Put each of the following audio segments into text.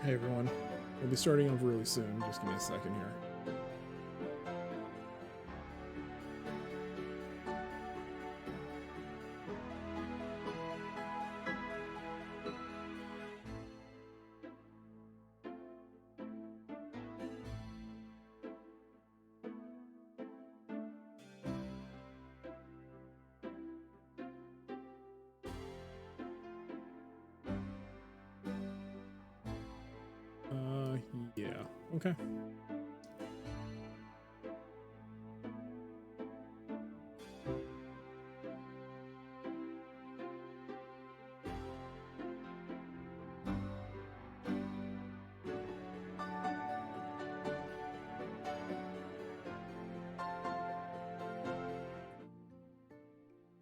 Hey everyone, we'll be starting off really soon. Just give me a second here. Yeah, okay.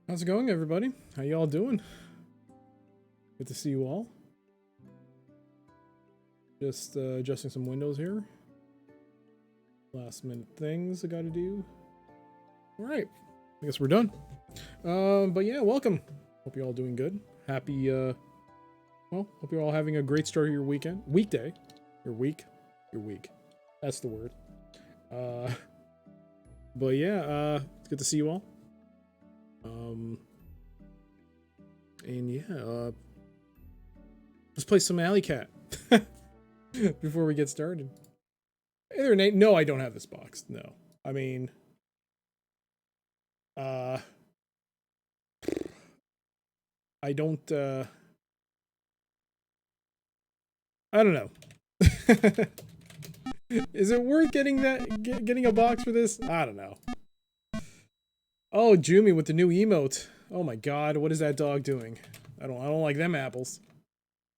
How's it going, everybody? How y'all doing? Good to see you all. Just adjusting some windows here. Last minute things I gotta do. All right, I guess we're done. But yeah, welcome. Hope you're all doing good. Happy, well, hope you're all having a great start of your weekday. Your week. That's the word. But yeah, it's good to see you all. And yeah, let's play some Alley Cat before we get started. Hey there, Nate. No, I don't have this box. No, I mean, I don't. I don't know. Is it worth getting getting a box for this? I don't know. Oh, Jumi with the new emote. Oh my god, what is that dog doing? I don't like them apples.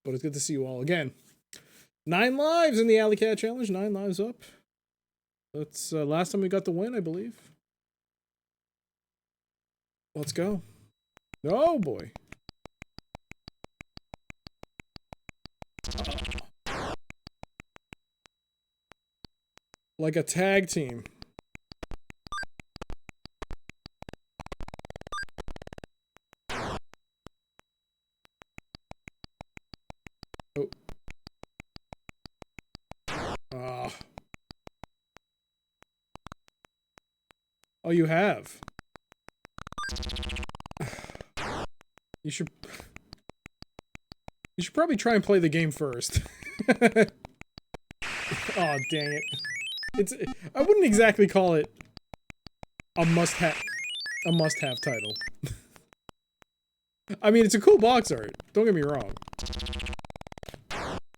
But it's good to see you all again. 9 lives in the Alley Cat Challenge. 9 lives up. That's last time we got the win, I believe. Let's go. Oh boy. Like a tag team. Oh. Oh, you have. You should probably try and play the game first. Oh, dang it. I wouldn't exactly call it a must-have title. I mean, it's a cool box art. Don't get me wrong.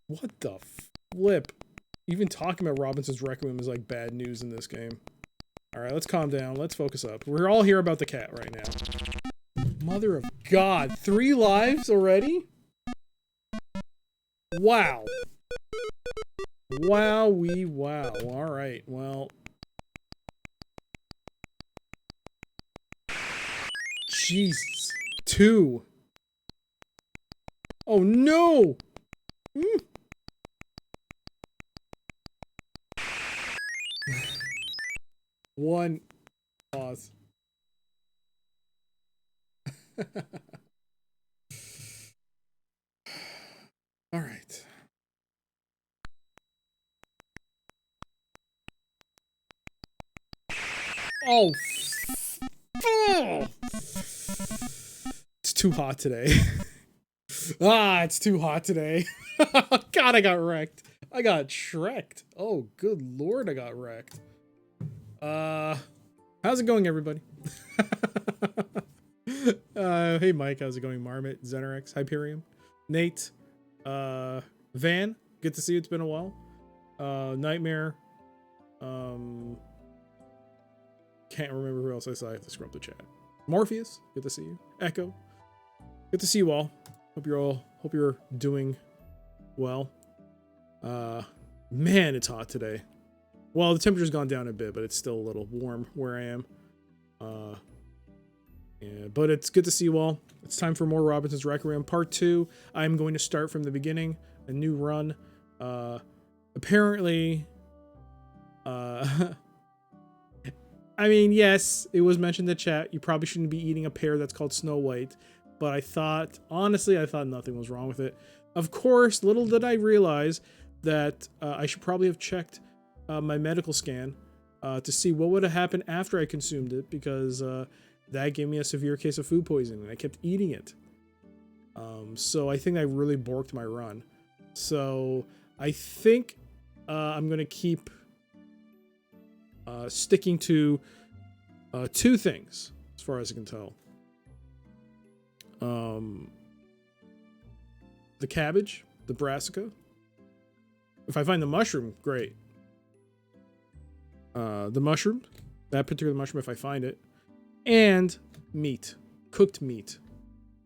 What the flip? Even talking about Robinson's Requiem is like bad news in this game. Alright, let's calm down. Let's focus up. We're all here about the cat right now. Mother of God. 3 lives already? Wow. Wowee wow. Alright, well. Jesus. 2. Oh no! Mm. One. Pause. All right. Oh. It's too hot today. It's too hot today. God, I got wrecked. I got shreked. Oh, good lord, I got wrecked. How's it going, everybody? Hey Mike, how's it going? Marmot, Zenerex, Hyperion, Nate, Van, good to see you, it's been a while. Nightmare, can't remember who else I saw, I have to scrub the chat. Morpheus, good to see you. Echo, good to see you all. Hope you're doing well. Man, it's hot today. Well, the temperature's gone down a bit, but it's still a little warm where I am. Yeah, but it's good to see you all. It's time for more Robinson's Requiem Part 2. I'm going to start from the beginning, a new run. Apparently, I mean, yes, it was mentioned in the chat. You probably shouldn't be eating a pear that's called Snow White. But honestly, I thought nothing was wrong with it. Of course, little did I realize that I should probably have checked my medical scan to see what would have happened after I consumed it, because that gave me a severe case of food poisoning, and I kept eating it. So I think I really borked my run. So I think I'm going to keep sticking to 2 things, as far as I can tell. The cabbage, the brassica. If I find the mushroom, great. The mushroom, that particular mushroom, if I find it. And meat, cooked meat.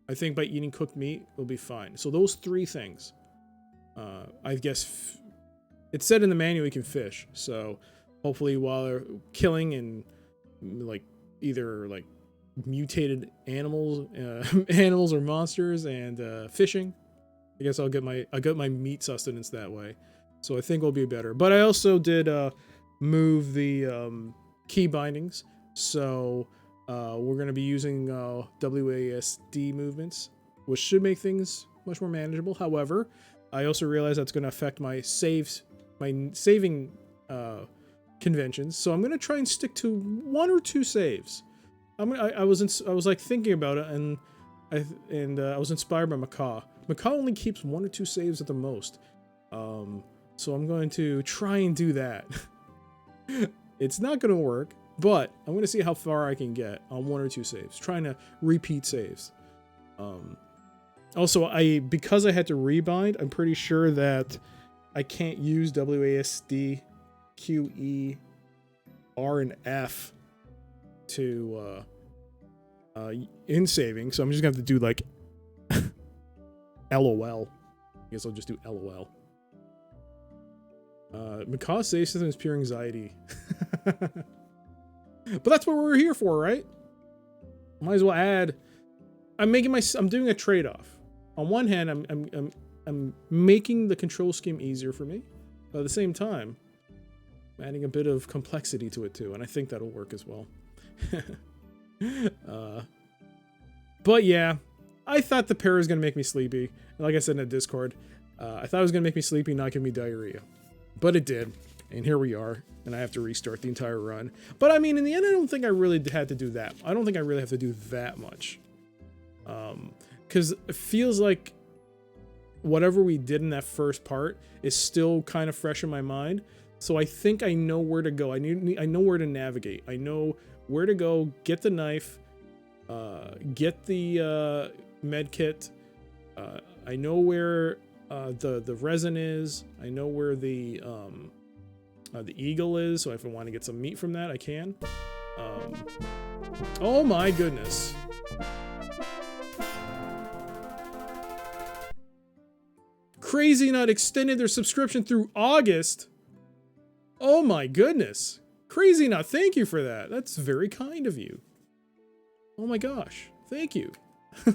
I think by eating cooked meat, it'll be fine. So those 3 things. I guess it said in the manual you can fish. So hopefully while they're killing and like either like mutated animals, animals or monsters, and fishing, I guess I'll get my meat sustenance that way. So I think it'll be better. But I also did move the key bindings. So we're going to be using WASD movements, which should make things much more manageable. However, I also realize that's going to affect my saving conventions. So I'm going to try and stick to 1 or 2 saves. I was like thinking about it, and I was inspired by Macaw. Macaw only keeps 1 or 2 saves at the most. So I'm going to try and do that. It's not going to work, but I'm going to see how far I can get on 1 or 2 saves, trying to repeat saves. Also, because I had to rebind, I'm pretty sure that I can't use WASD, QE, R, and F to in saving, so I'm just going to have to do like LOL. I guess I'll just do LOL. Macaw's save system is pure anxiety. But that's what we're here for, right? Might as well add. I'm doing a trade-off. On one hand, I'm making the control scheme easier for me, but at the same time, I'm adding a bit of complexity to it too, and I think that'll work as well. But yeah, I thought the pair was gonna make me sleepy. And like I said in the Discord, I thought it was gonna make me sleepy, not give me diarrhea. But it did, and here we are, and I have to restart the entire run. But I mean, in the end, I don't think I really had to do that. I don't think I really have to do that much. Because it feels like whatever we did in that first part is still kind of fresh in my mind. So I think I know where to go. I know where to navigate. I know where to go, get the knife, get the med kit. I know where the resin is. I know where the eagle is. So if I want to get some meat from that, I can. Oh my goodness. Crazy Nut extended their subscription through August. Oh my goodness. Crazy Nut, thank you for that. That's very kind of you. Oh my gosh. Thank you.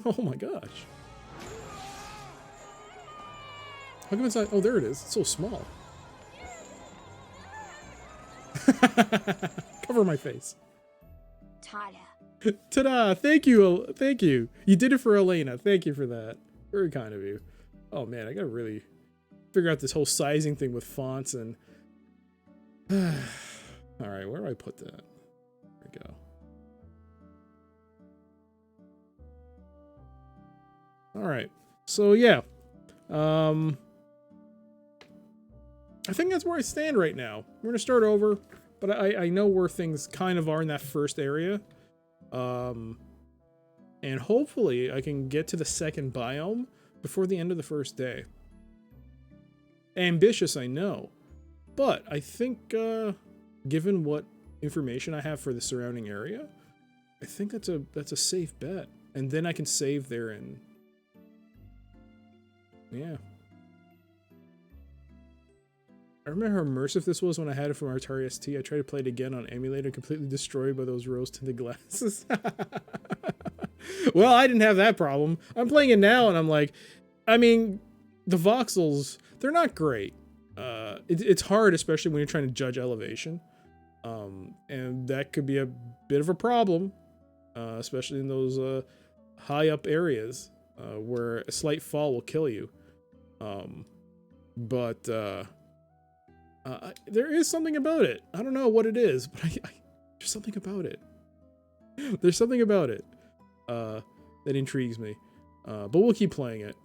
Oh my gosh. How come it's not? Oh, there it is. It's so small. Cover my face. Ta-da. Ta-da. Thank you. Thank you. You did it for Elena. Thank you for that. Very kind of you. Oh man, I gotta really figure out this whole sizing thing with fonts and... Alright, where do I put that? There we go. Alright, so yeah. I think that's where I stand right now. We're gonna start over, but I know where things kind of are in that first area. And hopefully I can get to the second biome before the end of the first day. Ambitious, I know. But I think, given what information I have for the surrounding area, I think that's a safe bet. And then I can save there and... yeah. I remember how immersive this was when I had it from Atari ST. I tried to play it again on emulator, completely destroyed by those rose-tinted glasses. Well, I didn't have that problem. I'm playing it now, and I'm like, I mean, the voxels, they're not great. It's hard, especially when you're trying to judge elevation. And that could be a bit of a problem, especially in those high up areas where a slight fall will kill you. But there is something about it. I don't know what it is, but there's something about it. There's something about it that intrigues me. But we'll keep playing it.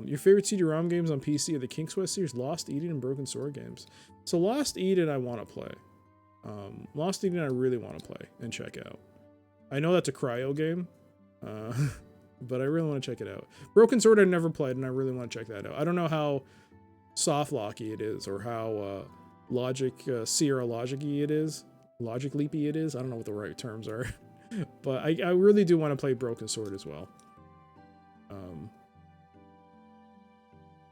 Your favorite CD-ROM games on PC are the King Sweat series, Lost Eden, and Broken Sword games. So Lost Eden I want to play. Lost Eden I really want to play and check out. I know that's a cryo game, but I really want to check it out. Broken Sword I never played, and I really want to check that out. I don't know how soft locky it is, or how Sierra Logic-y it is. Logic Leapy it is. I don't know what the right terms are. But I really do want to play Broken Sword as well.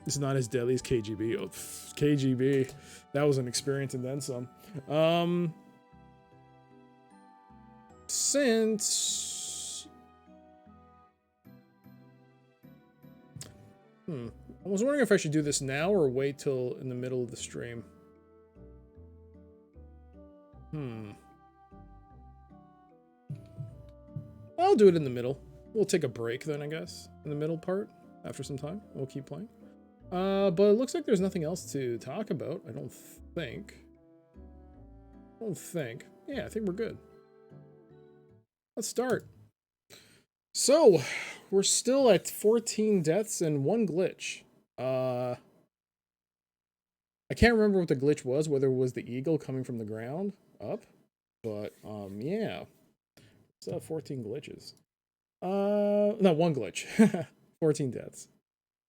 It's not as deadly as KGB. Oh, KGB. That was an experience and then some. Since... I was wondering if I should do this now or wait till in the middle of the stream. I'll do it in the middle. We'll take a break then, I guess, in the middle part. After some time, we'll keep playing. But it looks like there's nothing else to talk about. I don't think. Yeah, I think we're good. Let's start. So, we're still at 14 deaths and 1 glitch. I can't remember what the glitch was, whether it was the eagle coming from the ground up. But, yeah. So 14 glitches. No, 1 glitch. 14 deaths.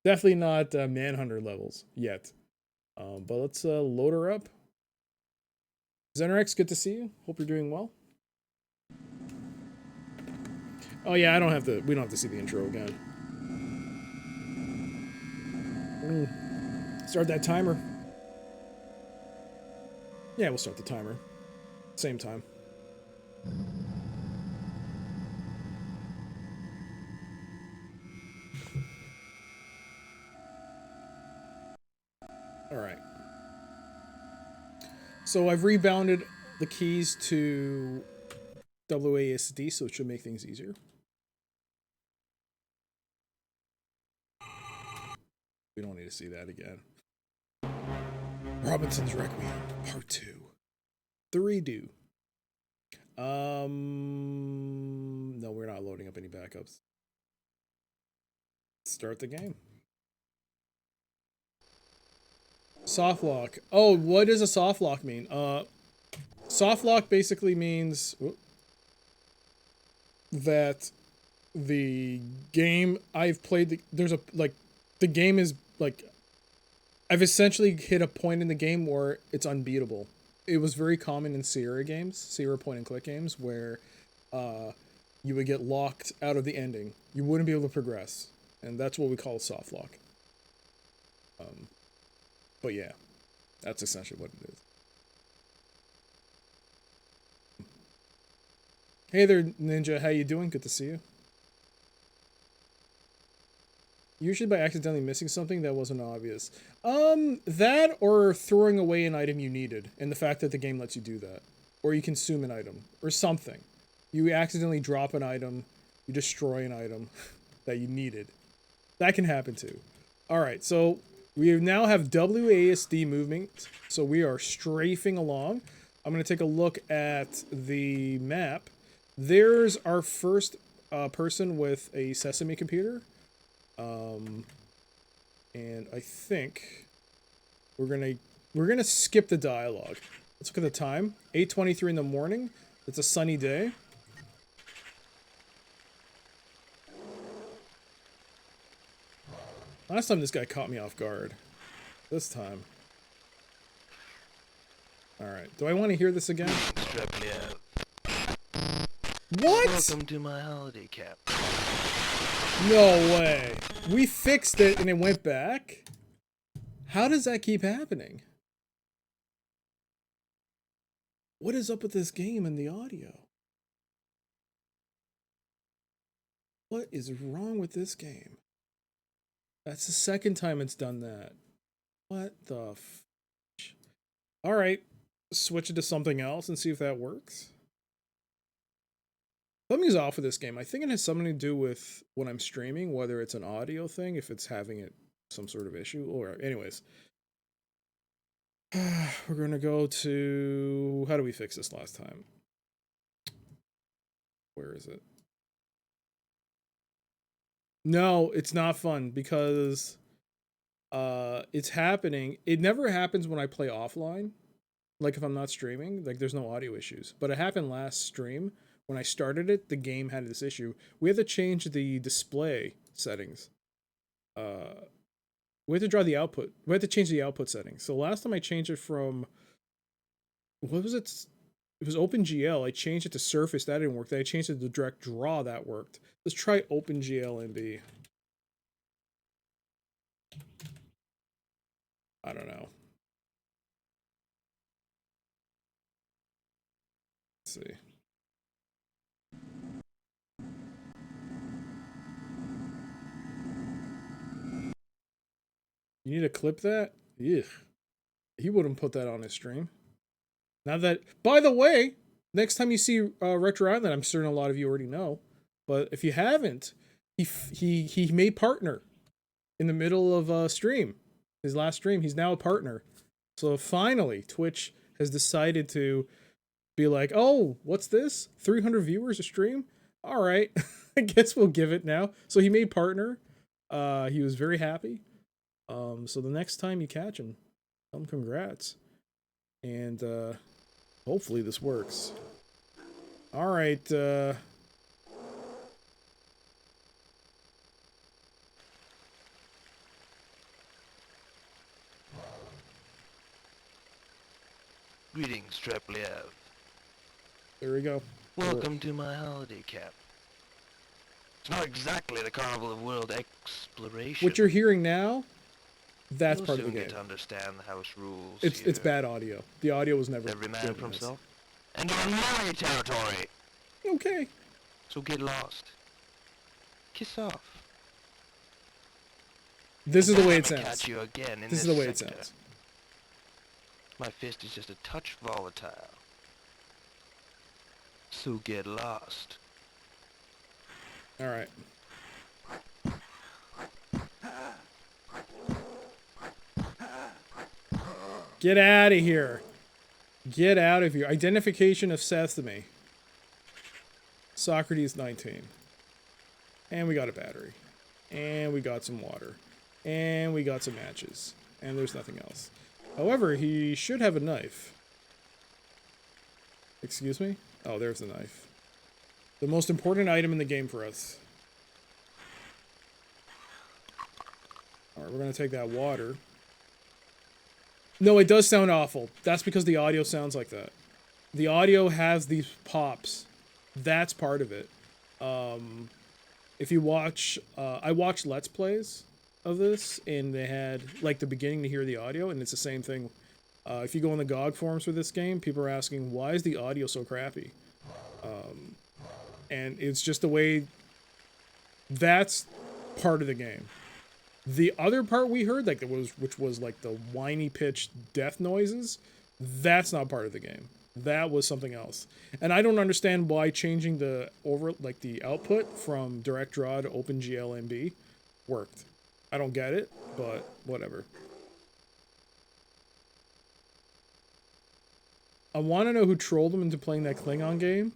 Definitely not Manhunter levels yet. But let's load her up. Xenrex, good to see you. Hope you're doing well. Oh yeah, we don't have to see the intro again. Start that timer. Yeah, we'll start the timer. Same time. Alright. So I've rebounded the keys to WASD, so it should make things easier. We don't need to see that again. Robinson's Requiem, Part 2. 3 no, we're not loading up any backups. Start the game. Soft lock. Oh, what does a soft lock mean? Soft lock basically means that the game I've played, the game is like, I've essentially hit a point in the game where it's unbeatable. It was very common in Sierra games, Sierra point and click games, where you would get locked out of the ending. You wouldn't be able to progress. And that's what we call a soft lock. But yeah, that's essentially what it is. Hey there, Ninja. How you doing? Good to see you. Usually by accidentally missing something that wasn't obvious. That or throwing away an item you needed, and the fact that the game lets you do that. Or you consume an item, or something. You accidentally drop an item, you destroy an item that you needed. That can happen too. Alright, so we now have WASD movement, so we are strafing along. I'm going to take a look at the map. There's our first person with a Sesame computer. And I think we're gonna skip the dialogue. Let's look at the time. 8:23 in the morning. It's a sunny day. Last time this guy caught me off guard. This time. Alright. Do I want to hear this again? Strep me out. What? Welcome to my holiday cap. No way. We fixed it and it went back? How does that keep happening? What is up with this game and the audio? What is wrong with this game? That's the second time it's done that. What the f... Alright. Switch it to something else and see if that works. Something's off with this game. I think it has something to do with when I'm streaming, whether it's an audio thing, if it's having it some sort of issue. Or anyways, we're gonna go to, how do we fix this last time? Where is it? No, it's not fun because it's happening. It never happens when I play offline. Like if I'm not streaming, like there's no audio issues. But it happened last stream. When I started it, the game had this issue. We had to change the display settings. We had to draw the output. We had to change the output settings. So last time I changed it from, what was it? It was OpenGL. I changed it to Surface. That didn't work. Then I changed it to Direct Draw. That worked. Let's try OpenGL NB. I don't know. Let's see. You need to clip that? Ugh. He wouldn't put that on his stream. Now that, by the way, next time you see Retro Island, I'm certain a lot of you already know, but if you haven't, he made partner in the middle of stream. His last stream, he's now a partner. So finally, Twitch has decided to be like, oh, what's this? 300 viewers a stream? All right, I guess we'll give it now. So he made partner. He was very happy. So the next time you catch him, tell him congrats. And hopefully this works. All right. Greetings, Trepliev. There we go. Welcome to my holiday camp. It's not exactly the Carnival of World Exploration. What you're hearing now, that's You'll part of the soon game. get to understand the house rules. It's bad audio. The audio was never Every man good for in this. himself. And you're in my territory. Okay. So get lost. Kiss off. This is the way it If I sounds. catch you again in This is the way it sector, sounds. My fist is just a touch volatile. So get lost. All right. Get out of here. Get out of here. Identification of Sesame. Socrates 19. And we got a battery. And we got some water. And we got some matches. And there's nothing else. However, he should have a knife. Excuse me? Oh, there's the knife. The most important item in the game for us. Alright, we're gonna take that water. No, it does sound awful. That's because the audio sounds like that. The audio has these pops. That's part of it. If you watch... I watched Let's Plays of this, and they had, like, the beginning to hear the audio, and it's the same thing. If you go on the GOG forums for this game, people are asking, why is the audio so crappy? And it's just the way... That's part of the game. The other part we heard, like, which was like the whiny pitched death noises, that's not part of the game. That was something else. And I don't understand why changing the the output from Direct Draw to OpenGL NB worked. I don't get it, but whatever. I want to know who trolled him into playing that Klingon game.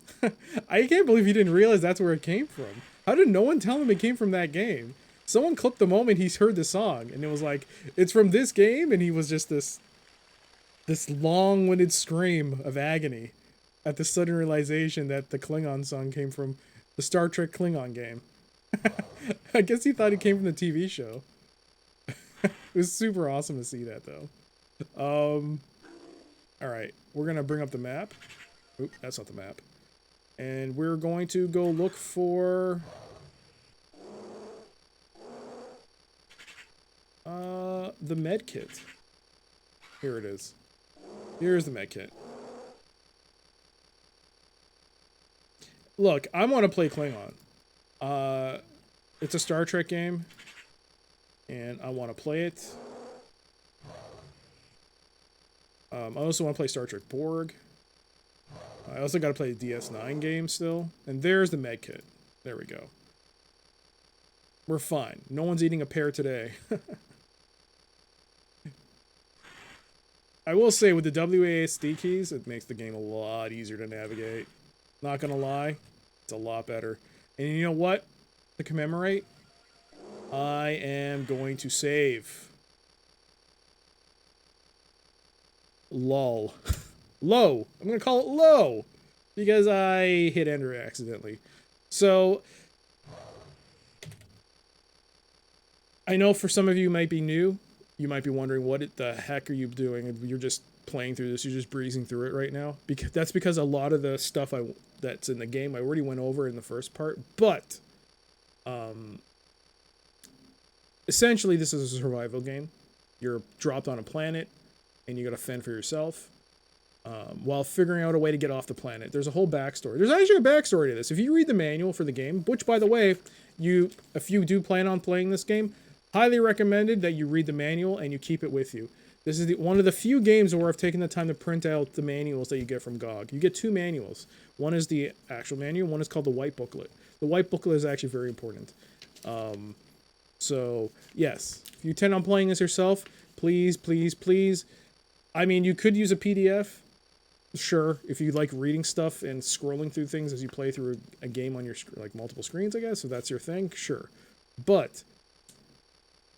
I can't believe he didn't realize that's where it came from. How did no one tell him it came from that game? Someone clipped the moment he's heard the song, and it was like, it's from this game, and he was just this long-winded scream of agony at the sudden realization that the Klingon song came from the Star Trek Klingon game. I guess he thought it came from the TV show. It was super awesome to see that, though. Alright, we're gonna bring up the map. Oop, that's not the map. And we're going to go look for... the med kit. Here it is. Here's the med kit. Look, I want to play Klingon. It's a Star Trek game, and I want to play it. I also want to play Star Trek Borg. I also got to play the DS9 game still. And there's the med kit. There we go. We're fine. No one's eating a pear today. I will say with the WASD keys, it makes the game a lot easier to navigate. Not gonna lie, it's a lot better. And you know what? To commemorate, I am going to save. Lol. Low. I'm gonna call it low because I hit enter accidentally. So I know for some of you might be new. You might be wondering what the heck are you doing? You're just playing through this. You're just breezing through it right now. Because that's because a lot of the stuff that's in the game I already went over in the first part. But essentially, this is a survival game. You're dropped on a planet, and you got to fend for yourself. While figuring out a way to get off the planet. There's a whole backstory. There's actually a backstory to this. If you read the manual for the game, which, by the way, if you do plan on playing this game, highly recommended that you read the manual and you keep it with you. This is one of the few games where I've taken the time to print out the manuals that you get from GOG. You get 2 manuals. One is the actual manual, one is called the white booklet. The white booklet is actually very important. So, yes, if you intend on playing this yourself, please, please, please. I mean, you could use a PDF. Sure, if you like reading stuff and scrolling through things as you play through a game on your like multiple screens, I guess, if that's your thing, sure. But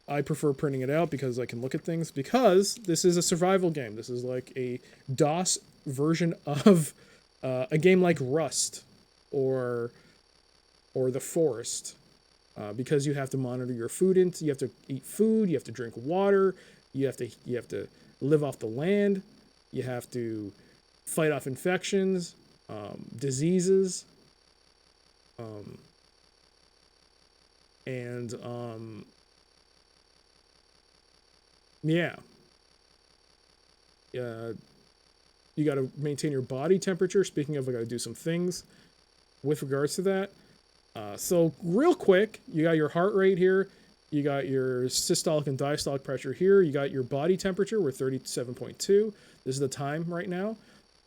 I prefer printing it out because I can look at things, because this is a survival game. This is like a DOS version of a game like Rust or The Forest, because you have to monitor your food you have to eat food, you have to drink water, you have to live off the land, you have to fight off infections, diseases, yeah. You got to maintain your body temperature. Speaking of, I got to do some things with regards to that. So real quick, you got your heart rate here. You got your systolic and diastolic pressure here. You got your body temperature. We're 37.2. This is the time right now.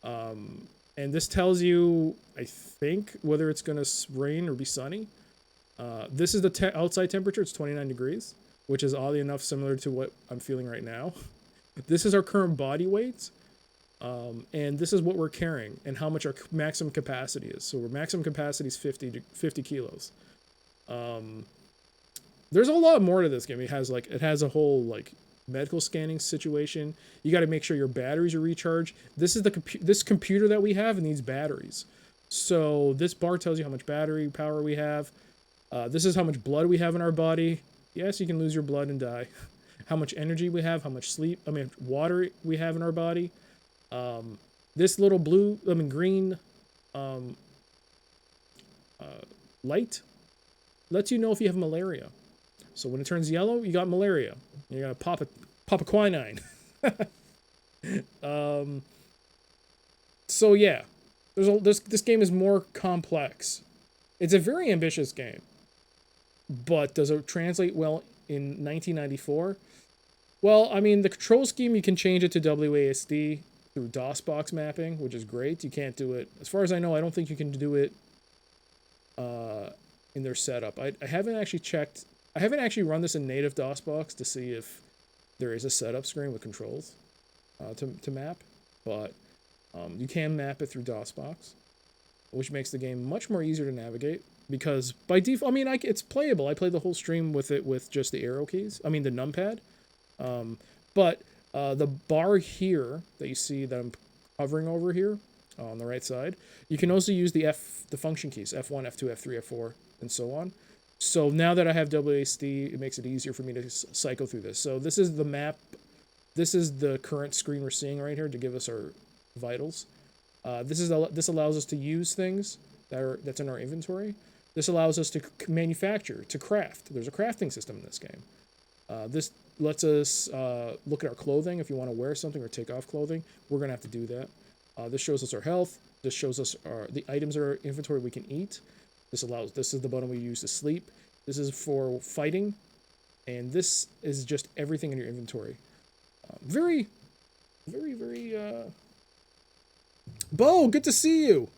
And this tells you, I think, whether it's going to rain or be sunny. This is the outside temperature. It's 29 degrees, which is oddly enough similar to what I'm feeling right now. This is our current body weight. And this is what we're carrying and how much our maximum capacity is. So our maximum capacity is 50 kilos. There's a lot more to this game. It has a whole like medical scanning situation. You got to make sure your batteries are recharged. This is this computer that we have needs batteries. So this bar tells you how much battery power we have. This is how much blood we have in our body. Yes, you can lose your blood and die. How much energy we have, how much water we have in our body. This little green light lets you know if you have malaria. So when it turns yellow, you got malaria. You gotta pop a quinine. So yeah, this game is more complex. It's a very ambitious game, but does it translate well in 1994? Well, I mean, the control scheme, you can change it to WASD through DOSBox mapping, which is great. You can't do it, as far as I know, I don't think you can do it in their setup. I haven't actually checked. I haven't actually run this in native DOSBox to see if there is a setup screen with controls to map, but you can map it through DOSBox, which makes the game much more easier to navigate, because by default, I mean, it's playable. I played the whole stream with it with just the arrow keys. I mean, the numpad. But the bar here that you see that I'm hovering over here on the right side, you can also use the function keys, F1, F2, F3, F4, and so on. So now that I have WASD, it makes it easier for me to cycle through this. So this is the map. This is the current screen we're seeing right here to give us our vitals. This allows us to use things that's in our inventory. This allows us to manufacture, to craft. There's a crafting system in this game. This lets us look at our clothing. If you want to wear something or take off clothing, we're going to have to do that. This shows us our health. This shows us the items in our inventory we can eat. This is the button we use to sleep. This is for fighting. And this is just everything in your inventory. Very, very, very, Bo, good to see you.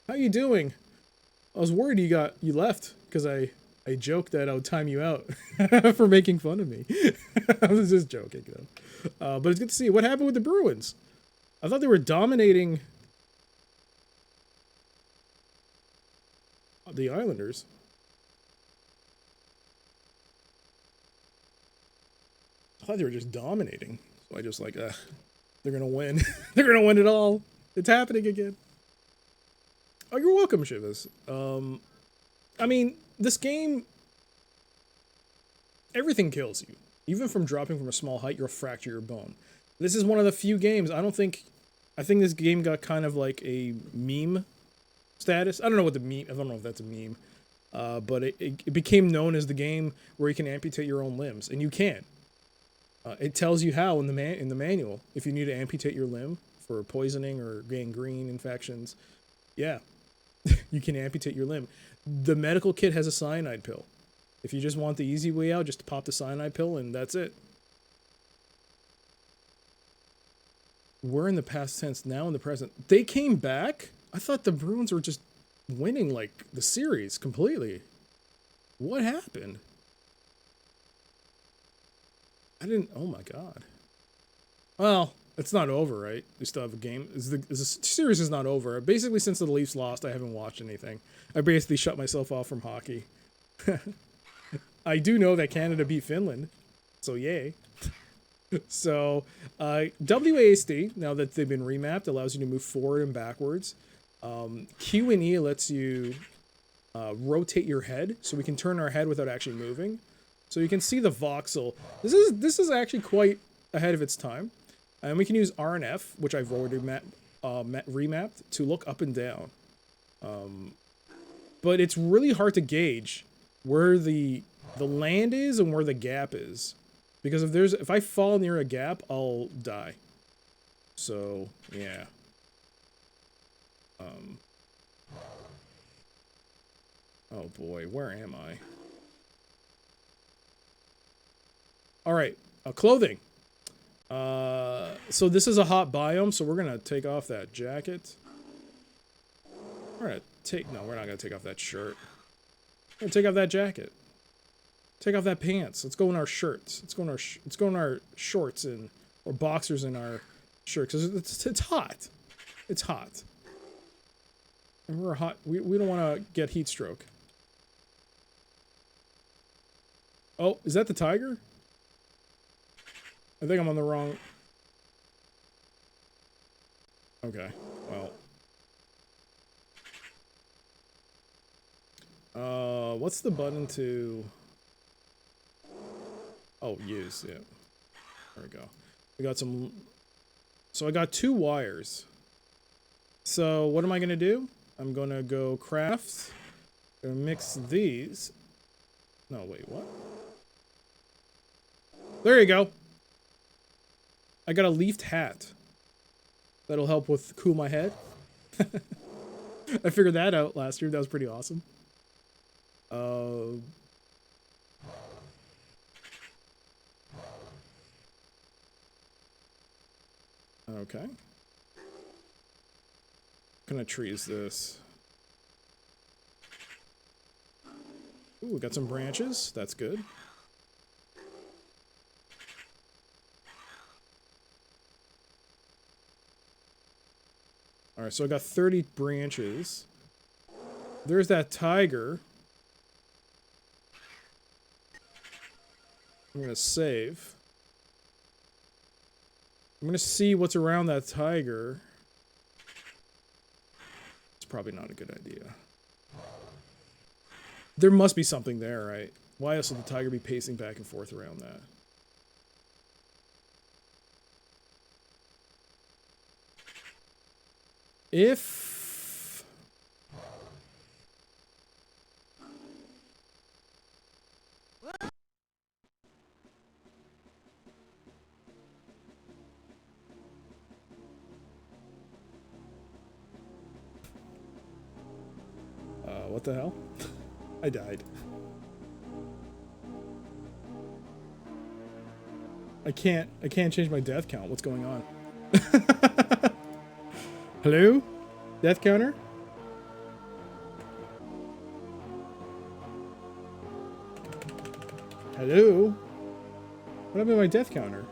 How you doing? I was worried you left because I joked that I would time you out for making fun of me. I was just joking though. But it's good to see. What happened with the Bruins? I thought they were dominating the Islanders. I thought they were just dominating. So I just like, they're gonna win. They're gonna win it all. It's happening again. Oh, you're welcome, Shivas. I mean, this game, everything kills you. Even from dropping from a small height, you'll fracture your bone. This is one of the few games, I think this game got kind of like a meme status. I don't know what the meme, I don't know if that's a meme. But it became known as the game where you can amputate your own limbs, and you can. It tells you how in the manual if you need to amputate your limb for poisoning or gangrene infections. Yeah, you can amputate your limb. The medical kit has a cyanide pill. If you just want the easy way out, just pop the cyanide pill and that's it. We're in the past tense, now in the present. They came back? I thought the Bruins were just winning like the series completely. What happened? I didn't, oh my god. Well, it's not over, right? We still have a game. The series is not over. Basically, since the Leafs lost, I haven't watched anything. I basically shut myself off from hockey. I do know that Canada beat Finland, so yay. So, WASD, now that they've been remapped, allows you to move forward and backwards. Q and E lets you rotate your head, so we can turn our head without actually moving. So you can see the voxel. This is actually quite ahead of its time. And we can use R and F, which I've already remapped, to look up and down. But it's really hard to gauge where the land is and where the gap is. Because if I fall near a gap, I'll die. So, yeah. Oh boy, where am I? Alright, clothing. So this is a hot biome, so we're gonna take off that jacket. We're not gonna take off that shirt. We're gonna take off that jacket. Take off that pants. Let's go in our shirts. Let's go in our shorts or boxers in our shirts. Cause it's hot. It's hot. And we're hot. We don't want to get heat stroke. Oh, is that the tiger? I think I'm on the wrong. Okay, well. What's the button to... Oh, use, yeah. There we go. We got some... So I got 2 wires. So what am I going to do? I'm going to go craft. Gonna mix these. No, wait, what? There you go. I got a leafed hat. That'll help with cool my head. I figured that out last year. That was pretty awesome. Okay. What kind of tree is this? Ooh, we got some branches. That's good. Alright, so I got 30 branches. There's that tiger. I'm gonna save. I'm gonna see what's around that tiger. It's probably not a good idea. There must be something there, right? Why else would the tiger be pacing back and forth around that? If... what the hell? I died. I can't change my death count. What's going on? Hello? Death counter? Hello? What happened to my death counter?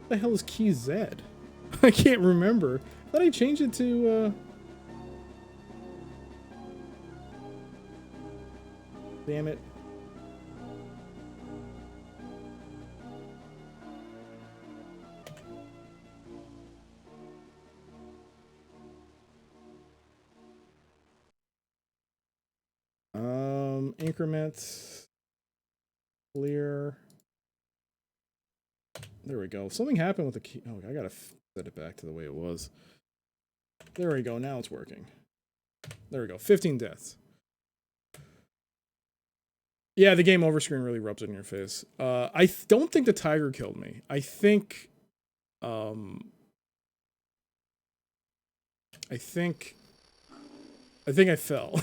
What the hell is key Z? I can't remember. I thought I changed it to, Damn it. Increment. Clear. There we go. Something happened with the key. Oh, I gotta set it back to the way it was. There we go. Now it's working. There we go. 15 deaths. Yeah, the game over screen really rubs it in your face. I don't think the tiger killed me. I think I think I fell.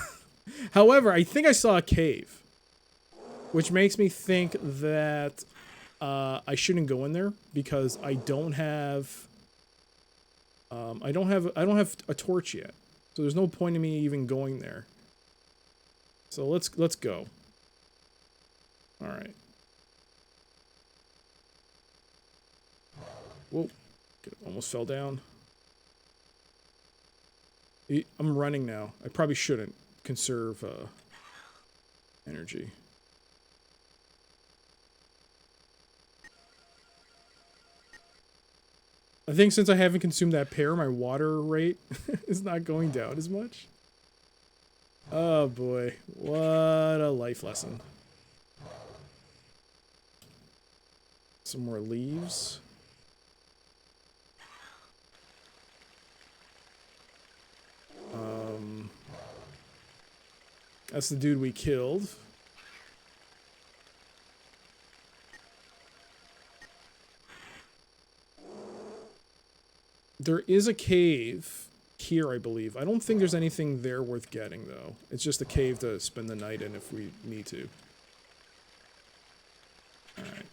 However, I think I saw a cave, which makes me think that I shouldn't go in there because I don't have a torch yet. So there's no point in me even going there. So let's go. All right. Whoa. Almost fell down. I'm running now. I probably shouldn't conserve energy. I think since I haven't consumed that pear, my water rate is not going down as much. Oh boy, what a life lesson. Some more leaves. That's the dude we killed. There is a cave here, I believe. I don't think there's anything there worth getting, though. It's just a cave to spend the night in if we need to. Alright.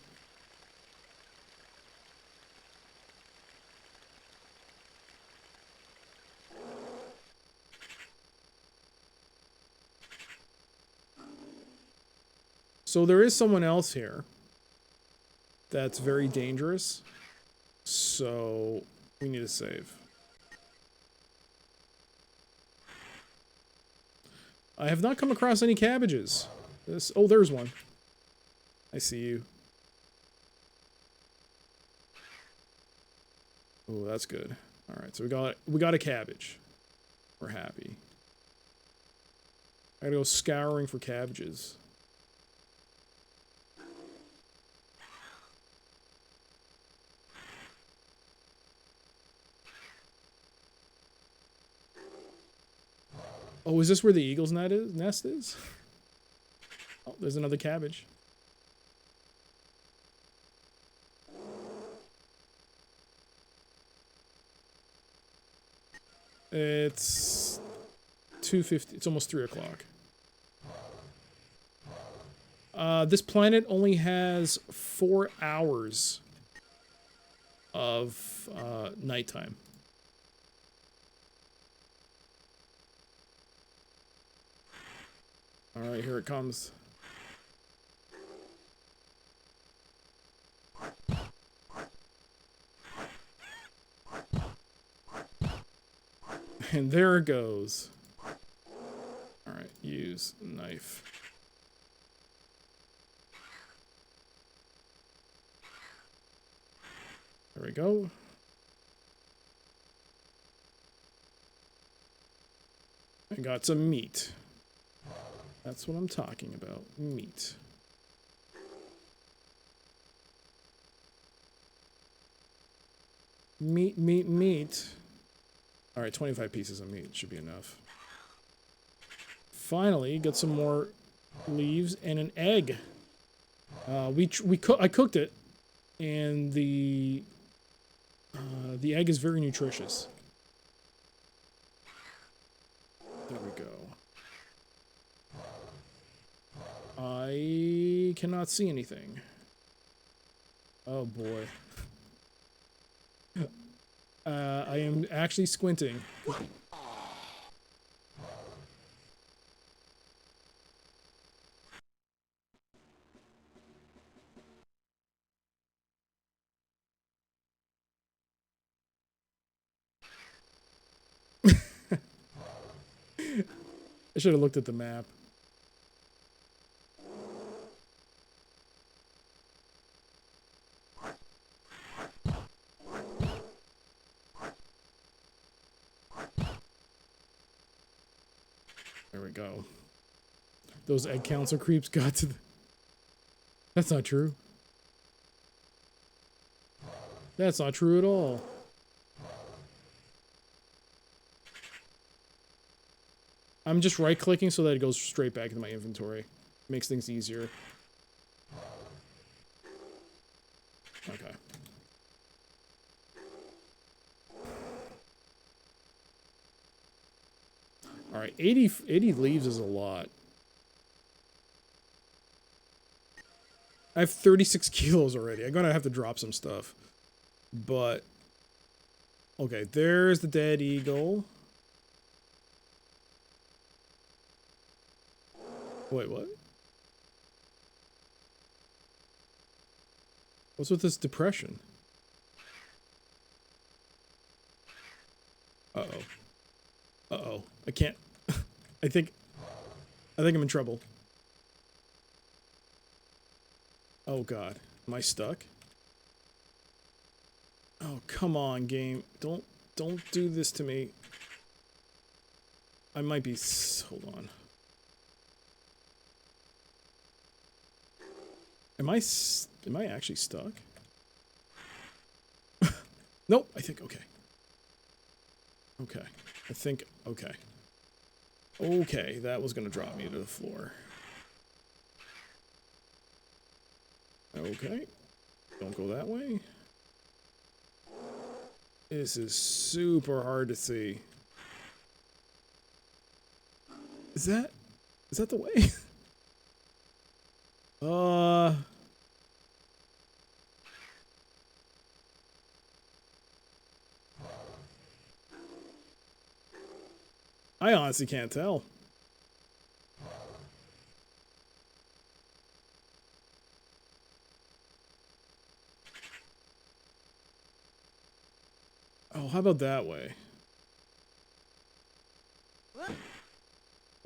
So there is someone else here that's very dangerous. So we need to save. I have not come across any cabbages. Oh, there's one. I see you. Oh, that's good. All right, so we got a cabbage. We're happy. I gotta go scouring for cabbages. Oh, is this where the eagle's nest is? Oh, there's another cabbage. It's 2:50. It's almost 3 o'clock. This planet only has 4 hours of nighttime. All right, here it comes. And there it goes. All right, use knife. There we go. I got some meat. That's what I'm talking about. Meat. Meat, meat, meat. Alright, 25 pieces of meat should be enough. Finally, got some more leaves and an egg. I cooked it, and the egg is very nutritious. There we go. I cannot see anything. Oh boy. I am actually squinting. I should have looked at the map. There we go. Those egg counts are creeps got to the... That's not true. That's not true at all. I'm just right-clicking so that it goes straight back into my inventory. Makes things easier. Okay. Alright, 80 leaves is a lot. I have 36 kilos already. I'm gonna have to drop some stuff. But... Okay, there's the dead eagle. Wait, what? What's with this depression? Uh-oh. Uh-oh. I can't... I think I'm in trouble. Oh god. Am I stuck? Oh, come on, game. Don't do this to me. I might be... Hold on. Am I actually stuck? Nope, I think okay. Okay. I think okay. Okay, that was gonna drop me to the floor. Okay. Don't go that way. This is super hard to see. Is that the way? I honestly can't tell. Oh, how about that way?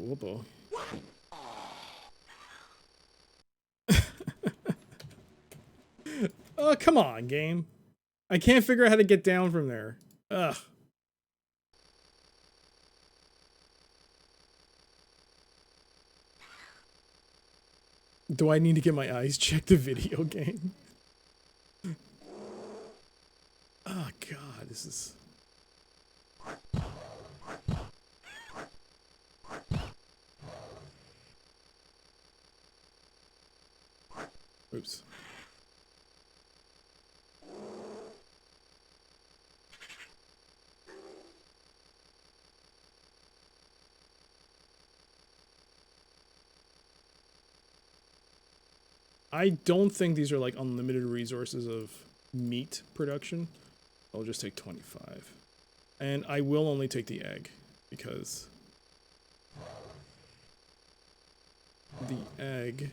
Whoopo. Oh, come on, game. I can't figure out how to get down from there. Ugh. Do I need to get my eyes checked the video game? Oh god, this is... Oops. I don't think these are like unlimited resources of meat production. I'll just take 25. And I will only take the egg because the egg,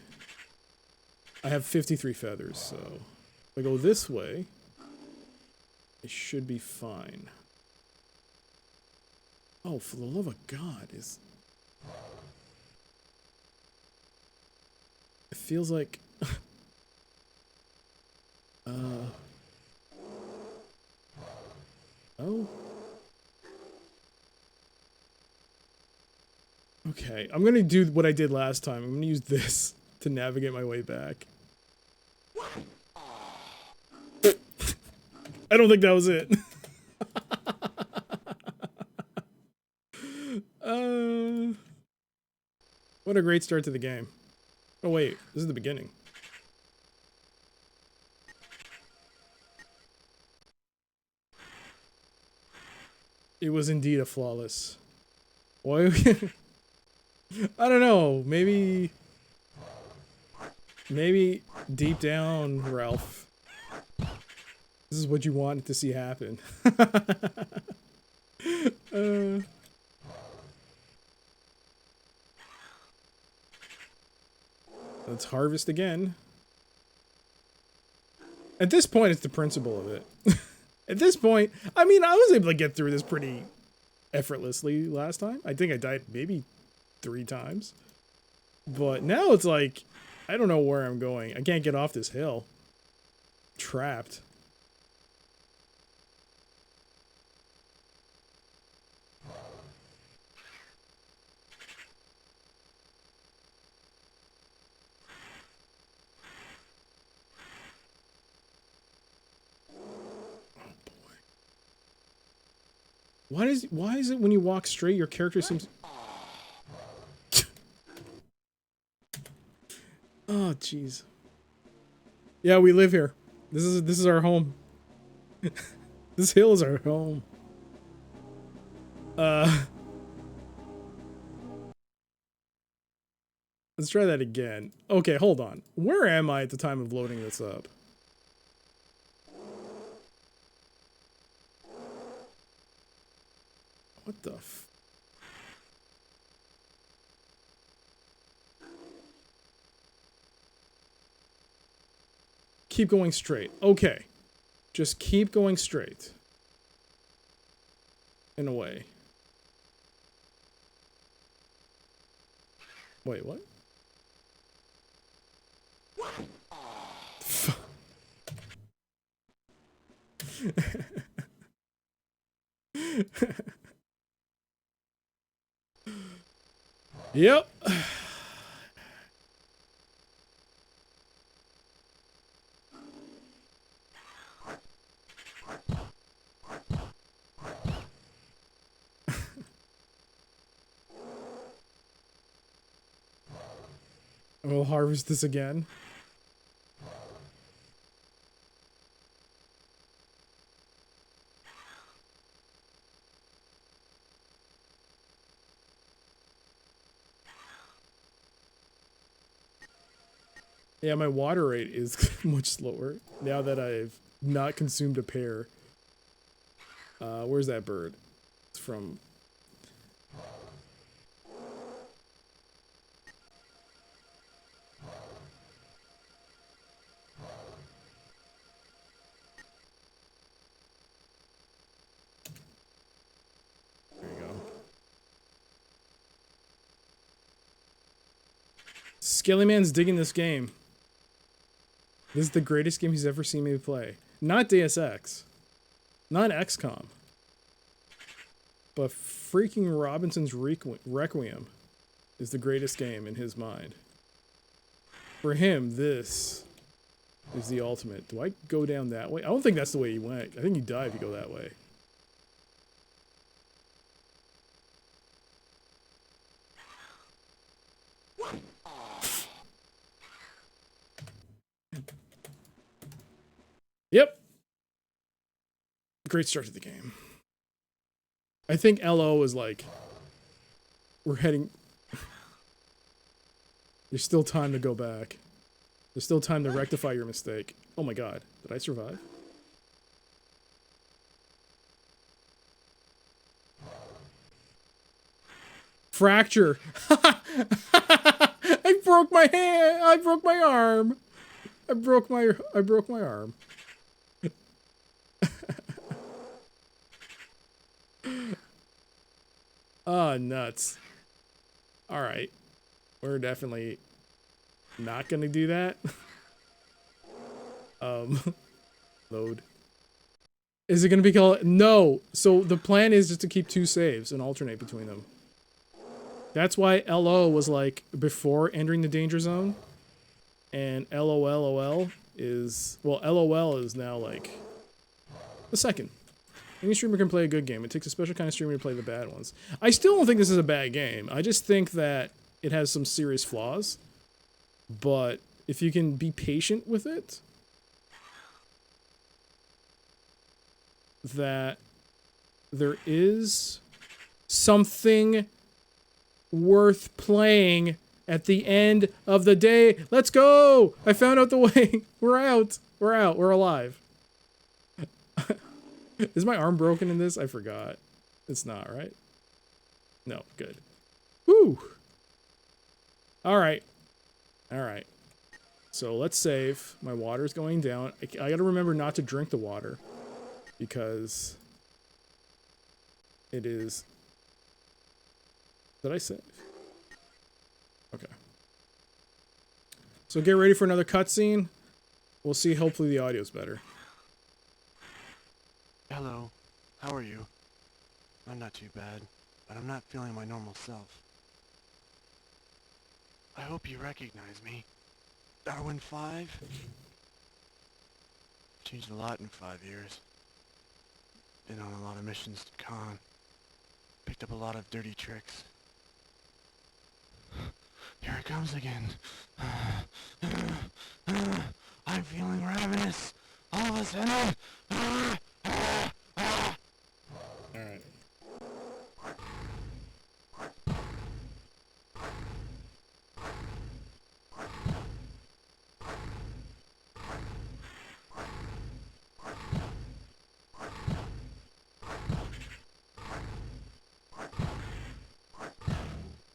I have 53 feathers, so if I go this way, it should be fine. Oh, for the love of God, it feels like oh. Okay, I'm gonna do what I did last time. I'm gonna use this to navigate my way back. I don't think that was it. What a great start to the game. Oh wait, this is the beginning. It was indeed a flawless. Why? I don't know. Maybe deep down, Ralph, this is what you wanted to see happen. Let's harvest again. At this point, it's the principle of it. At this point, I mean, I was able to get through this pretty effortlessly last time. I think I died maybe 3 times. But now it's like, I don't know where I'm going. I can't get off this hill. Trapped. Why is it when you walk straight your character seems Oh jeez. Yeah, we live here. This is our home. This hill is our home. Let's try that again. Okay, hold on. Where am I at the time of loading this up? What the f... Keep going straight. Okay. Just keep going straight. In a way. Wait, what? Yep. We'll harvest this again. Yeah, my water rate is much slower now that I've not consumed a pear. Where's that bird? It's from... There you go. Skellyman's digging this game. This is the greatest game he's ever seen me play. Not Deus Ex. Not XCOM. But freaking Robinson's Requiem is the greatest game in his mind. For him, this is the ultimate. Do I go down that way? I don't think that's the way he went. I think you die if you go that way. Yep. Great start to the game. I think LO is like, we're heading... There's still time to go back. There's still time to rectify your mistake. Oh my god. Did I survive? Fracture! I broke my hand! I broke my arm! I broke my arm. Oh, nuts. Alright. We're definitely not gonna do that. Load. Is it gonna be called? No! So the plan is just to keep 2 saves and alternate between them. That's why LO was like before entering the danger zone. And LOL is... Well, LOL is now like... the second. Any streamer can play a good game. It takes a special kind of streamer to play the bad ones. I still don't think this is a bad game. I just think that it has some serious flaws. But if you can be patient with it, that there is something worth playing at the end of the day. Let's go! I found out the way. We're out. We're out. We're alive. Is my arm broken in this? I forgot. It's not, right? No, good. Woo! Alright. Alright. So let's save. My water's going down. I gotta remember not to drink the water. Because... it is... Did I save? Okay. So get ready for another cutscene. We'll see. Hopefully the audio's better. Hello. How are you? I'm not too bad, but I'm not feeling my normal self. I hope you recognize me. Darwin 5? Changed a lot in 5 years. Been on a lot of missions to Khan. Picked up a lot of dirty tricks. Here it comes again. I'm feeling ravenous. All of a sudden. Alright.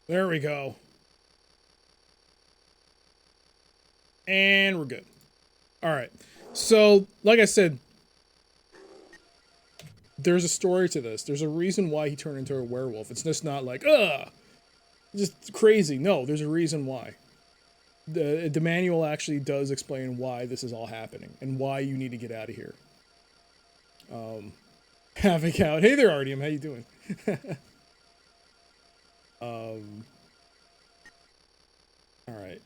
There we go. And we're good. Alright. So, like I said, there's a story to this. There's a reason why he turned into a werewolf. It's just not like, ugh, just crazy. No, there's a reason why. The manual actually does explain why this is all happening and why you need to get out of here. Havoc out. Hey there, Artyom. How you doing? Alright.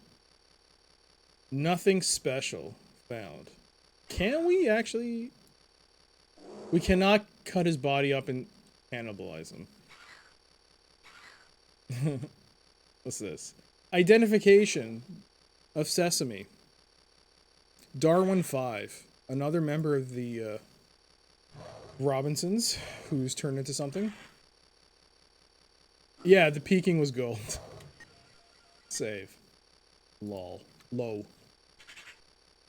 Nothing special found. Can we actually... We cannot cut his body up and cannibalize him. What's this? Identification of Sesame. Darwin 5. Another member of the Robinsons who's turned into something. Yeah, the peaking was gold. Save. Lol. Low.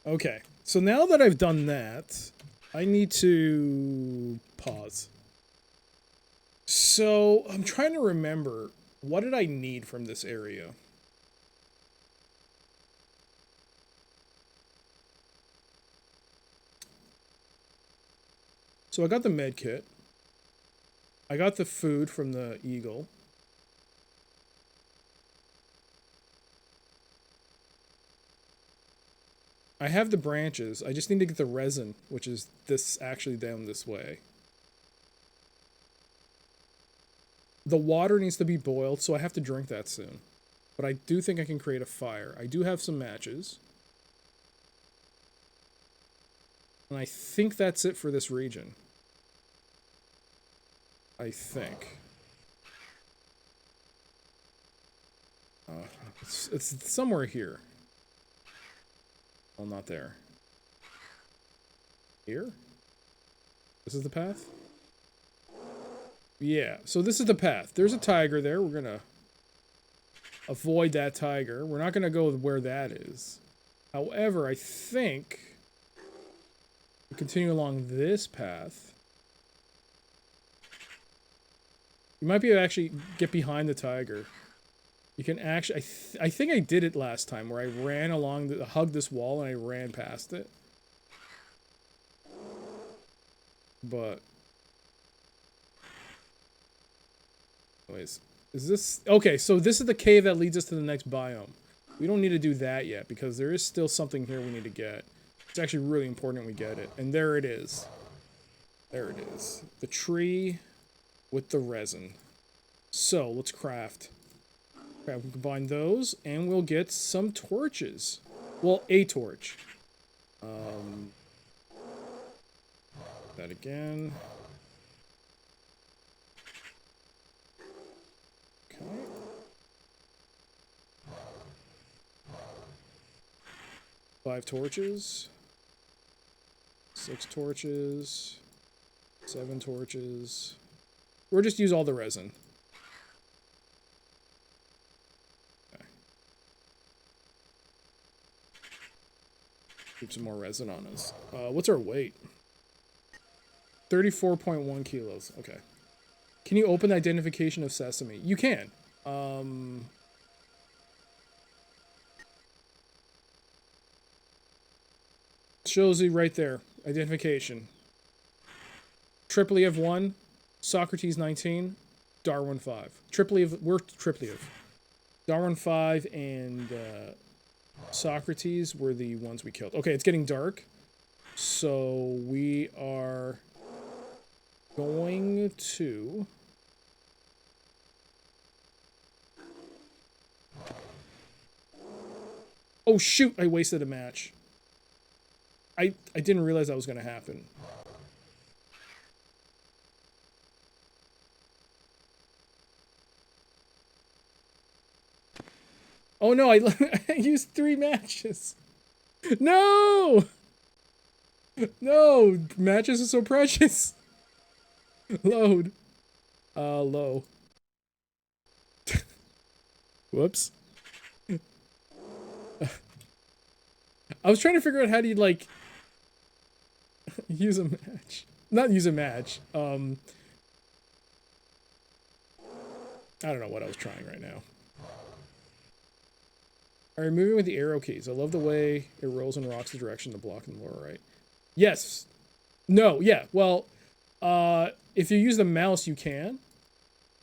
Okay, so now that I've done that, I need to pause. So, I'm trying to remember, what did I need from this area? So I got the med kit. I got the food from the eagle. I have the branches. I just need to get the resin, which is this actually down this way. The water needs to be boiled, so I have to drink that soon. But I do think I can create a fire. I do have some matches. And I think that's it for this region. I think. It's somewhere here. Well, not there. Here? This is the path? Yeah, so this is the path. There's a tiger there. We're gonna avoid that tiger. We're not gonna go where that is. However, I think we continue along this path. You might be able to actually get behind the tiger. You can actually... I think I did it last time, where I ran along, hugged this wall, and I ran past it. But... anyways, is this... okay, so this is the cave that leads us to the next biome. We don't need to do that yet, because there is still something here we need to get. It's actually really important we get it. And there it is. There it is. The tree with the resin. So, let's craft. Okay, we'll combine those, and we'll get some torches. Well, a torch. That again. Okay. 5 torches. 6 torches. 7 torches. We'll just use all the resin. Keep some more resin on us. What's our weight? 34.1 kilos. Okay. Can you open the identification of Sesame? You can. Shows you right there. Identification. Tripley 1. Socrates 19. Darwin 5. We're Tripley. Darwin 5 and Socrates were the ones we killed. Okay, it's getting dark. So we are going to... Oh shoot, I wasted a match. I didn't realize that was going to happen. Oh no, I used 3 matches. No! No! Matches are so precious. Load. Low. Whoops. I was trying to figure out how do you, like, use a match. Not use a match. I don't know what I was trying right now. Alright, moving with the arrow keys. I love the way it rolls and rocks the direction to block in the lower right. Yes. No, yeah. Well, if you use the mouse, you can.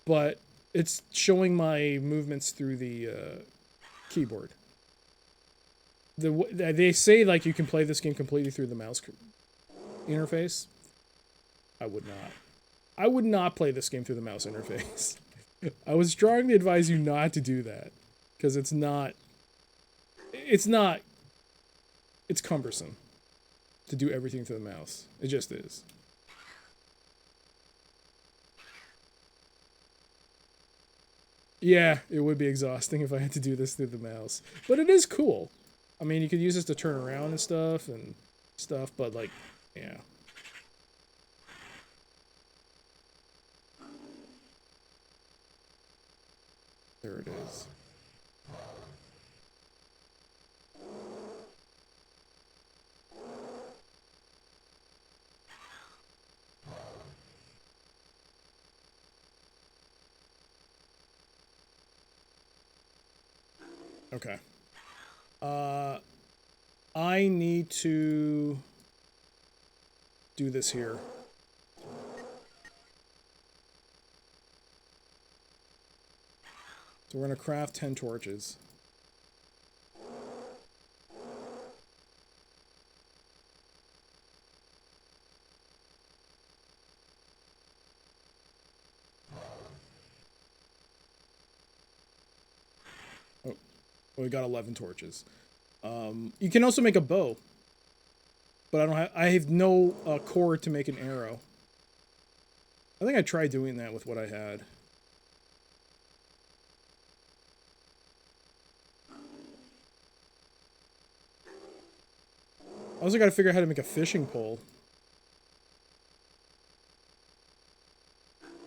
But it's showing my movements through the keyboard. They say, like, you can play this game completely through the mouse interface. I would not. I would not play this game through the mouse interface. I would strongly advise you not to do that. Because it's not... It's cumbersome to do everything through the mouse. It just is. Yeah, it would be exhausting if I had to do this through the mouse. But it is cool. I mean, you could use this to turn around and stuff, but, like, yeah. There it is. Okay. I need to do this here. So we're gonna craft 10 torches. Oh, we got 11 torches. You can also make a bow, but I have no cord to make an arrow. I think I tried doing that with what I had. I also got to figure out how to make a fishing pole.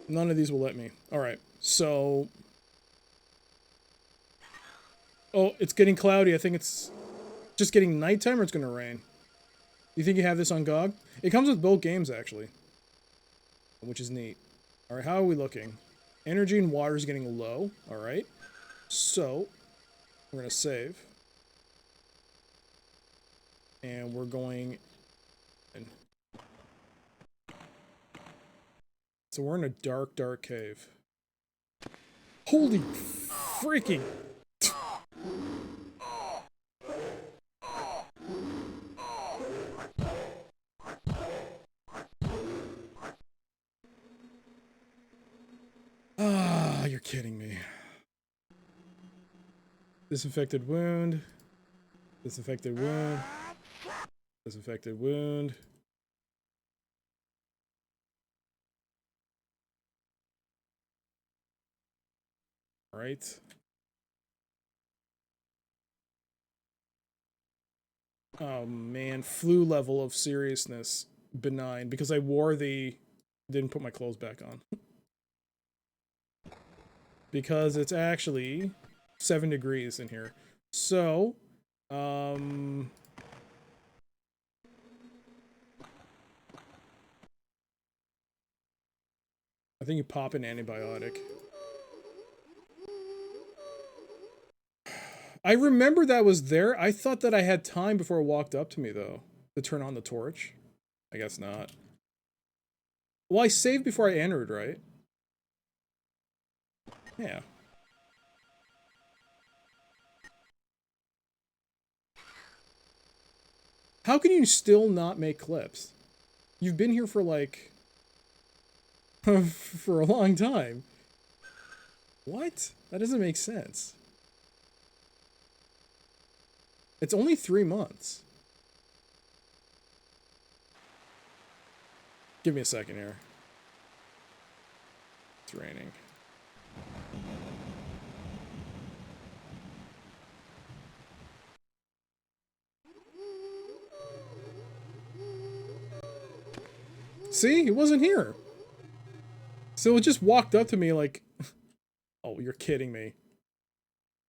None of these will let me. Alright, so... Oh, it's getting cloudy. I think it's just getting nighttime or it's going to rain. You think you have this on GOG? It comes with both games, actually. Which is neat. Alright, how are we looking? Energy and water is getting low. Alright. So, we're going to save. And we're going... So we're in a dark, dark cave. Holy freaking... Ah, you're kidding me. Disinfected wound. Disinfected wound. Disinfected wound. Alright. Oh man, flu level of seriousness. Benign. Because I wore the... Didn't put my clothes back on. Because it's actually 7 degrees in here. So, I think you pop an antibiotic. I remember that was there. I thought that I had time before it walked up to me, though, to turn on the torch. I guess not. Well, I saved before I entered, right? Yeah. How can you still not make clips? You've been here for like... for a long time. What? That doesn't make sense. It's only 3 months. Give me a second here. It's raining. See? He wasn't here. So it just walked up to me like... Oh, you're kidding me.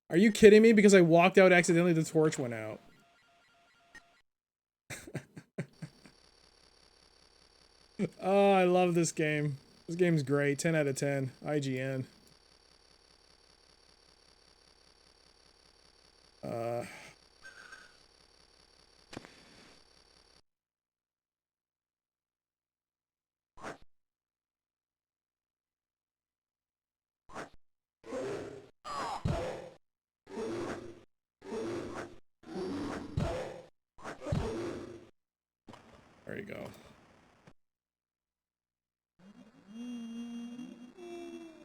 Are you kidding me? Because I walked out accidentally, the torch went out. Oh, I love this game. This game's great. 10 out of 10. IGN. There you go.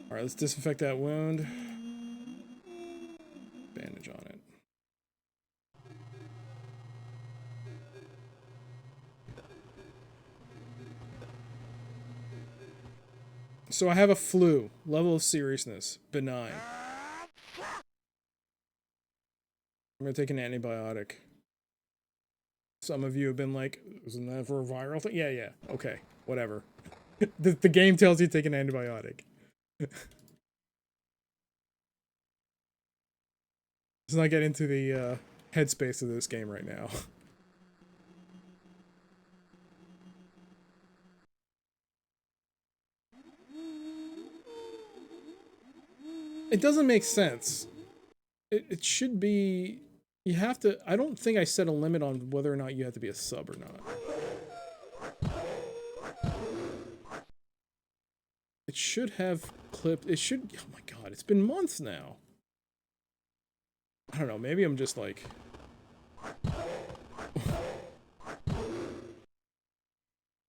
Alright, let's disinfect that wound. Bandage on it. So I have a flu. Level of seriousness. Benign. I'm gonna take an antibiotic. Some of you have been like, isn't that for a viral thing? Yeah, yeah. Okay. Whatever. The game tells you to take an antibiotic. Let's not get into the headspace of this game right now. It doesn't make sense. It should be... You have to... I don't think I set a limit on whether or not you have to be a sub or not. It should have clipped... It should... Oh my god, it's been months now. I don't know, maybe I'm just like...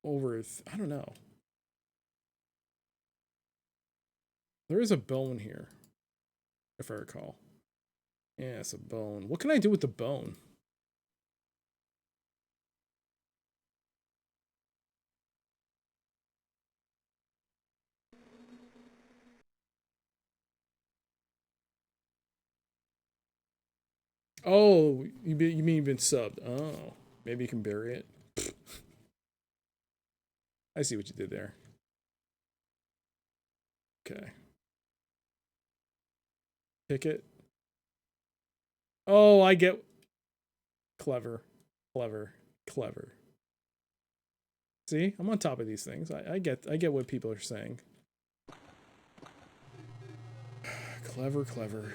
I don't know. There is a bone here, if I recall. Yeah, it's a bone. What can I do with the bone? Oh, you mean you've been subbed? Oh, maybe you can bury it. I see what you did there. Okay. Pick it. Oh, I get... Clever. Clever. Clever. See? I'm on top of these things. I get what people are saying. Clever, clever.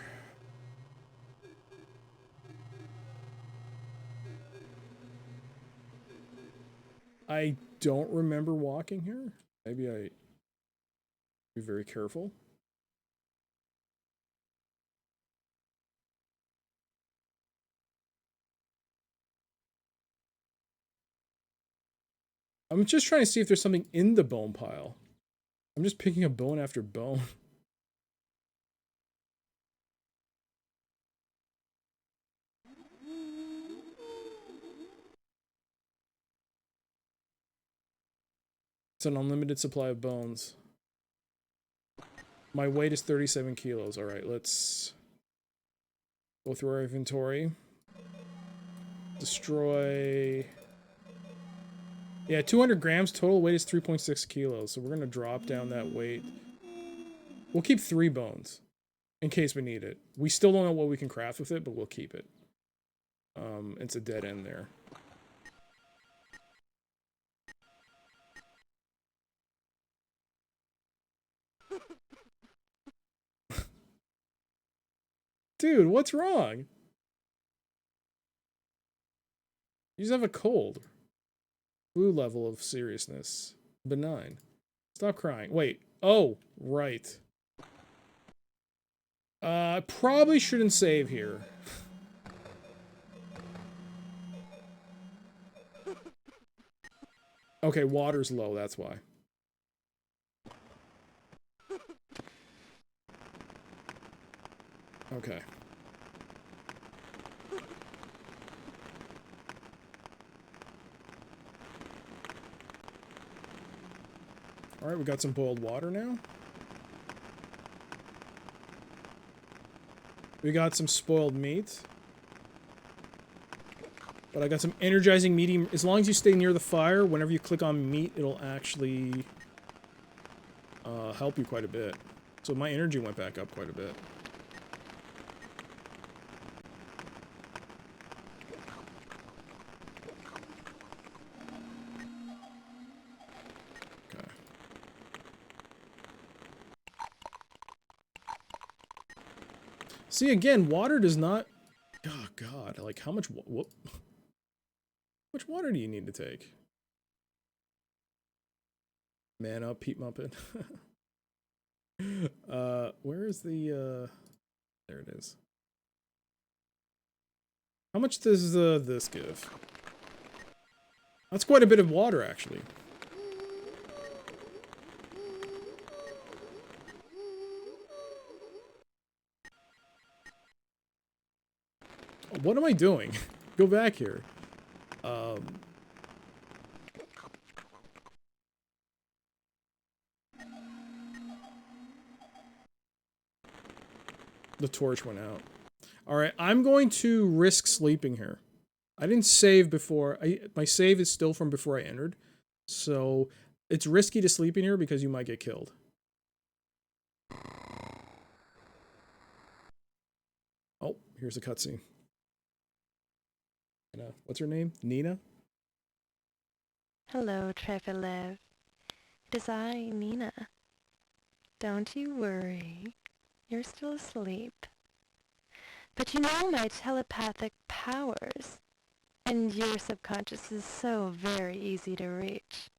I don't remember walking here. Maybe I be very careful. I'm just trying to see if there's something in the bone pile. I'm just picking up bone after bone. It's an unlimited supply of bones. My weight is 37 kilos. All right, let's go through our inventory. Destroy... Yeah, 200 grams. Total weight is 3.6 kilos. So we're going to drop down that weight. We'll keep 3 bones in case we need it. We still don't know what we can craft with it, but we'll keep it. It's a dead end there. Dude, what's wrong? You just have a cold. Blue level of seriousness. Benign. Stop crying. Wait. Oh, right. Probably shouldn't save here. Okay, water's low, that's why. Okay. Alright, we got some boiled water now. We got some spoiled meat. But I got some energizing medium. As long as you stay near the fire, whenever you click on meat, it'll actually help you quite a bit. So my energy went back up quite a bit. Okay. See, again, water does not... Oh, God. Like, how much... How much water do you need to take? Man up, Pete Muppet. Where is the, there it is. How much does, this give? That's quite a bit of water, actually. What am I doing? Go back here. The torch went out. Alright, I'm going to risk sleeping here. I didn't save before. My save is still from before I entered. So, it's risky to sleep in here because you might get killed. Oh, here's a cutscene. What's her name? Nina? Hello, Trevilev. It is I, Nina. Don't you worry. You're still asleep. But you know my telepathic powers, and your subconscious is so very easy to reach.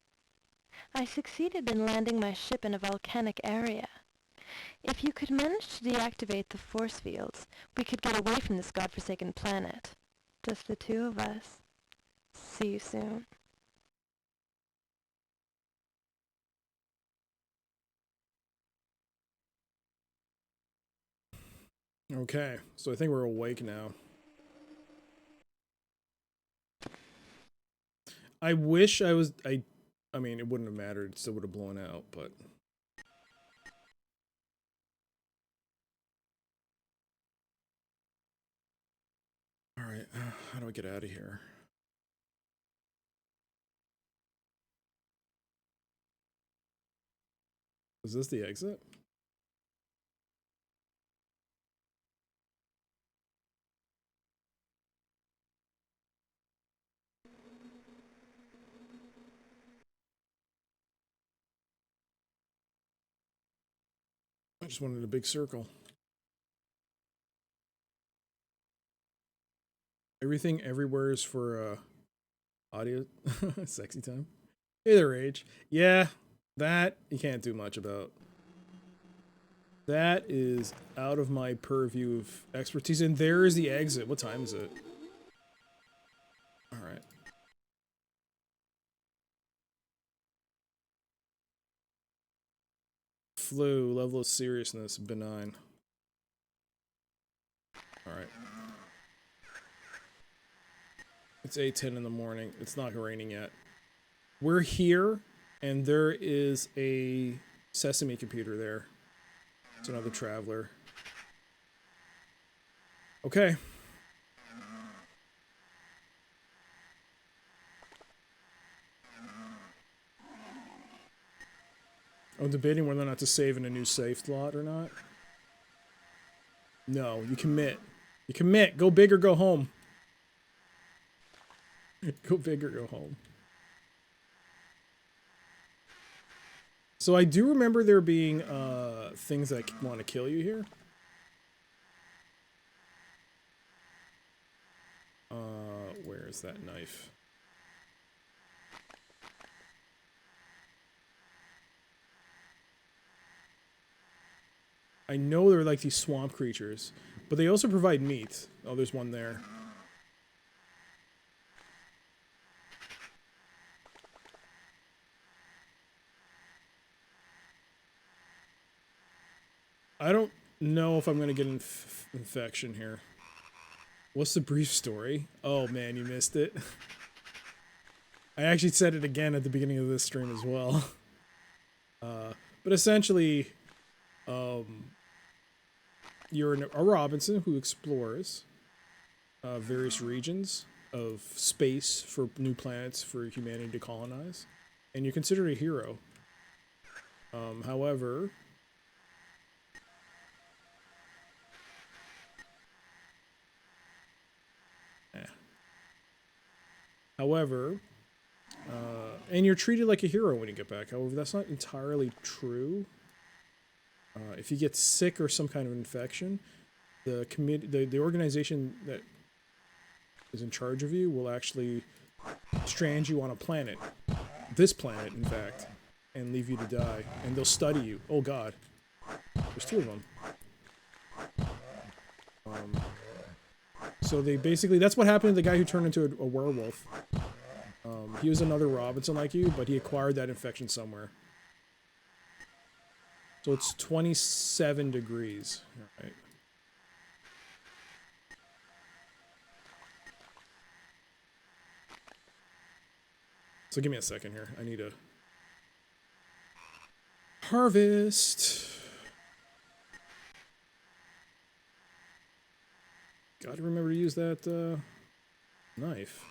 I succeeded in landing my ship in a volcanic area. If you could manage to deactivate the force fields, we could get away from this godforsaken planet. Just the two of us. See you soon. Okay, so I think we're awake now. I wish I was... I mean, it wouldn't have mattered. It still would have blown out, but... Alright, how do I get out of here? Is this the exit? I just wanted a big circle. Everything everywhere is for audio sexy time. Hey there, Rage. Yeah, that you can't do much about. That is out of my purview of expertise. And there is the exit. What time is it? Alright. Flu, level of seriousness, benign. Alright. It's 8:10 in the morning. It's not raining yet. We're here, and there is a Sesame computer there. It's another traveler. Okay. I'm debating whether or not to save in a new save slot or not. No, you commit. You commit. Go big or go home. Go big or go home. So I do remember there being things that want to kill you here. Where is that knife? I know they're like these swamp creatures, but they also provide meat. Oh, there's one there. I don't know if I'm gonna get infection here. What's the brief story? Oh man, you missed it. I actually said it again at the beginning of this stream as well. But essentially, you're a Robinson who explores various regions of space for new planets for humanity to colonize, and you're considered a hero. However, and you're treated like a hero when you get back. However, that's not entirely true. If you get sick or some kind of infection, the organization that is in charge of you will actually strand you on a planet, this planet, in fact, and leave you to die. And they'll study you. Oh God, there's 2 of them. So they basically, that's what happened to the guy who turned into a werewolf. He was another Robinson like you, but he acquired that infection somewhere. So it's 27 degrees. All right. So give me a second here. I need to harvest. Gotta remember to use that knife.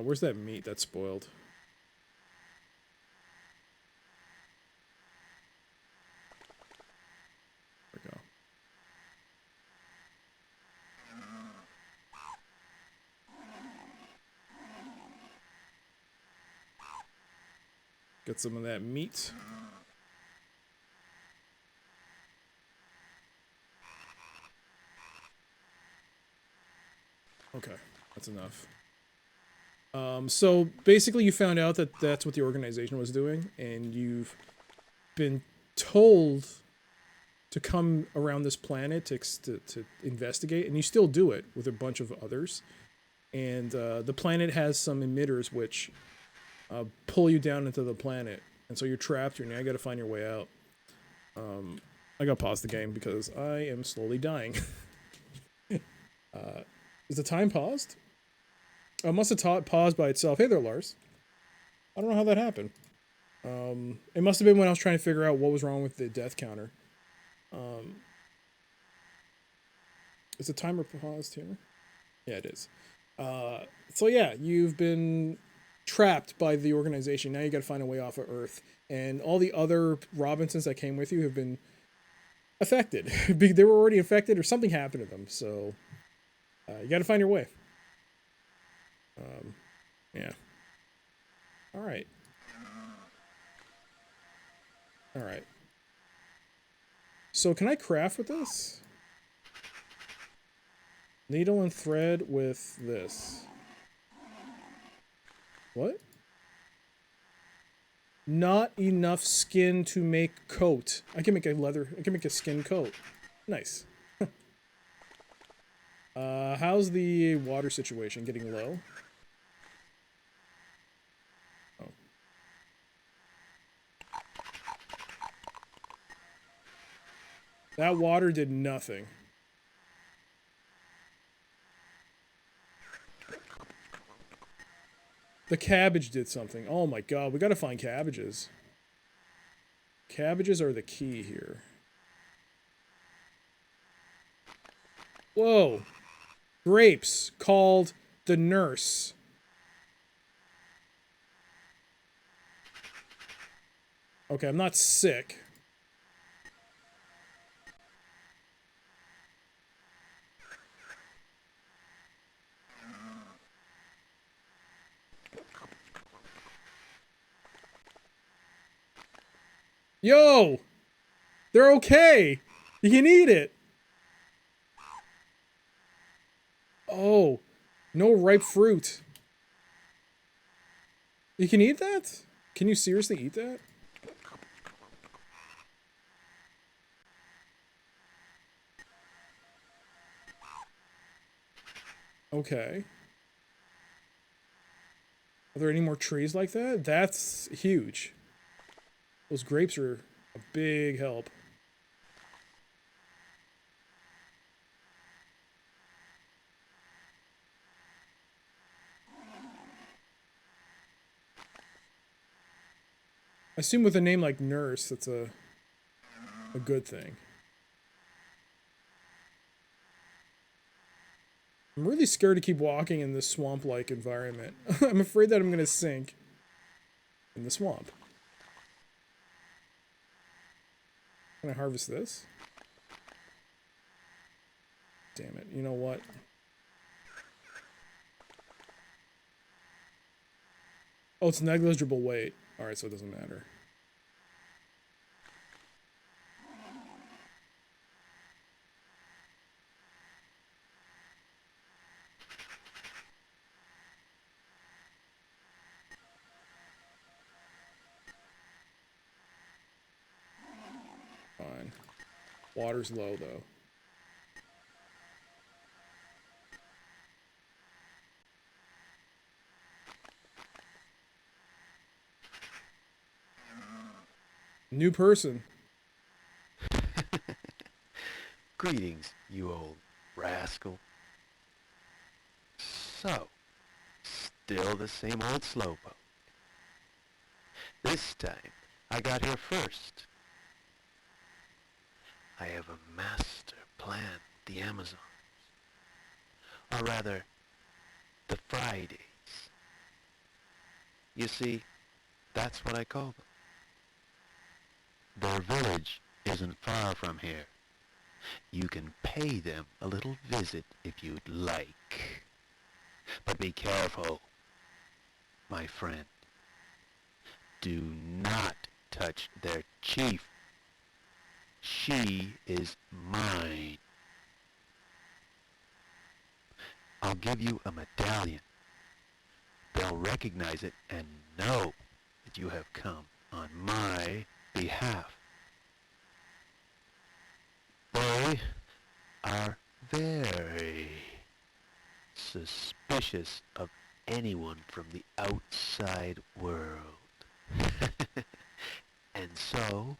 Where's that meat that's spoiled? There we go. Get some of that meat. Okay, that's enough. So basically you found out that that's what the organization was doing, and you've been told to come around this planet to investigate, and you still do it with a bunch of others. And the planet has some emitters which pull you down into the planet, and so you're trapped here. Now you got to find your way out. I got to pause the game because I am slowly dying. Is the time paused? Oh, it must have paused by itself. Hey there, Lars. I don't know how that happened. It must have been when I was trying to figure out what was wrong with the death counter. Is the timer paused here? Yeah, it is. So yeah, you've been trapped by the organization. Now you got to find a way off of Earth, and all the other Robinsons that came with you have been affected. They were already infected, or something happened to them. So you got to find your way. Yeah. All right. All right. So can I craft with this? Needle and thread with this. What? Not enough skin to make coat. I can make a skin coat. Nice. How's the water situation? Getting low? Oh. That water did nothing. The cabbage did something. Oh my god, we gotta find cabbages. Cabbages are the key here. Whoa. Grapes called the nurse. Okay, I'm not sick. Yo! They're okay! You can eat it! Oh, no ripe fruit. You can eat that? Can you seriously eat that? Okay. Are there any more trees like that? That's huge. Those grapes are a big help. I assume with a name like Nurse, that's a good thing. I'm really scared to keep walking in this swamp-like environment. I'm afraid that I'm gonna sink in the swamp. Can I harvest this? Damn it, you know what? Oh, it's negligible weight. Alright, so it doesn't matter. Fine. Water's low, though. New person. Greetings, you old rascal. So, still the same old slowpoke. This time, I got here first. I have a master plan, the Amazons. Or rather, the Fridays. You see, that's what I call them. Their village isn't far from here. You can pay them a little visit if you'd like. But be careful, my friend. Do not touch their chief. She is mine. I'll give you a medallion. They'll recognize it and know that you have come on my behalf. They are very suspicious of anyone from the outside world. And so,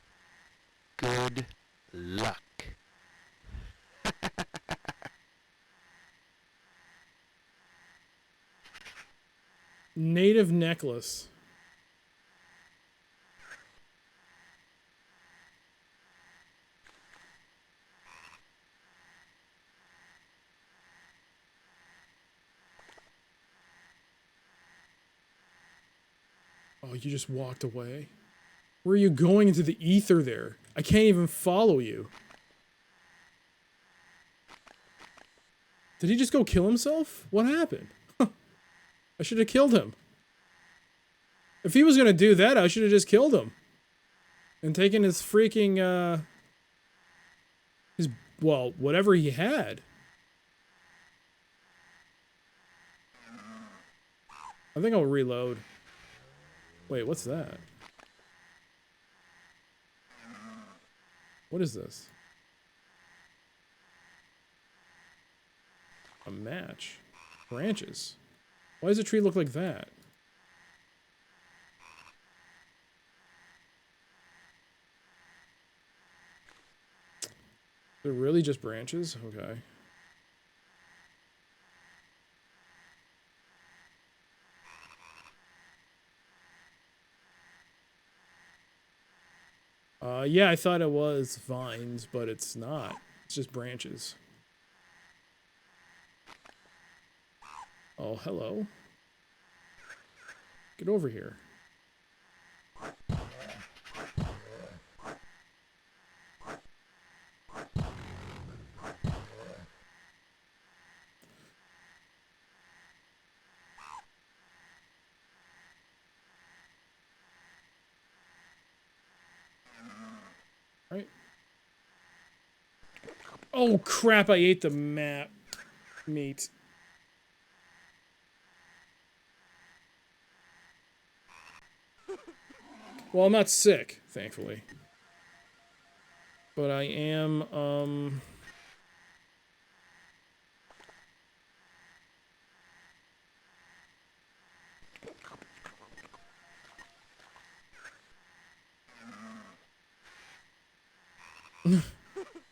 good luck. Native necklace. Oh, you just walked away? Where are you going into the ether there? I can't even follow you. Did he just go kill himself? What happened? I should have killed him. If he was gonna do that, I should have just killed him. And taken his freaking, well, whatever he had. I think I'll reload. Wait, what's that? What is this? A match. Branches. Why does a tree look like that? They're really just branches? Okay. Yeah, I thought it was vines, but it's not. It's just branches. Oh, hello. Get over here. Right. Oh crap, I ate the map meat. Well, I'm not sick, thankfully. But I am,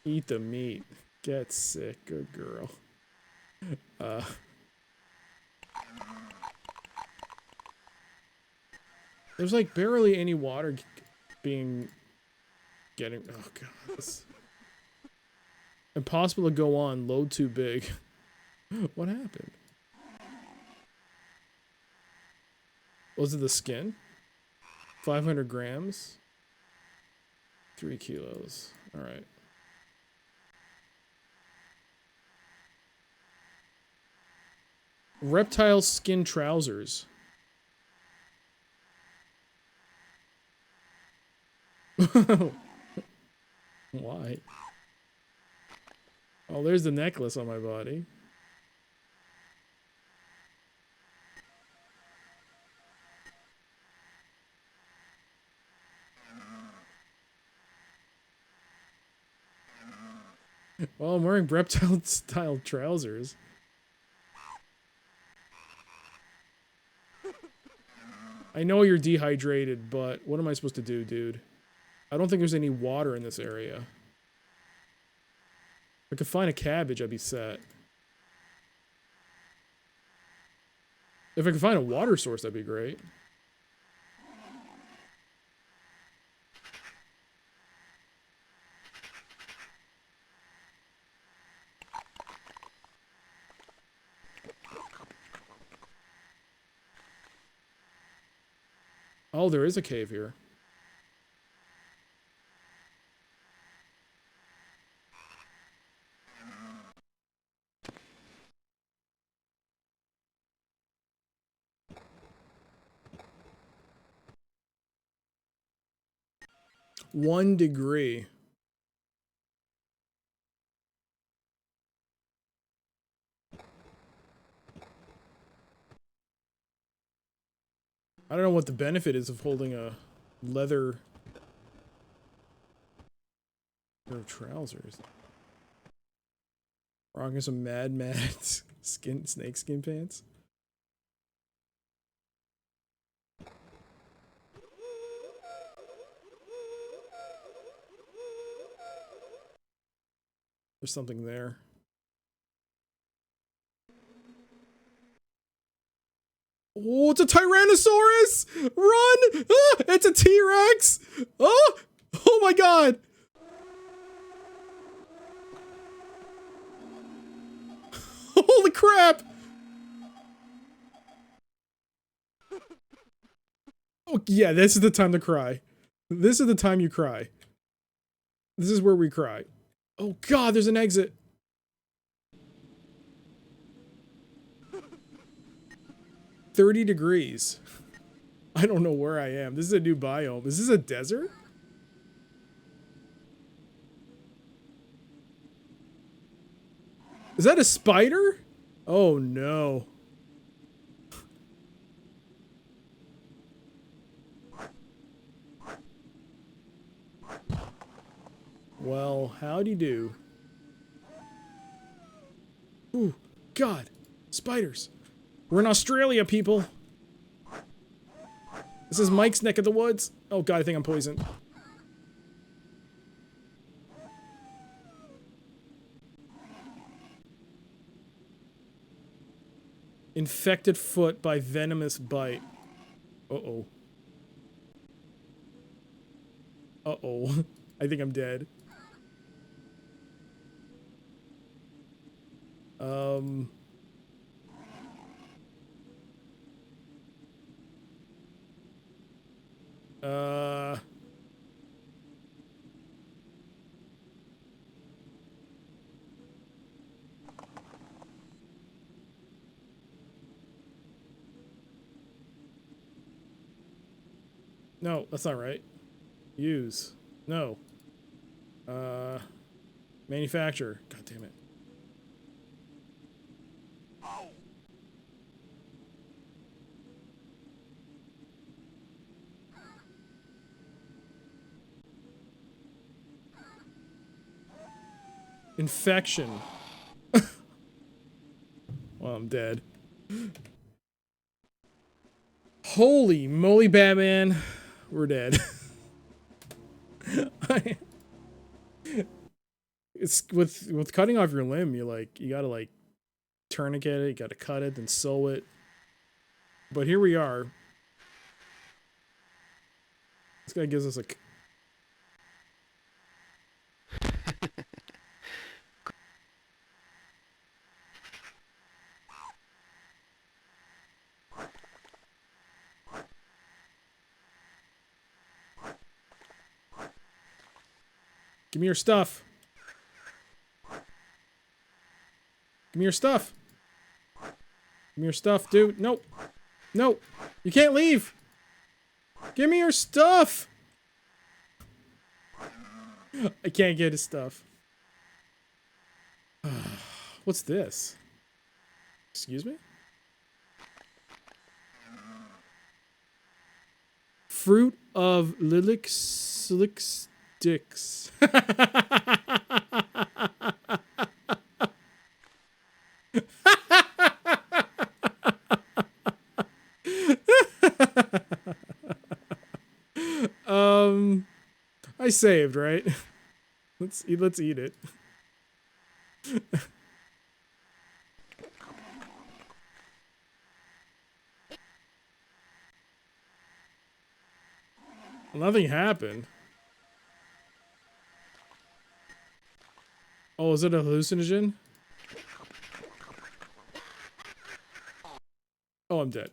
Eat the meat. Get sick. Good girl. There's like barely any water getting. Oh god. This, impossible to go on. Load too big. What happened? Was it the skin? 500 grams? 3 kilos. Alright. Reptile skin trousers. Why? Oh, there's the necklace on my body. Well, I'm wearing reptile style trousers. I know you're dehydrated, but what am I supposed to do, dude? I don't think there's any water in this area. If I could find a cabbage, I'd be set. If I could find a water source, that'd be great. Oh, there is a cave here. One degree. I don't know what the benefit is of holding a leather pair of trousers. Rocking some Mad snake skin pants. There's something there. Oh, it's a Tyrannosaurus! Run! Ah, it's a T-Rex! Oh! Oh my god! Holy crap! Oh yeah, this is the time to cry. This is the time you cry. This is where we cry. Oh god, there's an exit. $30 degrees. I don't know where I am. This is a new biome. Is this a desert? Is that a spider? Oh no. Well, howdy do. Ooh, God. Spiders. We're in Australia, people. This is Mike's neck of the woods. Oh god, I think I'm poisoned. Infected foot by venomous bite. Uh-oh. Uh-oh. I think I'm dead. No, that's not right. Use. No. Manufacture. God damn it. Infection. Well, I'm dead. Holy moly, Batman. We're dead. It's with cutting off your limb, you gotta like tourniquet it, you gotta cut it, then sew it. But here we are. This guy gives us a. Give me your stuff. Give me your stuff. Give me your stuff, dude. Nope. Nope. You can't leave. Give me your stuff. I can't get his stuff. What's this? Excuse me? Fruit of lilac sticks. I saved, right? Let's eat it. Nothing happened. Oh, is it a hallucinogen? Oh, I'm dead.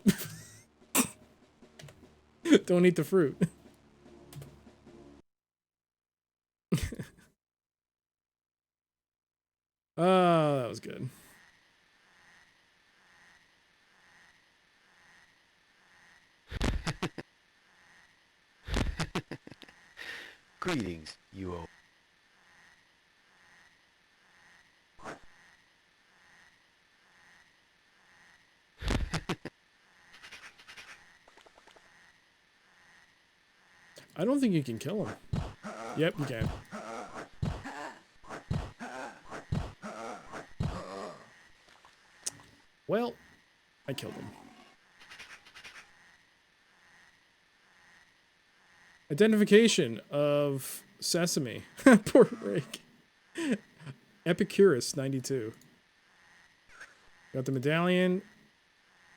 Don't eat the fruit. Oh, that was good. Greetings, you old. I don't think you can kill him. Yep, you can. Well, I killed him. Identification of Sesame. Poor Rick. Epicurus 92. Got the medallion.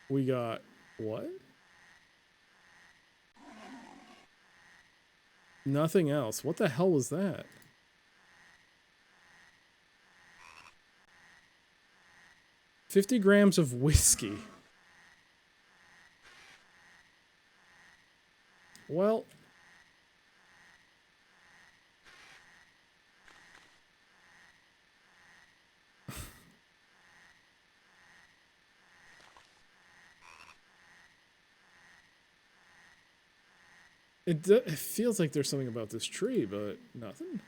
We got what? Nothing else. What the hell was that? $50 grams of whiskey. Well, it feels like there's something about this tree, but nothing.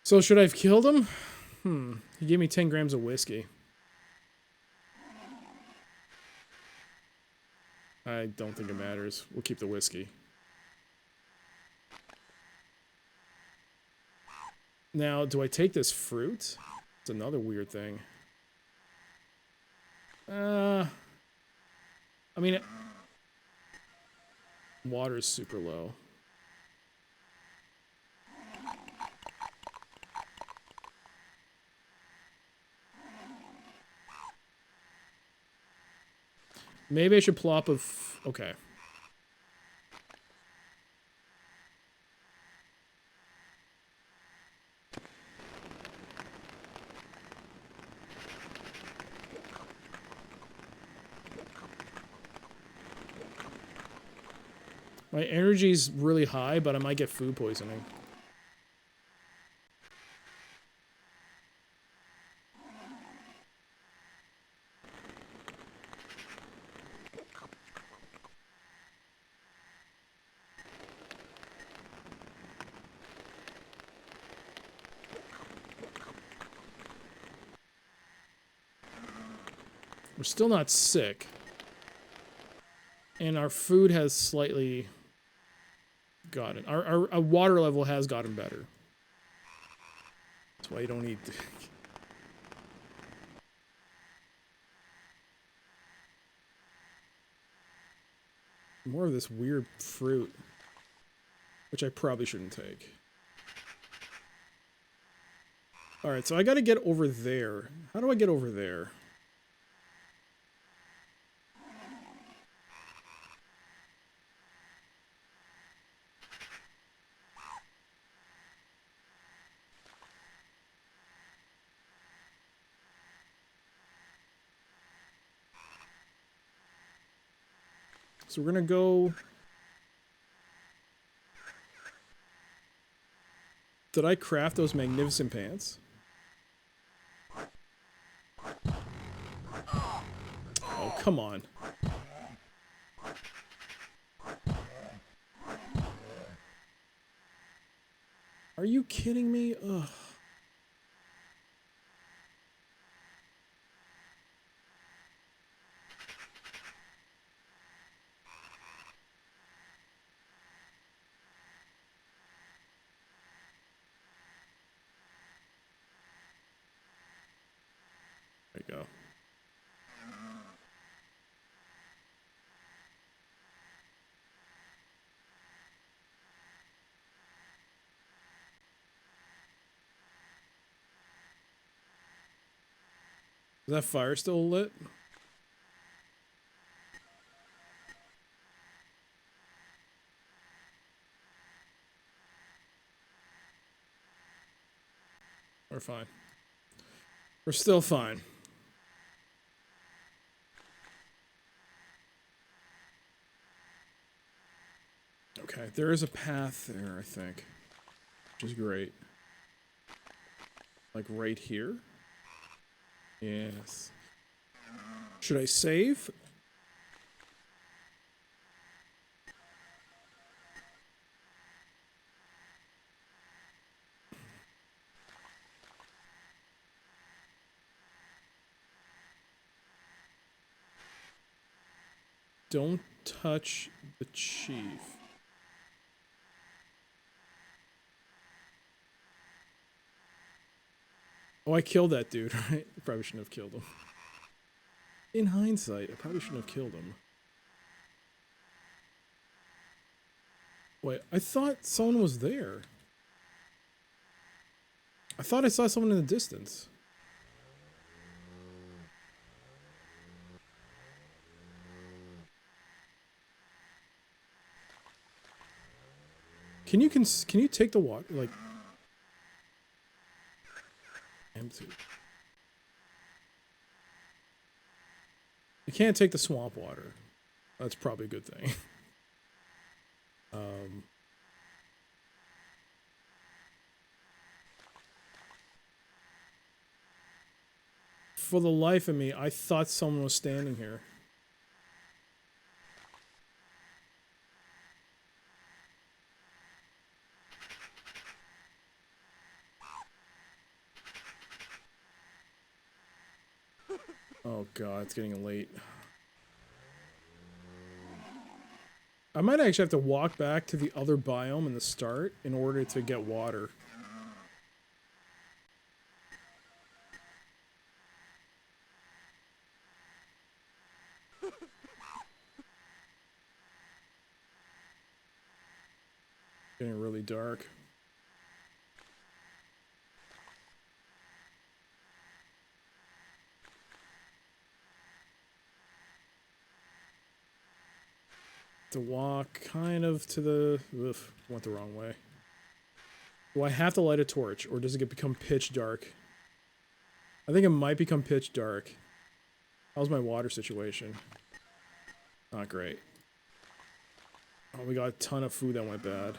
So should I have killed him? He gave me 10 grams of whiskey. I don't think it matters. We'll keep the whiskey. Now, do I take this fruit? It's another weird thing. I mean, water's super low. Maybe I should plop a... okay. My energy's really high, but I might get food poisoning. We're still not sick. And our food has slightly gotten... Our water level has gotten better. That's why you don't eat... More of this weird fruit, which I probably shouldn't take. Alright, so I gotta get over there. How do I get over there? So we're gonna go... Did I craft those magnificent pants? Oh, come on. Are you kidding me? Ugh. There you go. Is that fire still lit? We're fine. We're still fine. Okay, there is a path there, I think. Which is great. Like right here? Yes. Should I save? Don't touch the chief. Oh, I killed that dude, right? I probably shouldn't have killed him. In hindsight, I probably shouldn't have killed him. Wait, I thought someone was there. I thought I saw someone in the distance. Can you take the water, like... Empty. You can't take the swamp water. That's probably a good thing. For the life of me, I thought someone was standing here. Oh god, it's getting late. I might actually have to walk back to the other biome in the start in order to get water. Getting really dark. To walk kind of to the... Oof, went the wrong way. Do I have to light a torch, or does it become pitch dark? I think it might become pitch dark. How's my water situation? Not great. Oh, we got a ton of food that went bad.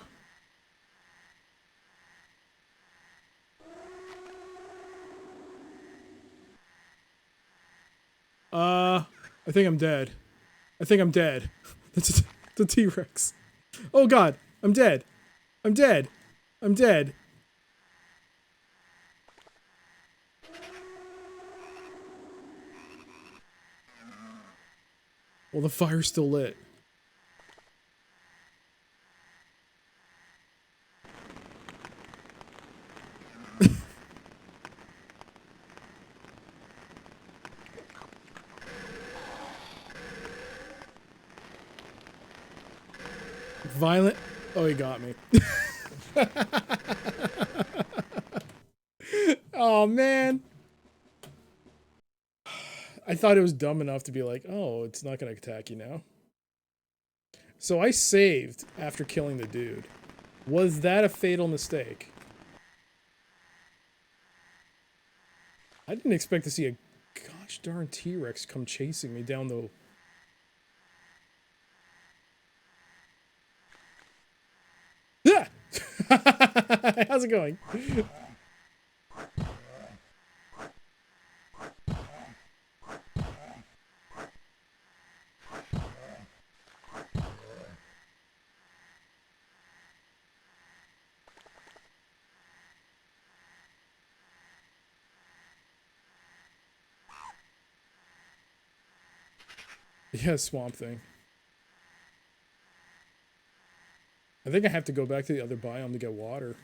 I think I'm dead. I think I'm dead. That's the T-Rex. Oh god, I'm dead. I'm dead. I'm dead. Well, the fire's still lit. Violent. Oh, he got me. Oh, man. I thought it was dumb enough to be like, oh, it's not going to attack you now. So I saved after killing the dude. Was that a fatal mistake? I didn't expect to see a gosh darn T-Rex come chasing me down the... Ah! How's it going? Yeah, Swamp Thing. I think I have to go back to the other biome to get water.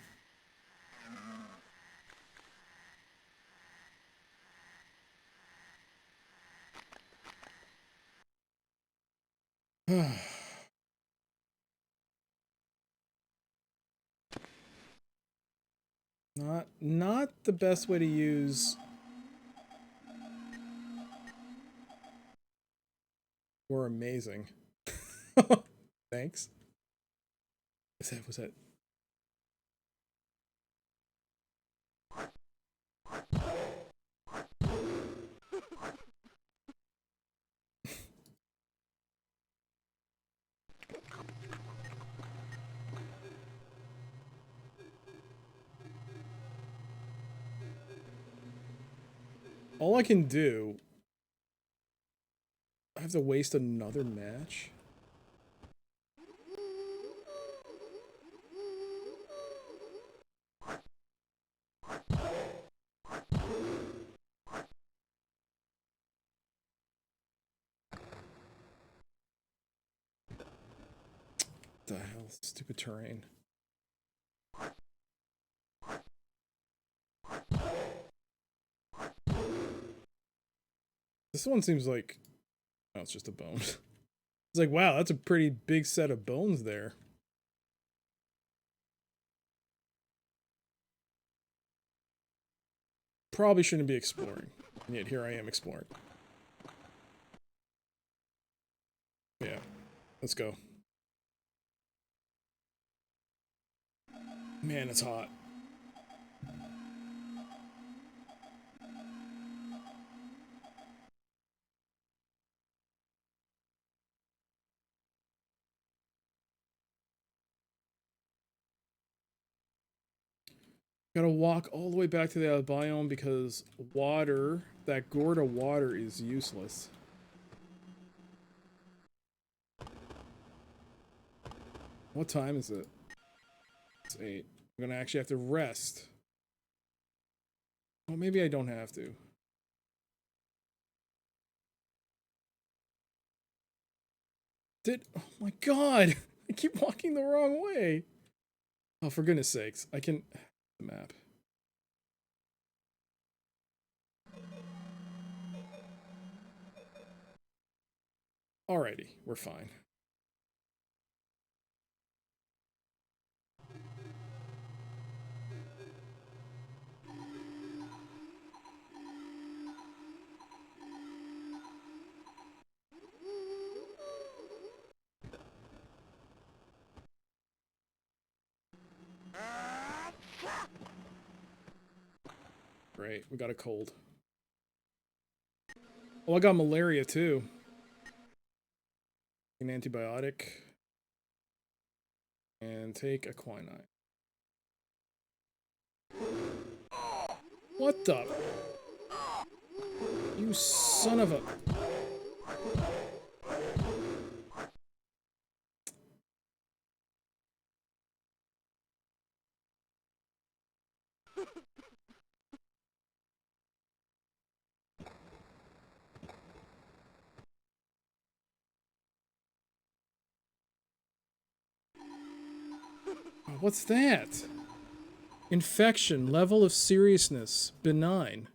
Not the best way to use... Or amazing. Thanks. Was that? All I can do... I have to waste another match? The hell, stupid terrain. This one seems like... Oh, it's just a bone. It's like, wow, that's a pretty big set of bones there. Probably shouldn't be exploring. And yet here I am exploring. Yeah, let's go. Man, it's hot. Gotta walk all the way back to the biome because water, that gourd of water is useless. What time is it? It's 8. I'm gonna actually have to rest. Oh, maybe I don't have to. Oh my god! I keep walking the wrong way! Oh, for goodness sakes. I can... The map. Alrighty, we're fine. Great, we got a cold. Oh, I got malaria too. An antibiotic. And take a quinine. What the? You son of a... What's that? Infection, level of seriousness, benign.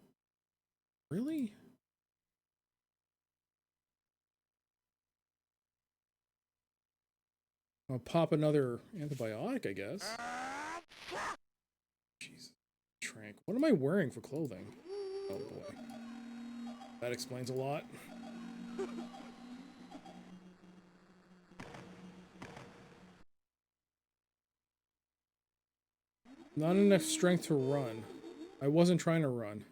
Really? I'll pop another antibiotic, I guess. Jesus. Trank. What am I wearing for clothing? Oh boy. That explains a lot. Not enough strength to run. I wasn't trying to run.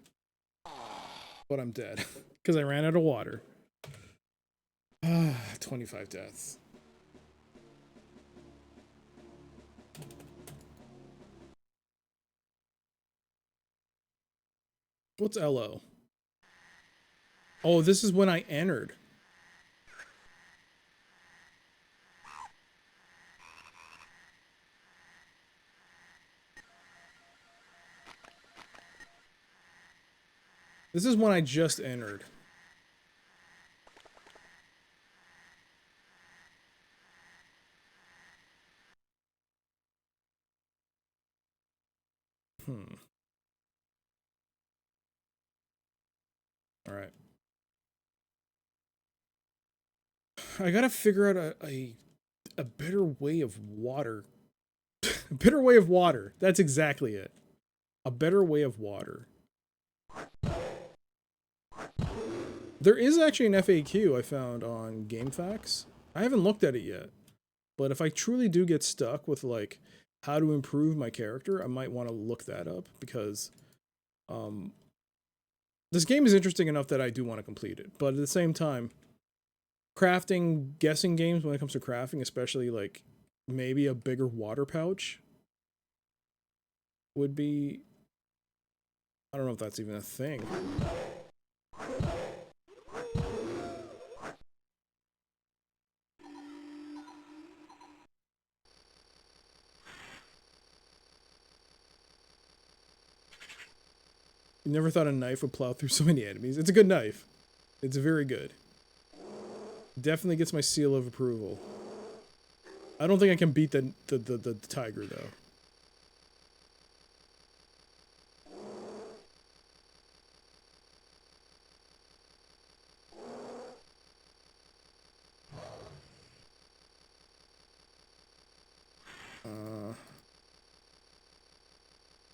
But I'm dead. Because I ran out of water. 25 deaths. What's LO? Oh, this is when I entered. This is when I just entered. Alright. I gotta figure out a better way of water. A better way of water. That's exactly it. A better way of water. There is actually an FAQ I found on GameFAQs. I haven't looked at it yet. But if I truly do get stuck with, like, how to improve my character, I might want to look that up. Because this game is interesting enough that I do want to complete it. But at the same time, crafting, guessing games when it comes to crafting, especially, like, maybe a bigger water pouch would be... I don't know if that's even a thing. You never thought a knife would plow through so many enemies. It's a good knife. It's very good. Definitely gets my seal of approval. I don't think I can beat the tiger, though.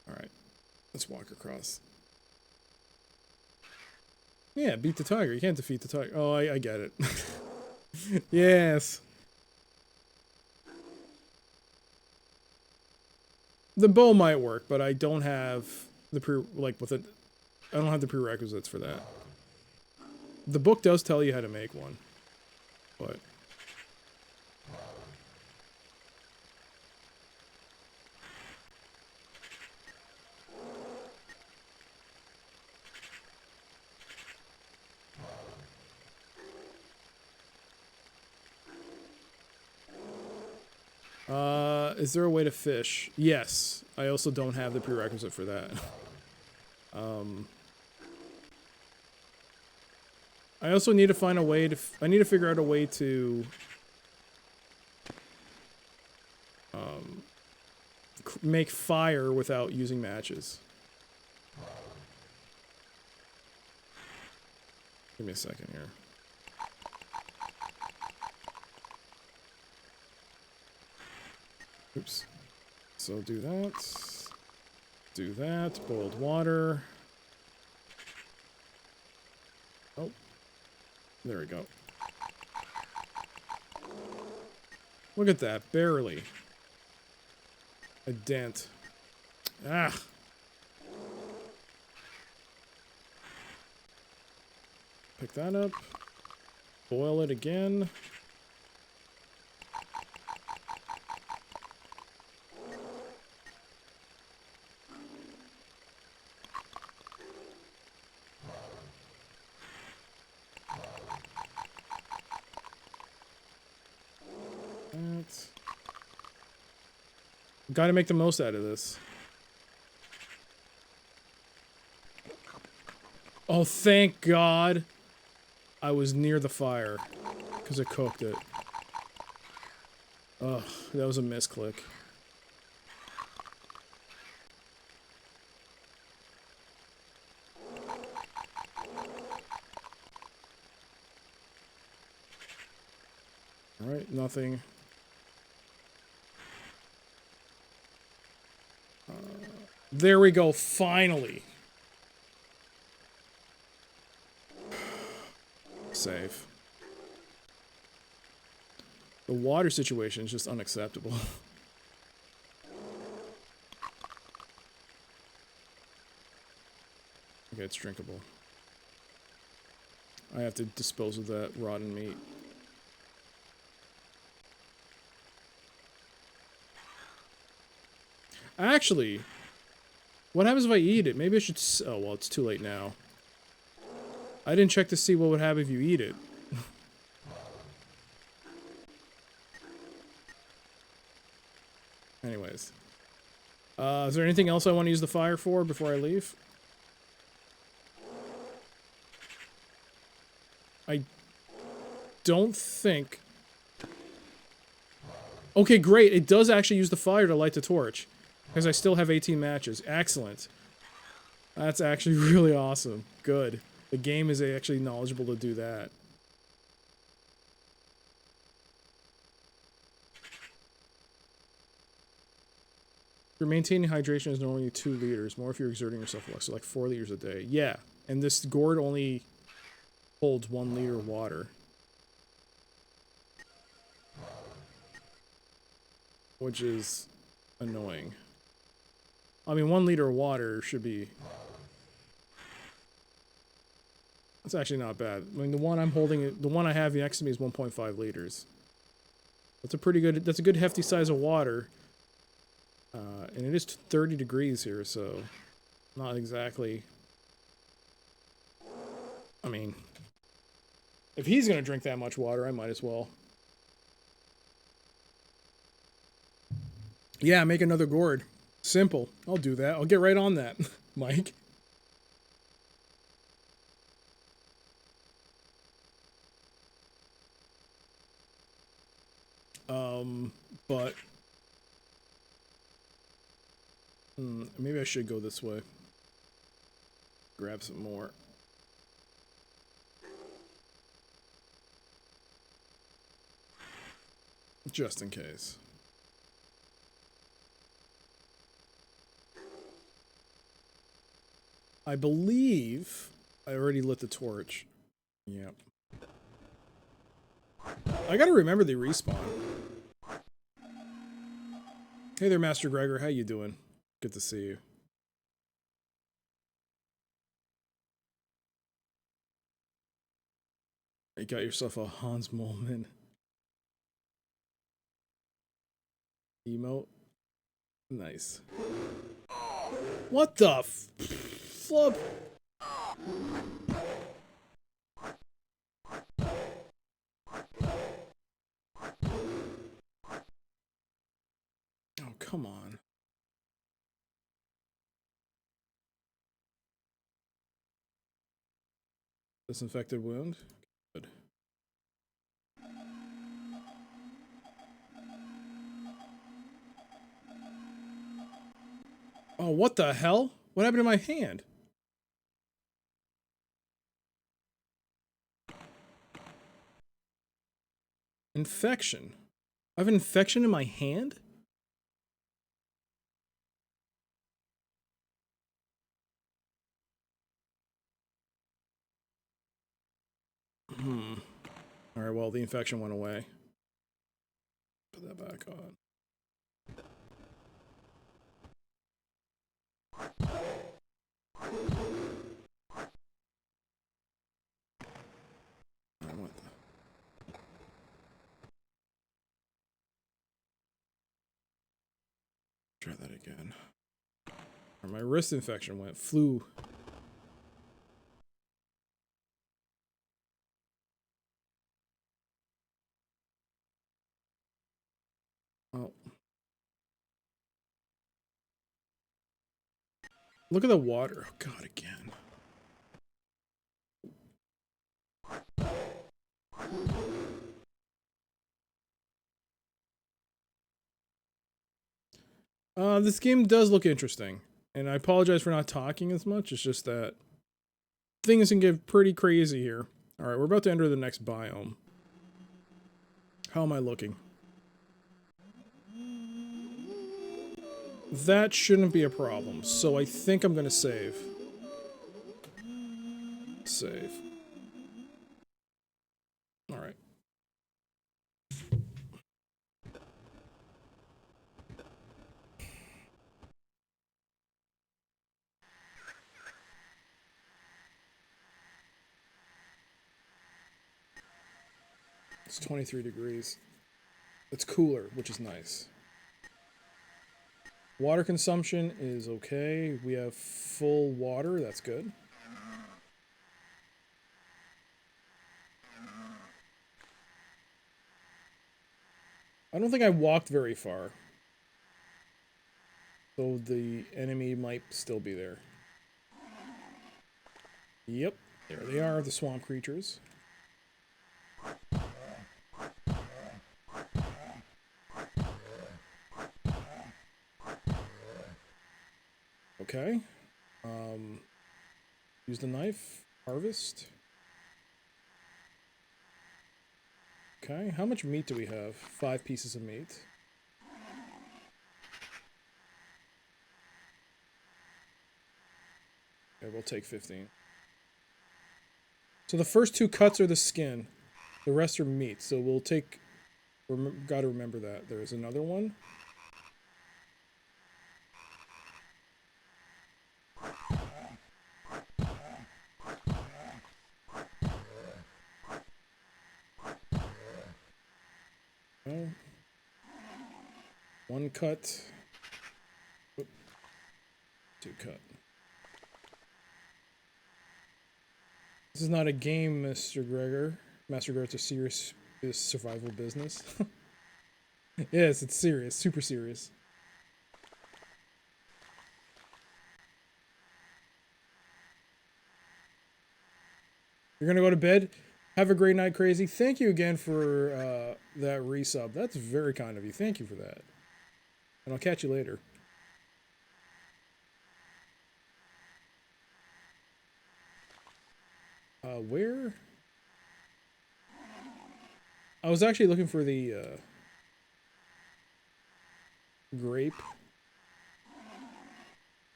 Alright. Let's walk across. Yeah, beat the tiger. You can't defeat the tiger. Oh, I get it. Yes. The bow might work, but I don't have the I don't have the prerequisites for that. The book does tell you how to make one, but is there a way to fish? Yes. I also don't have the prerequisite for that. I also need to find a way to... I need to figure out a way to... make fire without using matches. Give me a second here. Oops. So do that. Do that. Boiled water. Oh. There we go. Look at that. Barely. A dent. Ah. Pick that up. Boil it again. Gotta make the most out of this. Oh, thank God I was near the fire, because it cooked it. Ugh, that was a misclick. Alright, nothing. There we go, finally. Save. The water situation is just unacceptable. Okay, it's drinkable. I have to dispose of that rotten meat. Actually, what happens if I eat it? Maybe I should... Oh, well, it's too late now. I didn't check to see what would happen if you eat it. Anyways. Is there anything else I want to use the fire for before I leave? I don't think... Okay, great. It does actually use the fire to light the torch. Because I still have 18 matches. Excellent. That's actually really awesome. Good. The game is actually knowledgeable to do that. You're maintaining hydration is normally 2 liters. More if you're exerting yourself less. So like 4 liters a day. Yeah. And this gourd only holds 1 liter of water. Which is annoying. I mean, 1 liter of water should be... That's actually not bad. I mean, the one I'm holding, the one I have next to me is 1.5 liters. That's a pretty good, that's a good hefty size of water. And it is 30 degrees here, so not exactly... I mean, if he's gonna drink that much water, I might as well. Yeah, make another gourd. Simple. I'll do that. I'll get right on that, Mike. But... maybe I should go this way. Grab some more. Just in case. I believe I already lit the torch. Yep. I gotta remember they respawn. Hey there, Master Gregor. How you doing? Good to see you. You got yourself a Hans Moleman emote. Nice. What the flub? Oh, come on. Disinfected wound? Good. Oh, what the hell? What happened to my hand? Infection. I have an infection in my hand? Alright, well, the infection went away. Put that back on. What the... Try that again. Or my wrist infection went. Flu. Oh. Look at the water. Oh, God, again. This game does look interesting. And I apologize for not talking as much. It's just that things can get pretty crazy here. Alright, we're about to enter the next biome. How am I looking? That shouldn't be a problem. So I think I'm gonna save. Save. Alright. It's 23 degrees. It's cooler, which is nice. Water consumption is okay. We have full water. That's good. I don't think I walked very far. So the enemy might still be there. Yep. There they are, the swamp creatures. Okay. Use the knife. Harvest. Okay. How much meat do we have? 5 pieces of meat. Okay, we'll take 15. So the first 2 cuts are the skin. The rest are meat. So we'll take... Gotta remember that. There's another one. Oh. 1 cut. Oop. 2 cut. This is not a game, Mr. Gregor. Master Gregor, it's a serious survival business. Yes, it's serious. Super serious. You're gonna go to bed? Have a great night, Crazy. Thank you again for that resub. That's very kind of you. Thank you for that. And I'll catch you later. Where? I was actually looking for the grape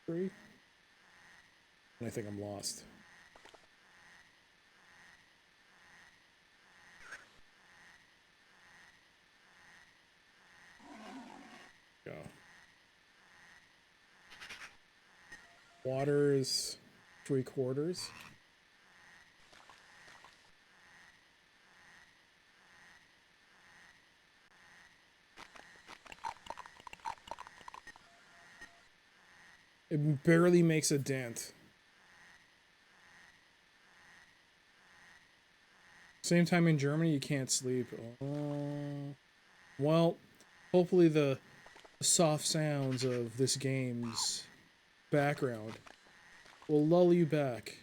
tree. And I think I'm lost. Go. Water is 3/4. It barely makes a dent. Same time in Germany, you can't sleep. Oh. Well, hopefully the soft sounds of this game's background will lull you back.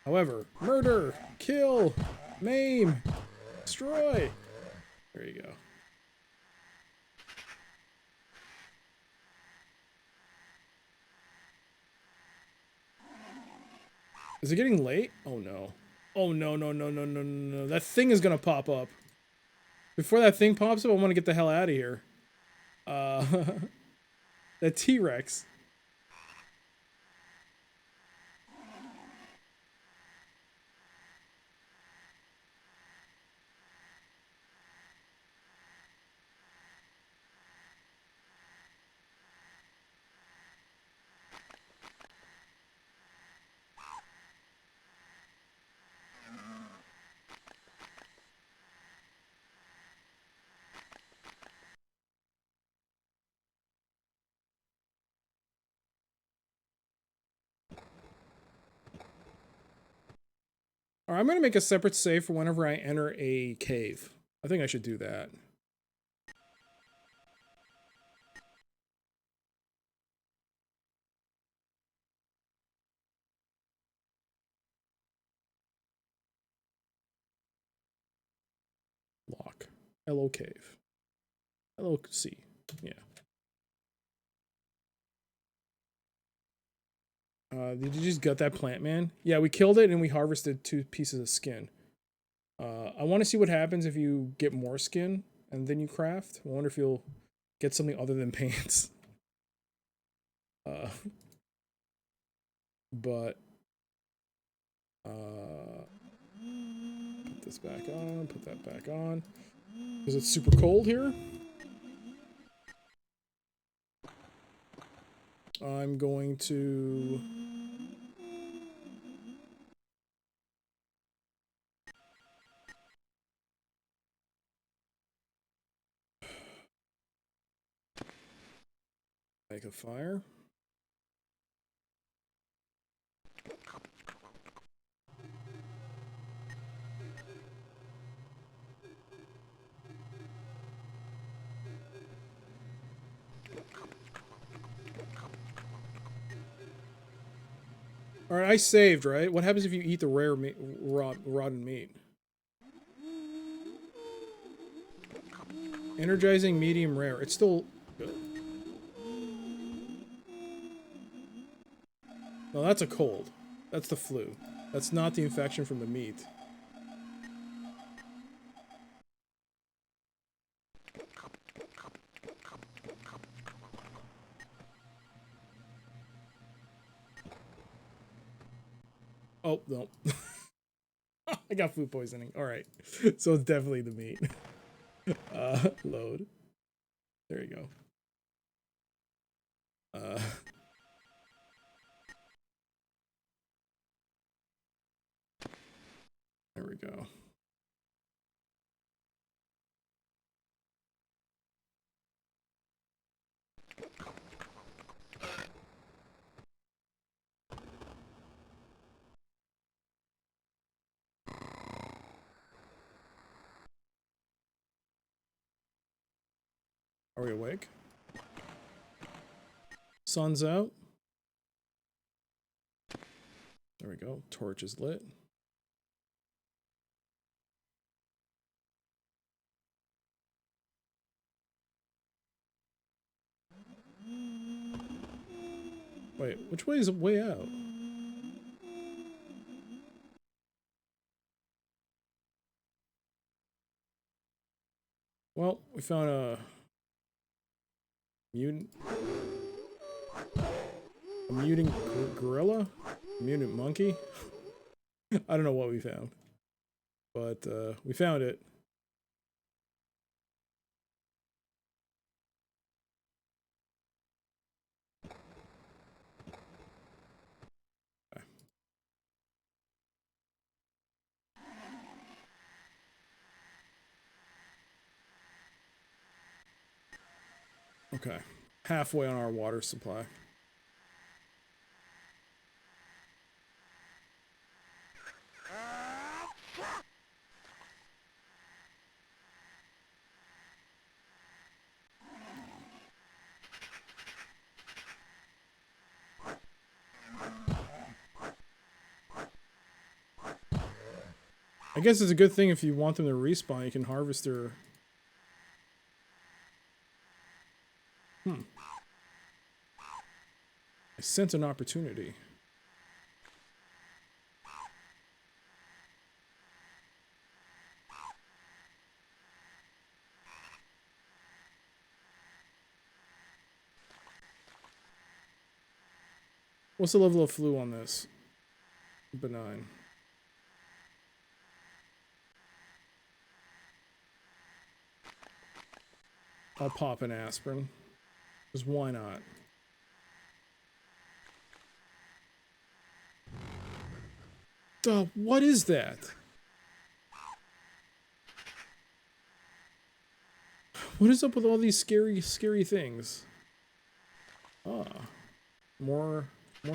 However, murder, kill, maim, destroy. There you go. Is it getting late? Oh no. Oh no, no, no, no, no, no, no. That thing is gonna pop up. Before that thing pops up, I want to get the hell out of here. That T-Rex. Alright, I'm gonna make a separate save for whenever I enter a cave. I think I should do that. Lock. Hello cave. Hello C. Yeah. Did you just gut that plant, man? Yeah, we killed it and we harvested 2 pieces of skin. I want to see what happens if you get more skin and then you craft. I wonder if you'll get something other than pants. But put this back on, put that back on. Because it's super cold here. I'm going to make a fire. All right, I saved, right? What happens if you eat the rare meat, rotten meat? Energizing medium rare. It's still good. No, that's a cold. That's the flu. That's not the infection from the meat. Oh, no. I got food poisoning. All right. So it's definitely the meat. Load. There you go. There we go. Are we awake? Sun's out. There we go. Torch is lit. Wait, which way is the way out? Well, we found a mutant gorilla? A mutant monkey? I don't know what we found. But we found it. Okay. Halfway on our water supply. I guess it's a good thing if you want them to respawn, you can harvest their... I sense an opportunity. What's the level of flu on this? Benign. I'll pop an aspirin. Because why not? What is that? What is up with all these scary things? Ah. More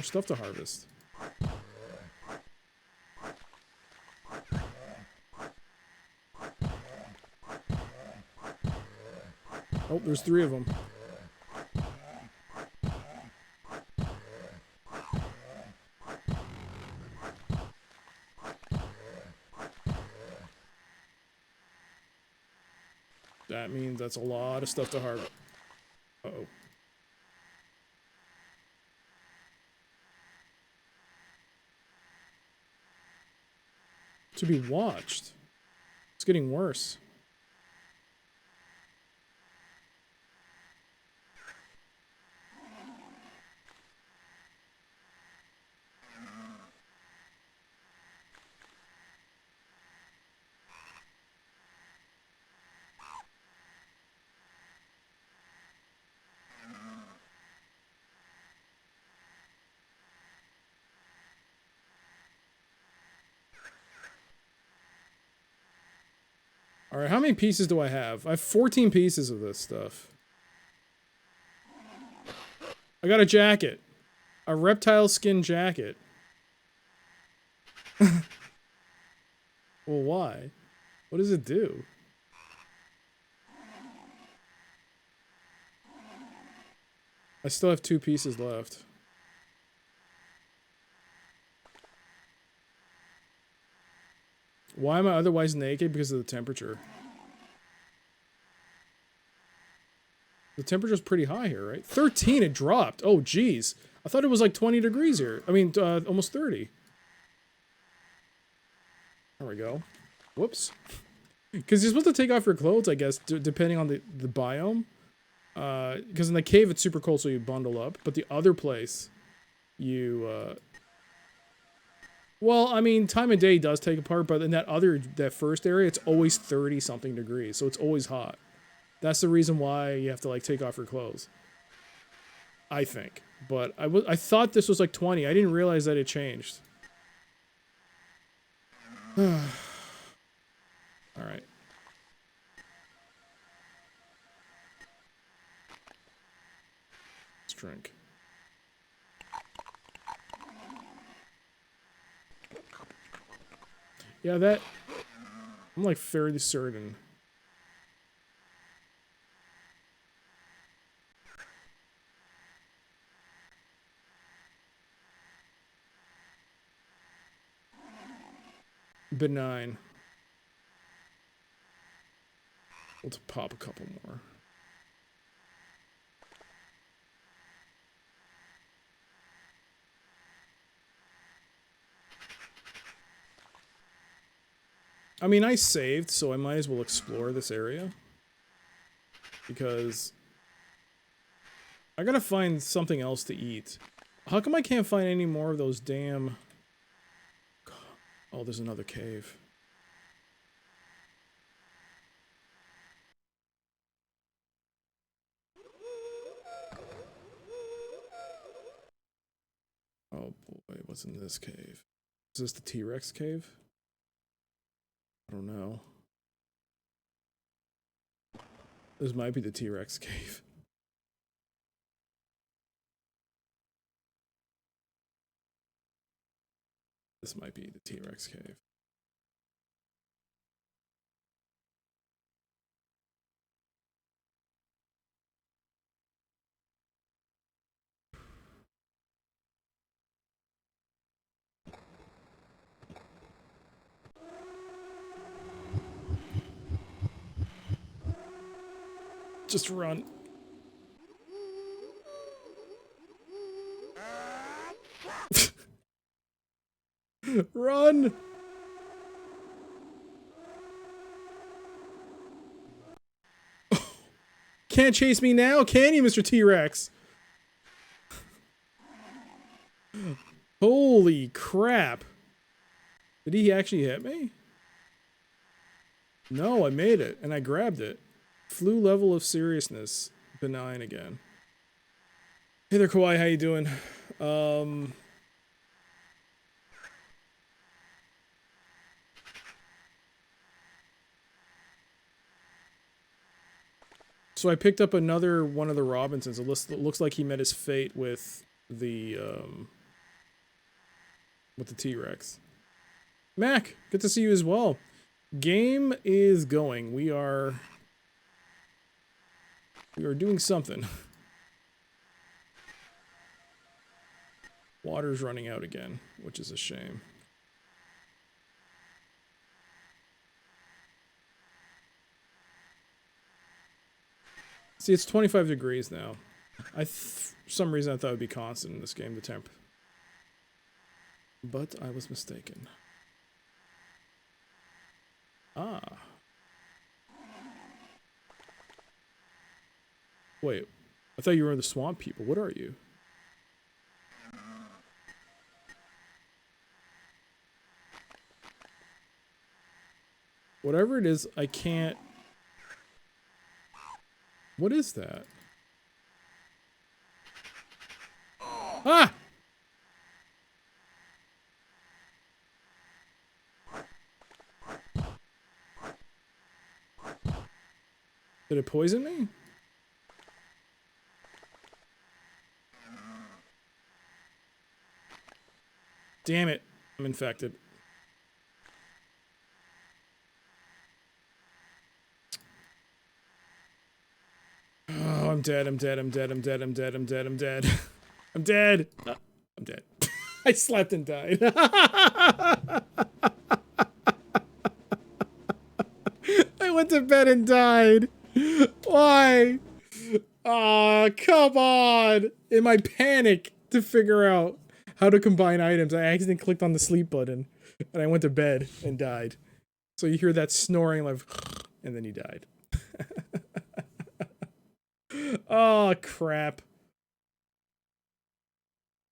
stuff to harvest. Oh, there's 3 of them. That means that's a lot of stuff to harvest. Uh-oh. To be watched. It's getting worse. Alright, how many pieces do I have? I have 14 pieces of this stuff. I got a jacket. A reptile skin jacket. Well, why? What does it do? I still have 2 pieces left. Why am I otherwise naked? Because of the temperature. The temperature's pretty high here, right? 13, it dropped. Oh, geez. I thought it was like 20 degrees here. I mean, almost 30. There we go. Whoops. Because you're supposed to take off your clothes, I guess, depending on the biome. Because in the cave, it's super cold, so you bundle up. But the other place, you... Well, I mean, time of day does take a part, but in that first area, it's always 30-something degrees, so it's always hot. That's the reason why you have to, like, take off your clothes. I think. But I thought this was, like, 20. I didn't realize that it changed. Alright. Let's drink. Yeah, that... I'm, like, fairly certain. Benign. Let's pop a couple more. I mean, I saved, so I might as well explore this area. Because I gotta find something else to eat. How come I can't find any more of those damn... Oh, there's another cave. Oh boy, what's in this cave? Is this the T-Rex cave? I don't know. This might be the T-Rex cave. This might be the T-Rex cave. Just run. Run! Can't chase me now, can you, Mr. T-Rex? Holy crap. Did he actually hit me? No, I made it, and I grabbed it. Flu level of seriousness. Benign again. Hey there, Kawaii, how you doing? So I picked up another one of the Robinsons. It looks like he met his fate with the T-Rex. Mac, good to see you as well. Game is going. We are doing something. Water's running out again, which is a shame. See, it's 25 degrees now. For some reason I thought it would be constant in this game, the temp. But I was mistaken. Ah. Wait, I thought you were the swamp people. What are you? Whatever it is, I can't... What is that? Ah! Did it poison me? Damn it. I'm infected. Oh, I'm dead. I'm dead. I'm dead. I'm dead. I'm dead. I'm dead. I'm dead. I'm dead. I'm dead. I slept and died. I went to bed and died. Why? Oh, come on. In my panic to figure out how to combine items, I accidentally clicked on the sleep button and I went to bed and died. So you hear that snoring like, and then you died. Oh, crap.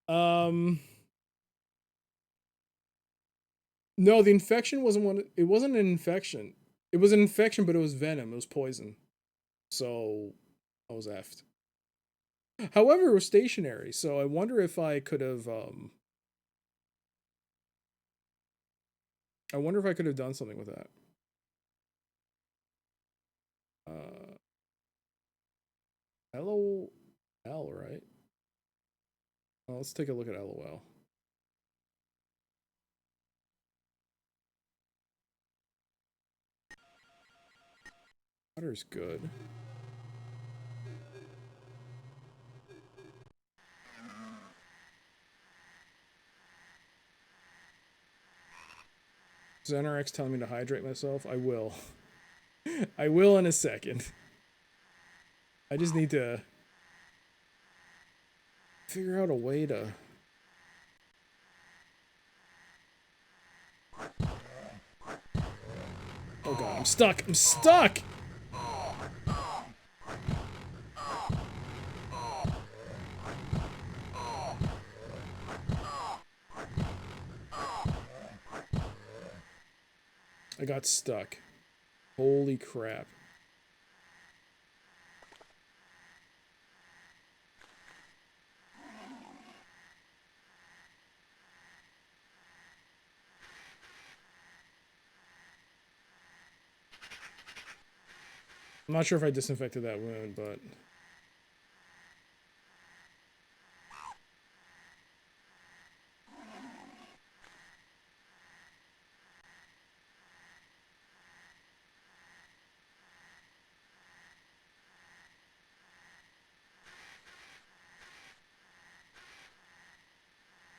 No, the infection wasn't one. It wasn't an infection. It was an infection, but it was venom. It was poison. So I was effed. However, it was stationary, so I wonder if I could have. I wonder if I could have done something with that. LOL, right? Well, let's take a look at LOL. Water's good. Is NRX telling me to hydrate myself? I will. I will in a second. I just need to figure out a way to... Oh god, I'm stuck! I'm stuck! I got stuck. Holy crap. I'm not sure if I disinfected that wound, but...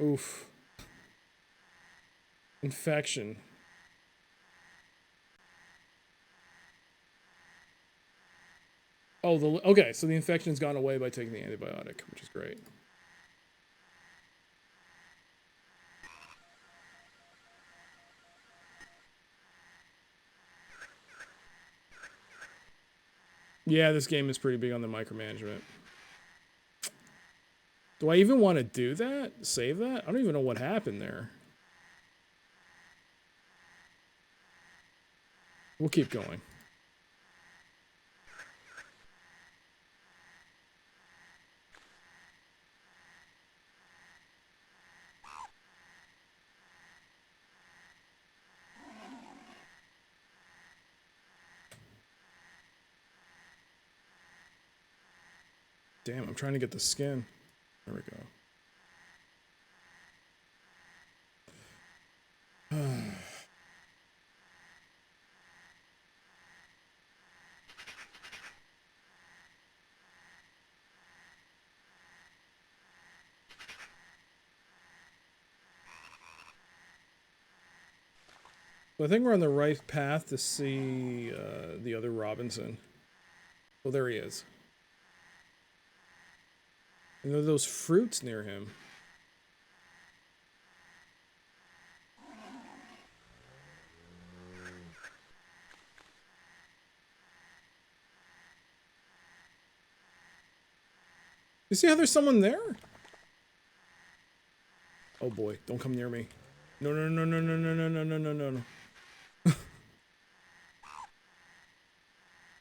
Oof. Infection. Oh, okay, so the infection's gone away by taking the antibiotic, which is great. Yeah, this game is pretty big on the micromanagement. Do I even want to do that? Save that? I don't even know what happened there. We'll keep going. Damn, I'm trying to get the skin. There we go. So I think we're on the right path to see the other Robinson. Oh, there he is. And there are those fruits near him. You see how there's someone there? Oh boy, don't come near me. No, no, no, no, no, no, no, no, no, no, no, no.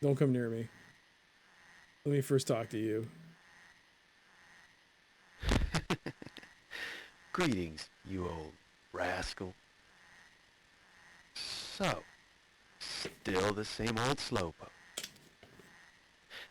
Don't come near me. Let me first talk to you. Greetings, you old rascal. So, still the same old slowpoke.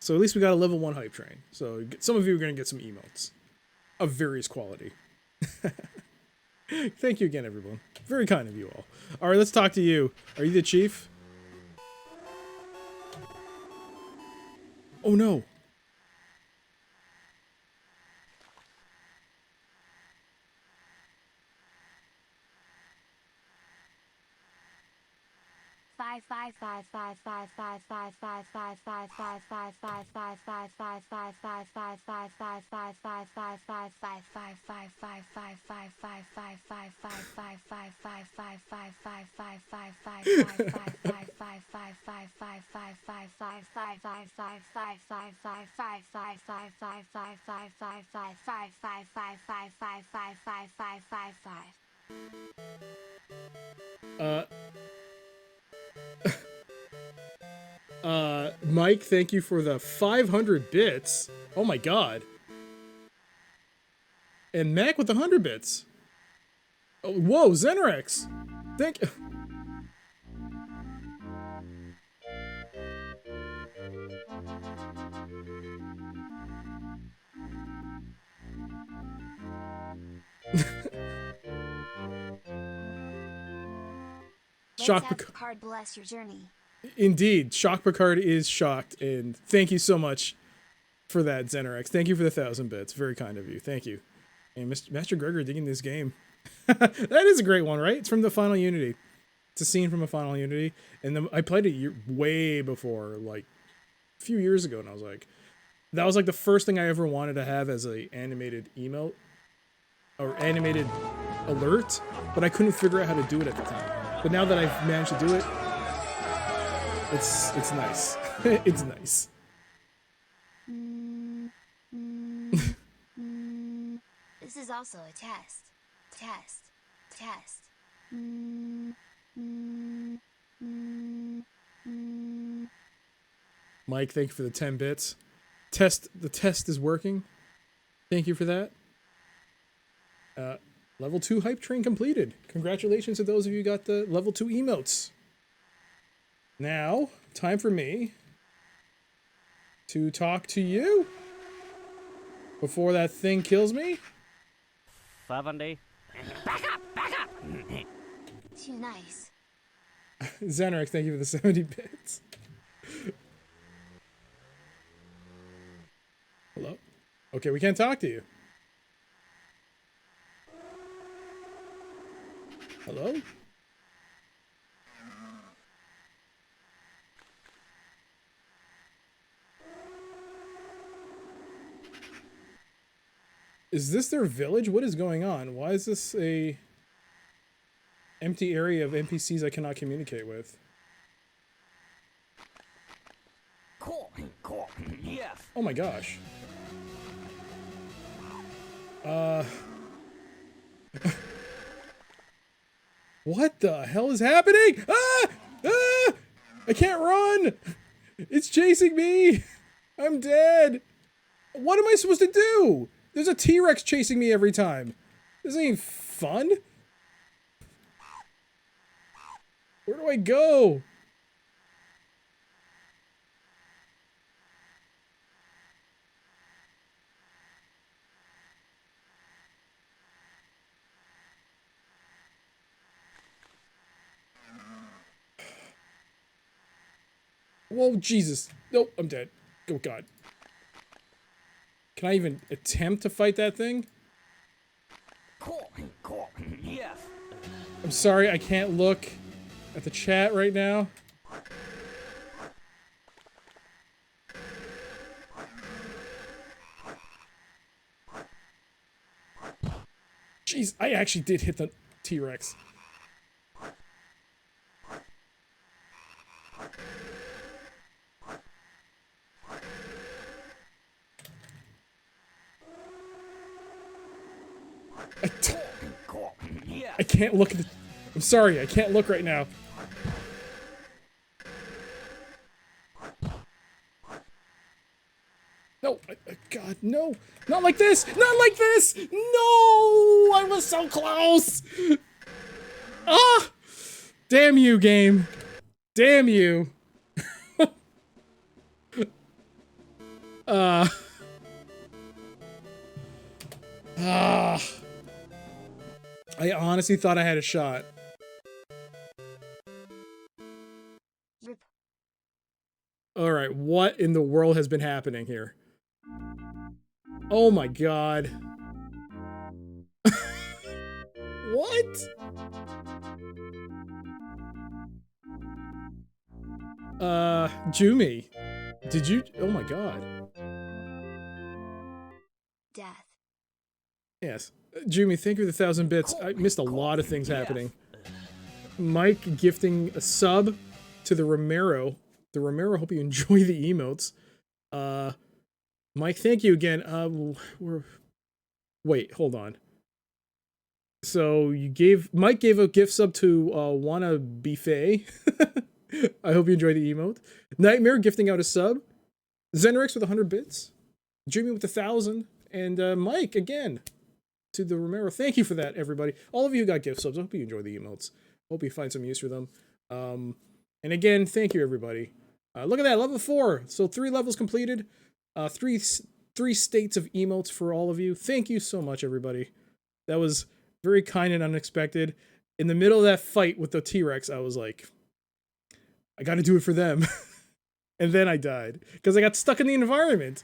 So at least we got a level 1 hype train. So some of you are going to get some emotes of various quality. Thank you again, everyone. Very kind of you all. All right, let's talk to you. Are you the chief? Oh no. Mike, thank you for the 500 bits. Oh my god. And Mac with the 100 bits. Oh, whoa, Zenerex. Thank you. Let's have Picard bless your journey. Indeed, Shock Picard is shocked, and thank you so much for that, Zenerex. Thank you for the 1,000 bits. Very kind of you. Thank you. And Master Gregor digging this game. That is a great one, right? It's from the Final Unity. It's a scene from a Final Unity, and then I played it way before, like a few years ago, and I was like, that was like the first thing I ever wanted to have as a animated emote or animated alert, but I couldn't figure out how to do it at the time. But now that I've managed to do it, it's nice. It's nice. This is also a test. Test. Mike, thank you for the 10 bits. The test is working. Thank you for that. Level 2 hype train completed. Congratulations to those of you who got the level 2 emotes. Now, time for me to talk to you before that thing kills me. 70. Back up! Too nice. Zenerex, thank you for the 70 bits. Hello? Okay, we can't talk to you. Hello? Is this their village? What is going on? Why is this a empty area of NPCs I cannot communicate with? Cool. Yes. Oh my gosh. What the hell is happening? Ah! Ah! I can't run! It's chasing me! I'm dead! What am I supposed to do? There's a T-Rex chasing me every time. This ain't fun. Where do I go? Whoa, Jesus. Nope, I'm dead. Oh, God. Can I even attempt to fight that thing? Cool. Yes. I'm sorry, I can't look at the chat right now. Jeez, I actually did hit the T-Rex. I can't look at the... I'm sorry, I can't look right now. No, God, no. Not like this! Not like this! No! I was so close! Ah! Damn you, game. Damn you. I honestly thought I had a shot. All right, what in the world has been happening here? Oh my god. What? Jumi. Did you? Oh my god. Death. Yes. Jumi, thank you for the 1,000 bits. I missed a lot of things happening. Mike gifting a sub to the Romero. The Romero, hope you enjoy the emotes. Mike, thank you again. Wait, hold on. So Mike gave a gift sub to Wanna Buffet. I hope you enjoy the emote. Nightmare gifting out a sub. Zenrix with 100 bits. Jimmy with 1,000. And Mike again to the Romero. Thank you for that, everybody. All of you who got gift subs. I hope you enjoy the emotes. Hope you find some use for them. And again, thank you, everybody. Look at that, level 4. So 3 levels completed. Three states of emotes for all of you. Thank you so much, everybody. That was very kind and unexpected. In the middle of that fight with the T-Rex, I was like, I gotta do it for them. And then I died because I got stuck in the environment.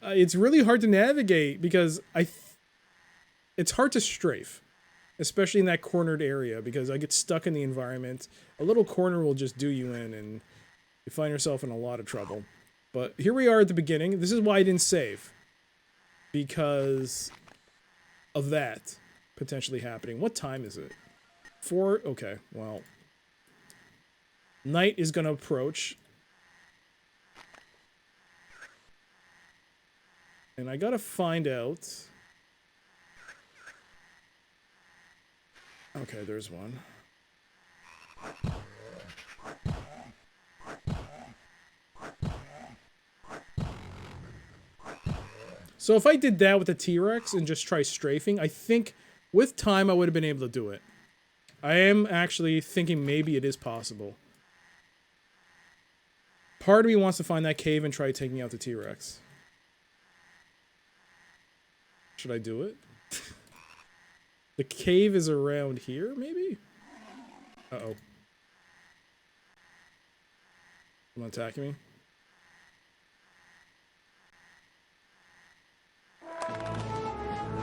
It's really hard to navigate because it's hard to strafe, especially in that cornered area, because I get stuck in the environment. A little corner will just do you in, and you find yourself in a lot of trouble. But here we are at the beginning. This is why I didn't save, because of that potentially happening. What time is it? 4? Okay, well, night is gonna approach. And I gotta find out. Okay, there's one. So if I did that with the T-Rex and just try strafing, I think with time I would have been able to do it. I am actually thinking maybe it is possible. Part of me wants to find that cave and try taking out the T-Rex. Should I do it? The cave is around here, maybe? Uh-oh. Someone attacking me?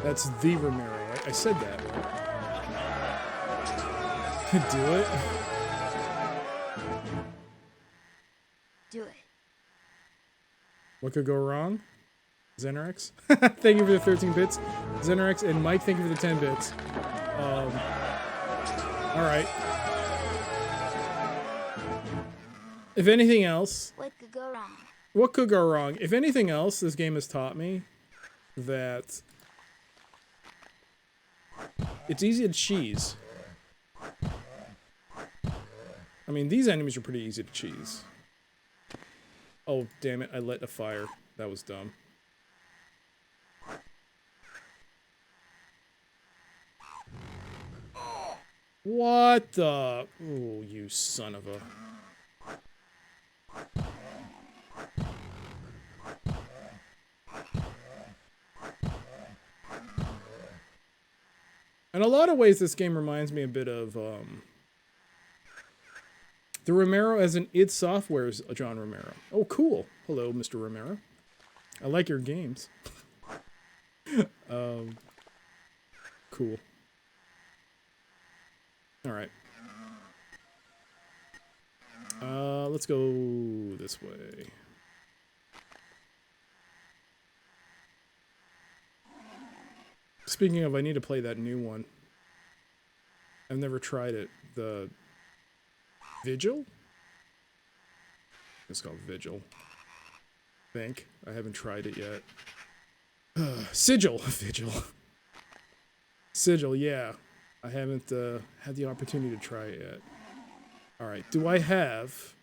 That's the Romero, right? I said that, right? Do it? Do it. What could go wrong? Zenrix? Thank you for the 13 bits. Zenrix and Mike, thank you for the 10 bits. Alright. If anything else... What could go wrong? What could go wrong? If anything else, this game has taught me that it's easy to cheese. I mean, these enemies are pretty easy to cheese. Oh, damn it, I lit a fire. That was dumb. What the? Oh, you son of a... In a lot of ways, this game reminds me a bit of, the Romero as an id Software's John Romero. Oh, cool. Hello, Mr. Romero. I like your games. Cool. Alright. Let's go this way. Speaking of, I need to play that new one. I've never tried it. The Vigil? It's called Vigil. I think. I haven't tried it yet. Sigil! Vigil. Sigil, yeah. I haven't had the opportunity to try it yet. Alright, do I have...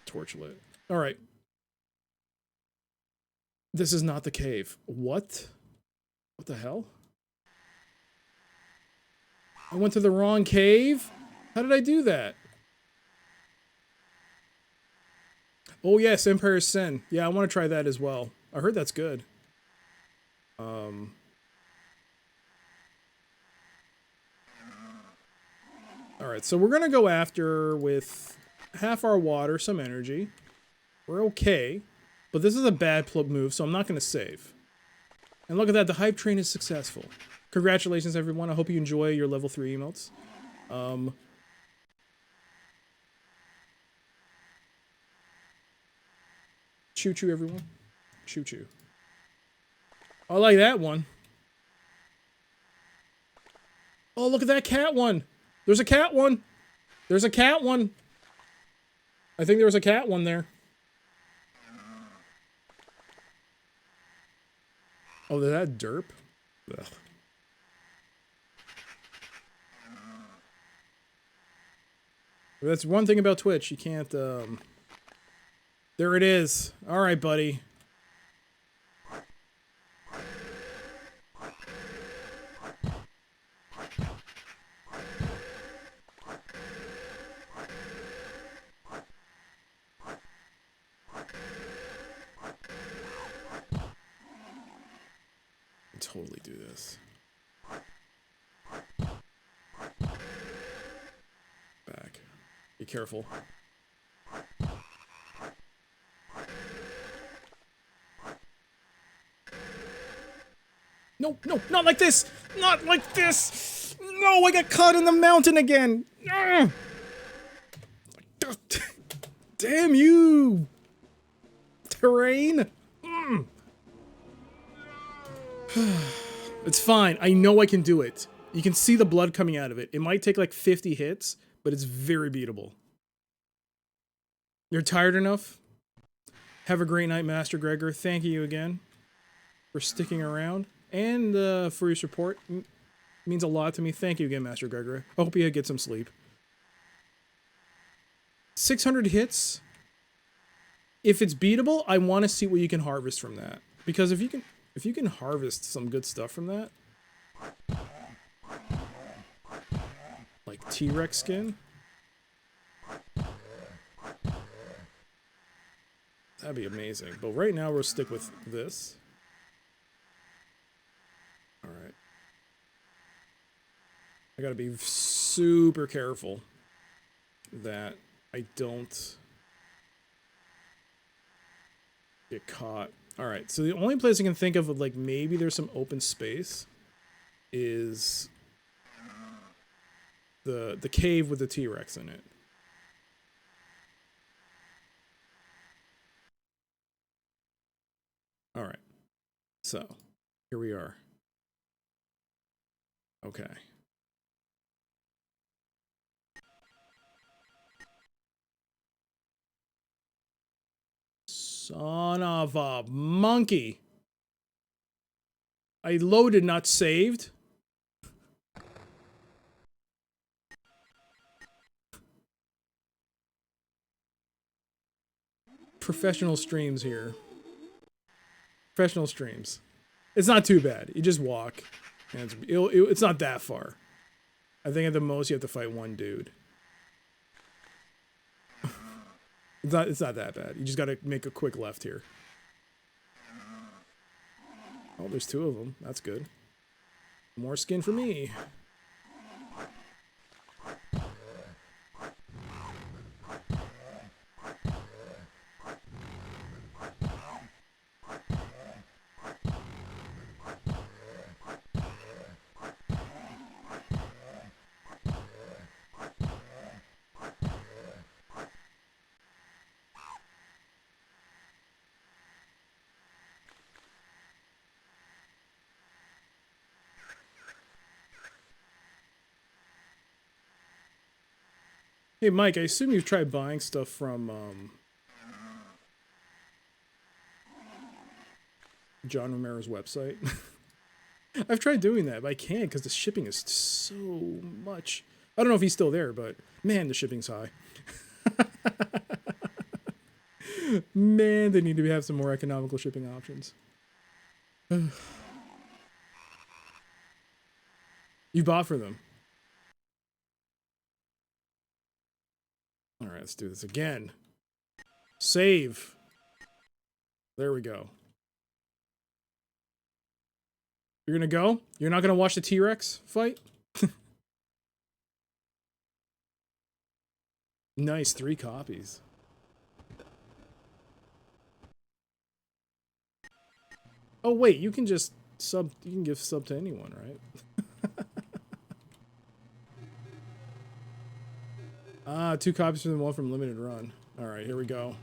Torchlit. Alright. This is not the cave. What? What the hell? I went to the wrong cave? How did I do that? Oh yes, Empire's Sin. Yeah, I want to try that as well. I heard that's good. Alright, so we're gonna go after with half our water, some energy. We're okay. But this is a bad move, so I'm not gonna save. And look at that, the hype train is successful. Congratulations, everyone. I hope you enjoy your level 3 emotes. Choo-choo, everyone. Choo-choo. I like that one. Oh, look at that cat one. There's a cat one. There's a cat one. I think there was a cat one there. Oh, is that derp? Ugh. That's one thing about Twitch. You can't, There it is. Alright, buddy. Totally do this. Back. Be careful. No, no, not like this! Not like this! No, I got caught in the mountain again! Ugh. Damn you! Terrain! Mm. It's fine. I know I can do it. You can see the blood coming out of it. It might take like 50 hits, but it's very beatable. You're tired enough? Have a great night, Master Gregor. Thank you again for sticking around and for your support. It means a lot to me. Thank you again, Master Gregor. I hope you get some sleep. 600 hits. If it's beatable, I want to see what you can harvest from that. Because if you can harvest some good stuff from that, like T-Rex skin, that'd be amazing. But right now we'll stick with this. All right. I gotta be super careful that I don't get caught. All right, so the only place I can think of like maybe there's some open space is the cave with the T-Rex in it. All right, so here we are. Okay. Son of a monkey. I loaded, not saved. Professional streams here. Professional streams. It's not too bad. You just walk. And it's not that far. I think at the most you have to fight one dude. It's not that bad. You just gotta make a quick left here. Oh, there's two of them. That's good. More skin for me. Hey, Mike, I assume you've tried buying stuff from, John Romero's website. I've tried doing that, but I can't because the shipping is so much. I don't know if he's still there, but man, the shipping's high. Man, they need to have some more economical shipping options. You bought for them. All right, let's do this again. Save. There we go. You're gonna go? You're not gonna watch the T-Rex fight? Nice, 3 copies. Oh wait, you can just sub, you can give sub to anyone, right? Ah, 2 copies from the one from limited run. Alright, here we go.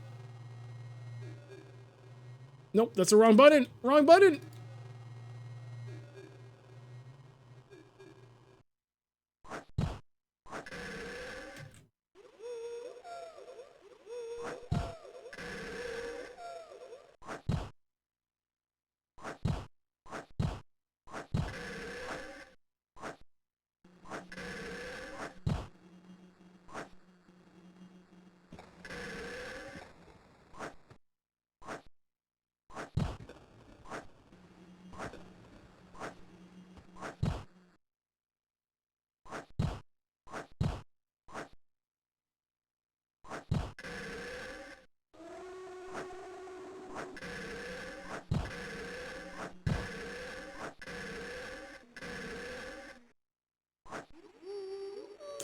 Nope, that's the wrong button! Wrong button!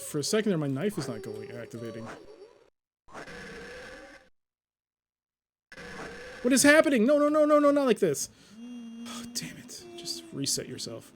For a second there, my knife is not going activating. What is happening? No, no, no, no, no, not like this. Oh, damn it. Just reset yourself.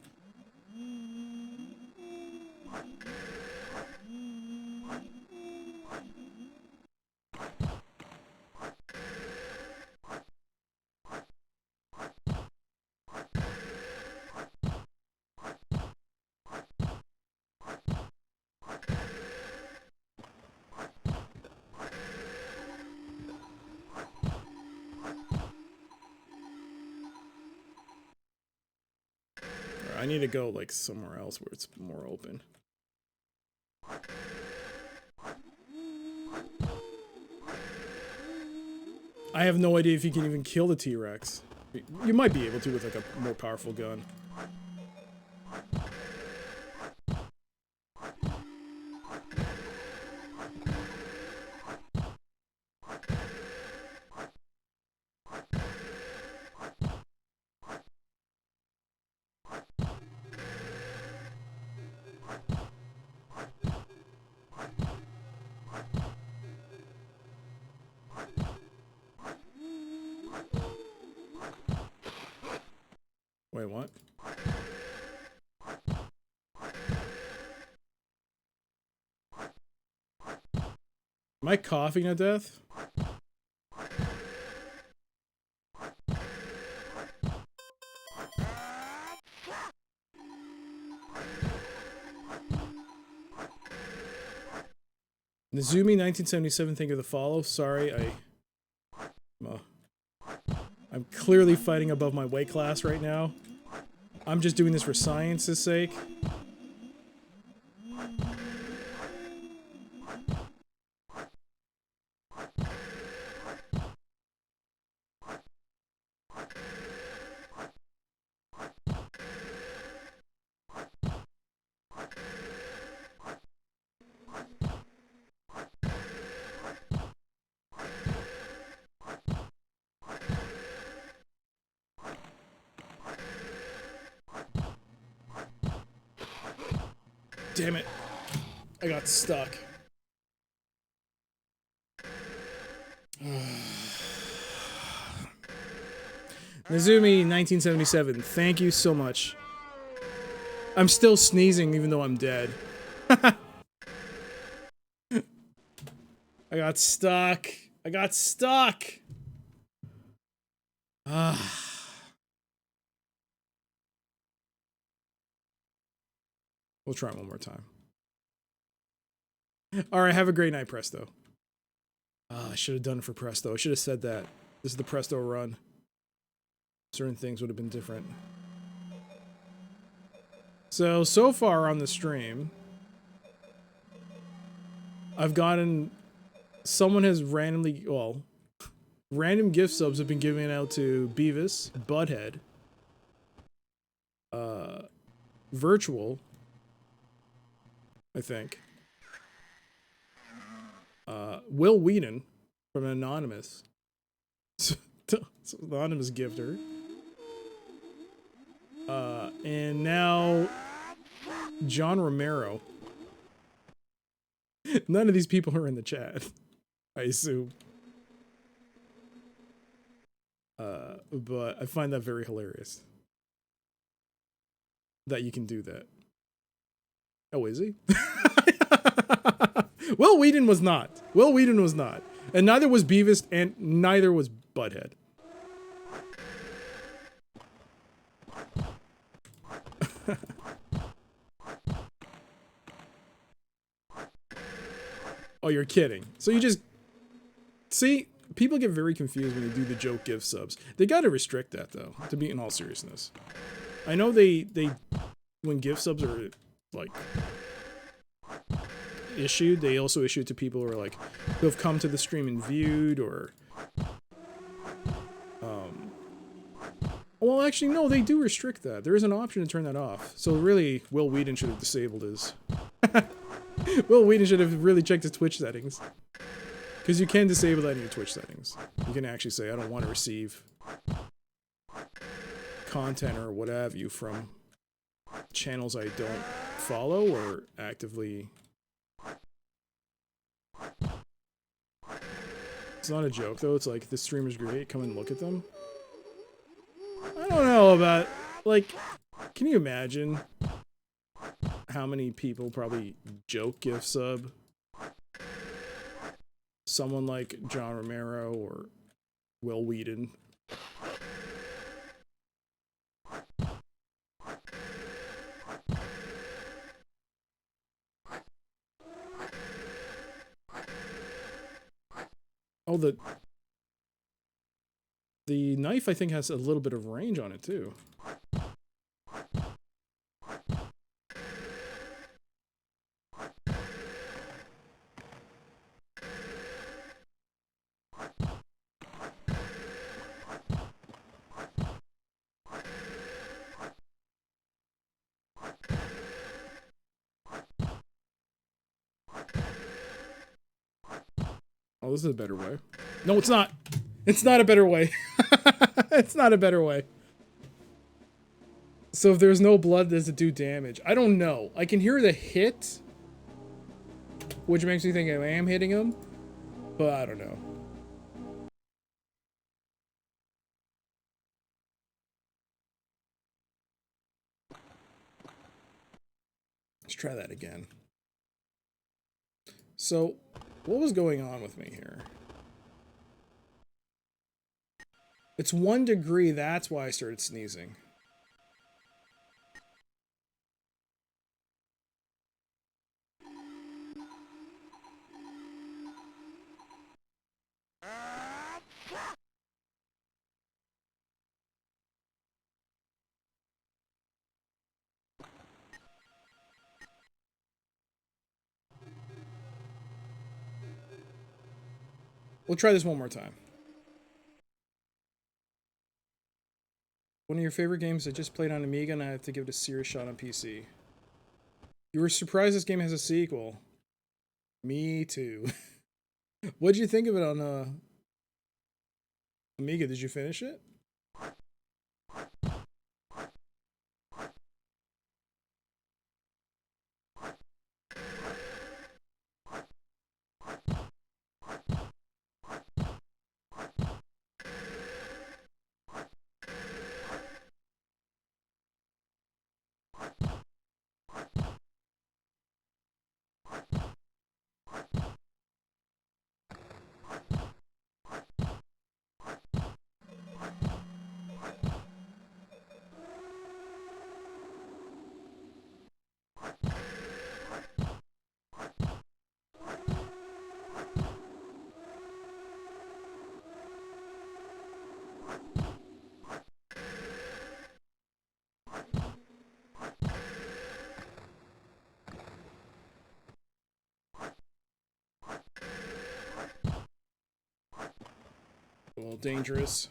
I need to go like somewhere else where it's more open. I have no idea if you can even kill the T-Rex. You might be able to with like a more powerful gun. Wait, what? Am I coughing to death? Nizumi 1977, thank you for the follow. Sorry, I'm clearly fighting above my weight class right now. I'm just doing this for science's sake. Damn it. I got stuck. Nizumi 1977, thank you so much. I'm still sneezing even though I'm dead. I got stuck. I got stuck. We'll try it one more time. Alright, have a great night, Presto. I should have done it for Presto. I should have said that. This is the Presto run. Certain things would have been different. So far on the stream, I've gotten... Someone has randomly... Well, random gift subs have been given out to Beavis, Butthead, Virtual, I think, Will Whedon, from an anonymous. Anonymous gifter. And now John Romero. None of these people are in the chat, I assume. But I find that very hilarious. That you can do that. Oh, is he? Will Wheaton was not. Will Wheaton was not. And neither was Beavis, and neither was Butthead. Oh, you're kidding. So you just... See, people get very confused when they do the joke gift subs. They gotta restrict that, though, to be in all seriousness. I know they when gift subs are, like, issued, they also issue it to people who are, like, who have come to the stream and viewed, or... Well, actually, no, they do restrict that. There is an option to turn that off. So really, Will Wheaton should have disabled his... Will Wheaton should have really checked his Twitch settings. Because you can disable that in your Twitch settings. You can actually say, I don't want to receive content or what have you from channels I don't follow or actively... It's not a joke, though. It's like, the streamer's great. Come and look at them. I don't know about... Like, can you imagine how many people probably joke gift sub someone like John Romero or Will Wheaton? Oh, the knife, I think, has a little bit of range on it, too. Oh, this is a better way. No, it's not. It's not a better way. It's not a better way. So if there's no blood, does it do damage? I don't know. I can hear the hit, which makes me think I am hitting him, but I don't know. Let's try that again. So, what was going on with me here? It's 1 degree, that's why I started sneezing. We'll try this one more time. One of your favorite games I just played on Amiga, and I have to give it a serious shot on PC. You were surprised this game has a sequel. Me too. What'd you think of it on Amiga? Did you finish it? A little dangerous.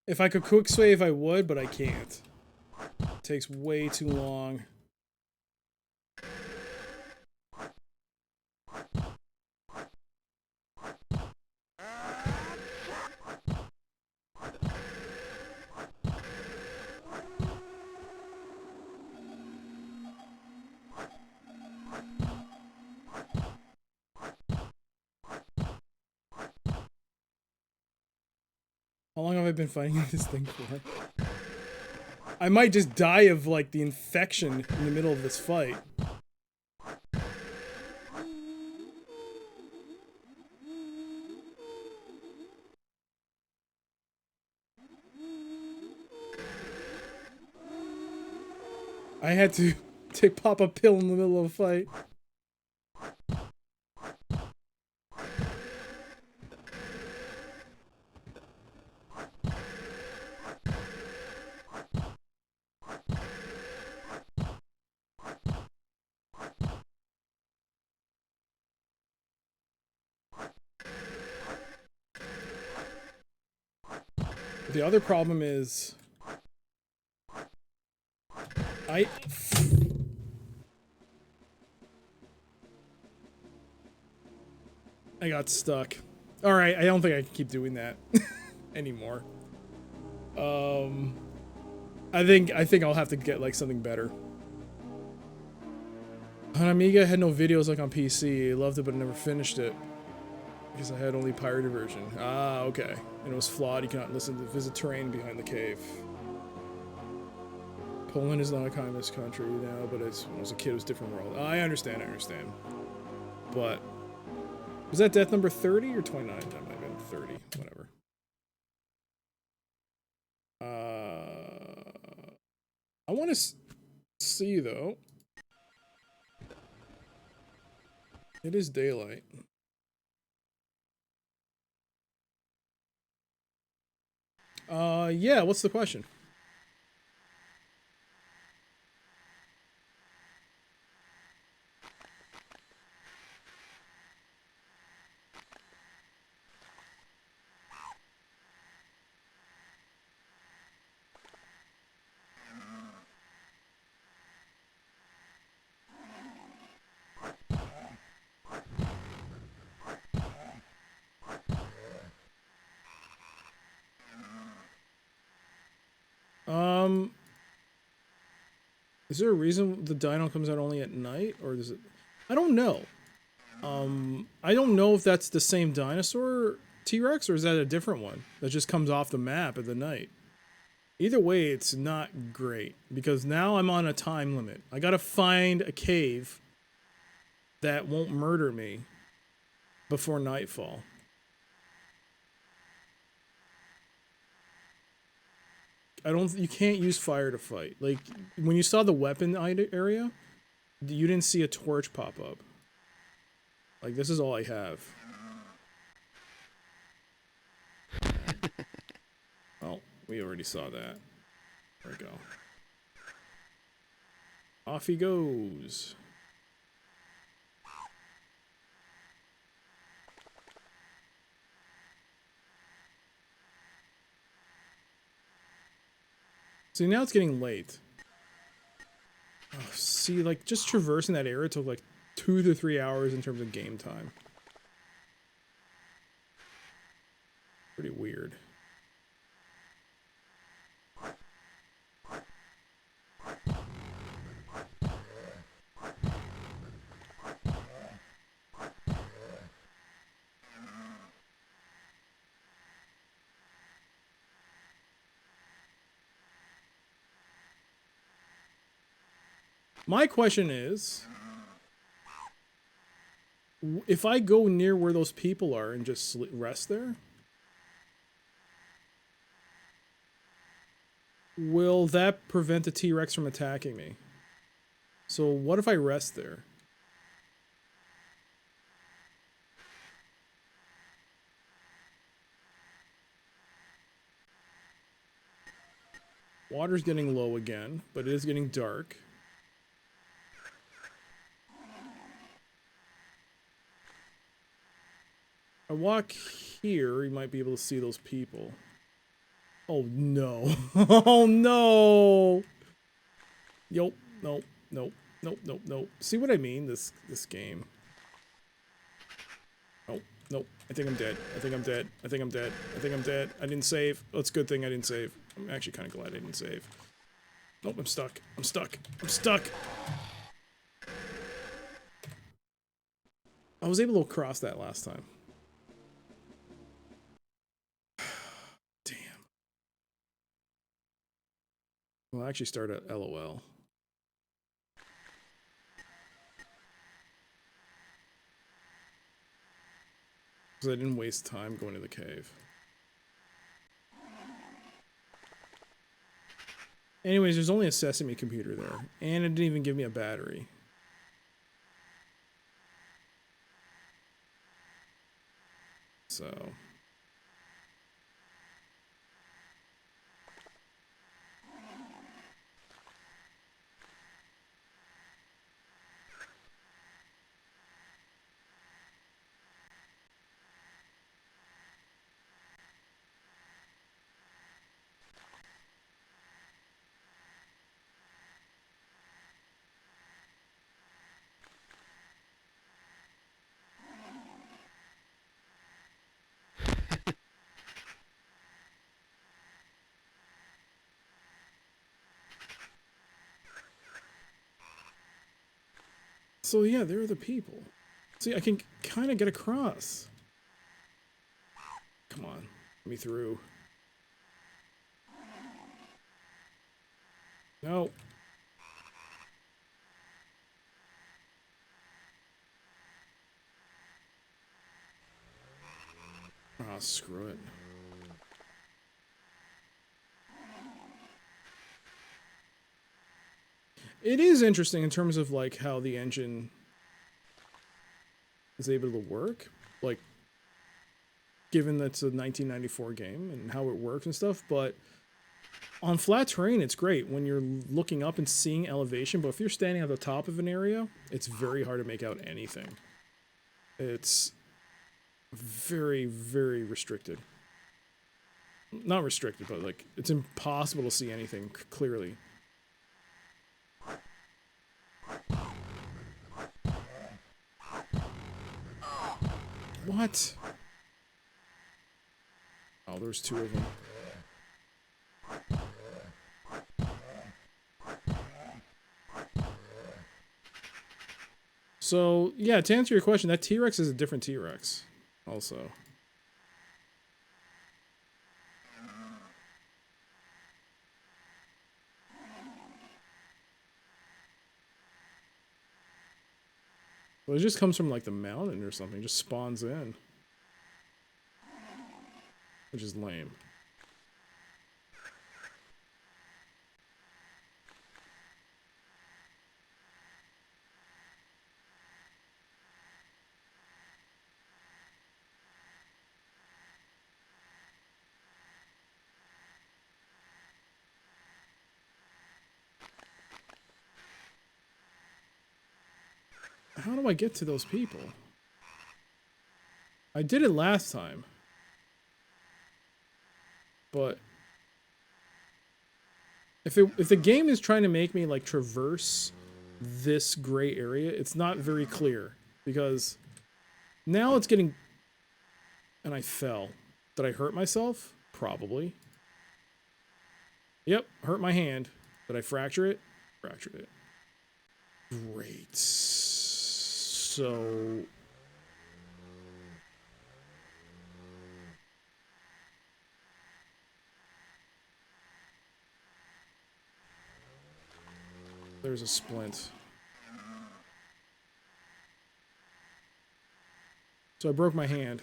If I could quick save, I would, but I can't. It takes way too long. How long have I been fighting this thing for? I might just die of, like, the infection in the middle of this fight. I had to pop a pill in the middle of a fight. The other problem is I got stuck. All right, I don't think I can keep doing that anymore. I think I'll have to get like something better. On Amiga, I had no videos like on PC. I loved it, but I never finished it because I had only pirated version. Ah, okay. And it was flawed. You cannot listen to visit terrain behind the cave. Poland is not a communist country now, but when I was a kid, it was a different world. I understand. But was that death number 30 or 29? That might have been 30. Whatever. I want to see though. It is daylight. Yeah, what's the question? Is there a reason the dino comes out only at night, or does it? I don't know. I don't know if that's the same dinosaur T-Rex, or is that a different one that just comes off the map at the night? Either way, it's not great, because now I'm on a time limit. I gotta find a cave that won't murder me before nightfall. You can't use fire to fight. Like, when you saw the weapon area, you didn't see a torch pop up. Like, this is all I have. Oh, we already saw that. There we go. Off he goes. See, now it's getting late. Oh, see, like, just traversing that area took like 2 to 3 hours in terms of game time. Pretty weird. My question is, if I go near where those people are and just rest there, will that prevent the T-Rex from attacking me? So what if I rest there? Water's getting low again, but it is getting dark. I walk here, you might be able to see those people. Oh no. Oh no. Nope. Nope. Nope. Nope. Nope. Nope. See what I mean? This game. Nope. Nope. I think I'm dead. I think I'm dead. I think I'm dead. I think I'm dead. I didn't save. Oh, it's a good thing I didn't save. I'm actually kind of glad I didn't save. Nope. I'm stuck. I'm stuck. I'm stuck. I was able to cross that last time. Damn. Well, I actually start at LOL. Because I didn't waste time going to the cave. Anyways, there's only a Sesame computer there. And it didn't even give me a battery. So... So yeah, there are the people. See, I can kind of get across. Come on, let me through. No. Ah, screw it. It is interesting in terms of like how the engine is able to work, like given that's a 1994 game and how it works and stuff, but on flat terrain it's great when you're looking up and seeing elevation, but if you're standing at the top of an area, it's very hard to make out anything. It's very, very restricted. Not restricted, but like it's impossible to see anything clearly. What? Oh, there's two of them. So, yeah, to answer your question, that T-Rex is a different T-Rex, also. Well, it just comes from, like, the mountain or something. It just spawns in. Which is lame. How do I get to those people? I did it last time. But... if the game is trying to make me, like, traverse this gray area, it's not very clear. Because now it's getting... And I fell. Did I hurt myself? Probably. Yep, hurt my hand. Did I fracture it? Fractured it. Great. So... there's a splint. So I broke my hand.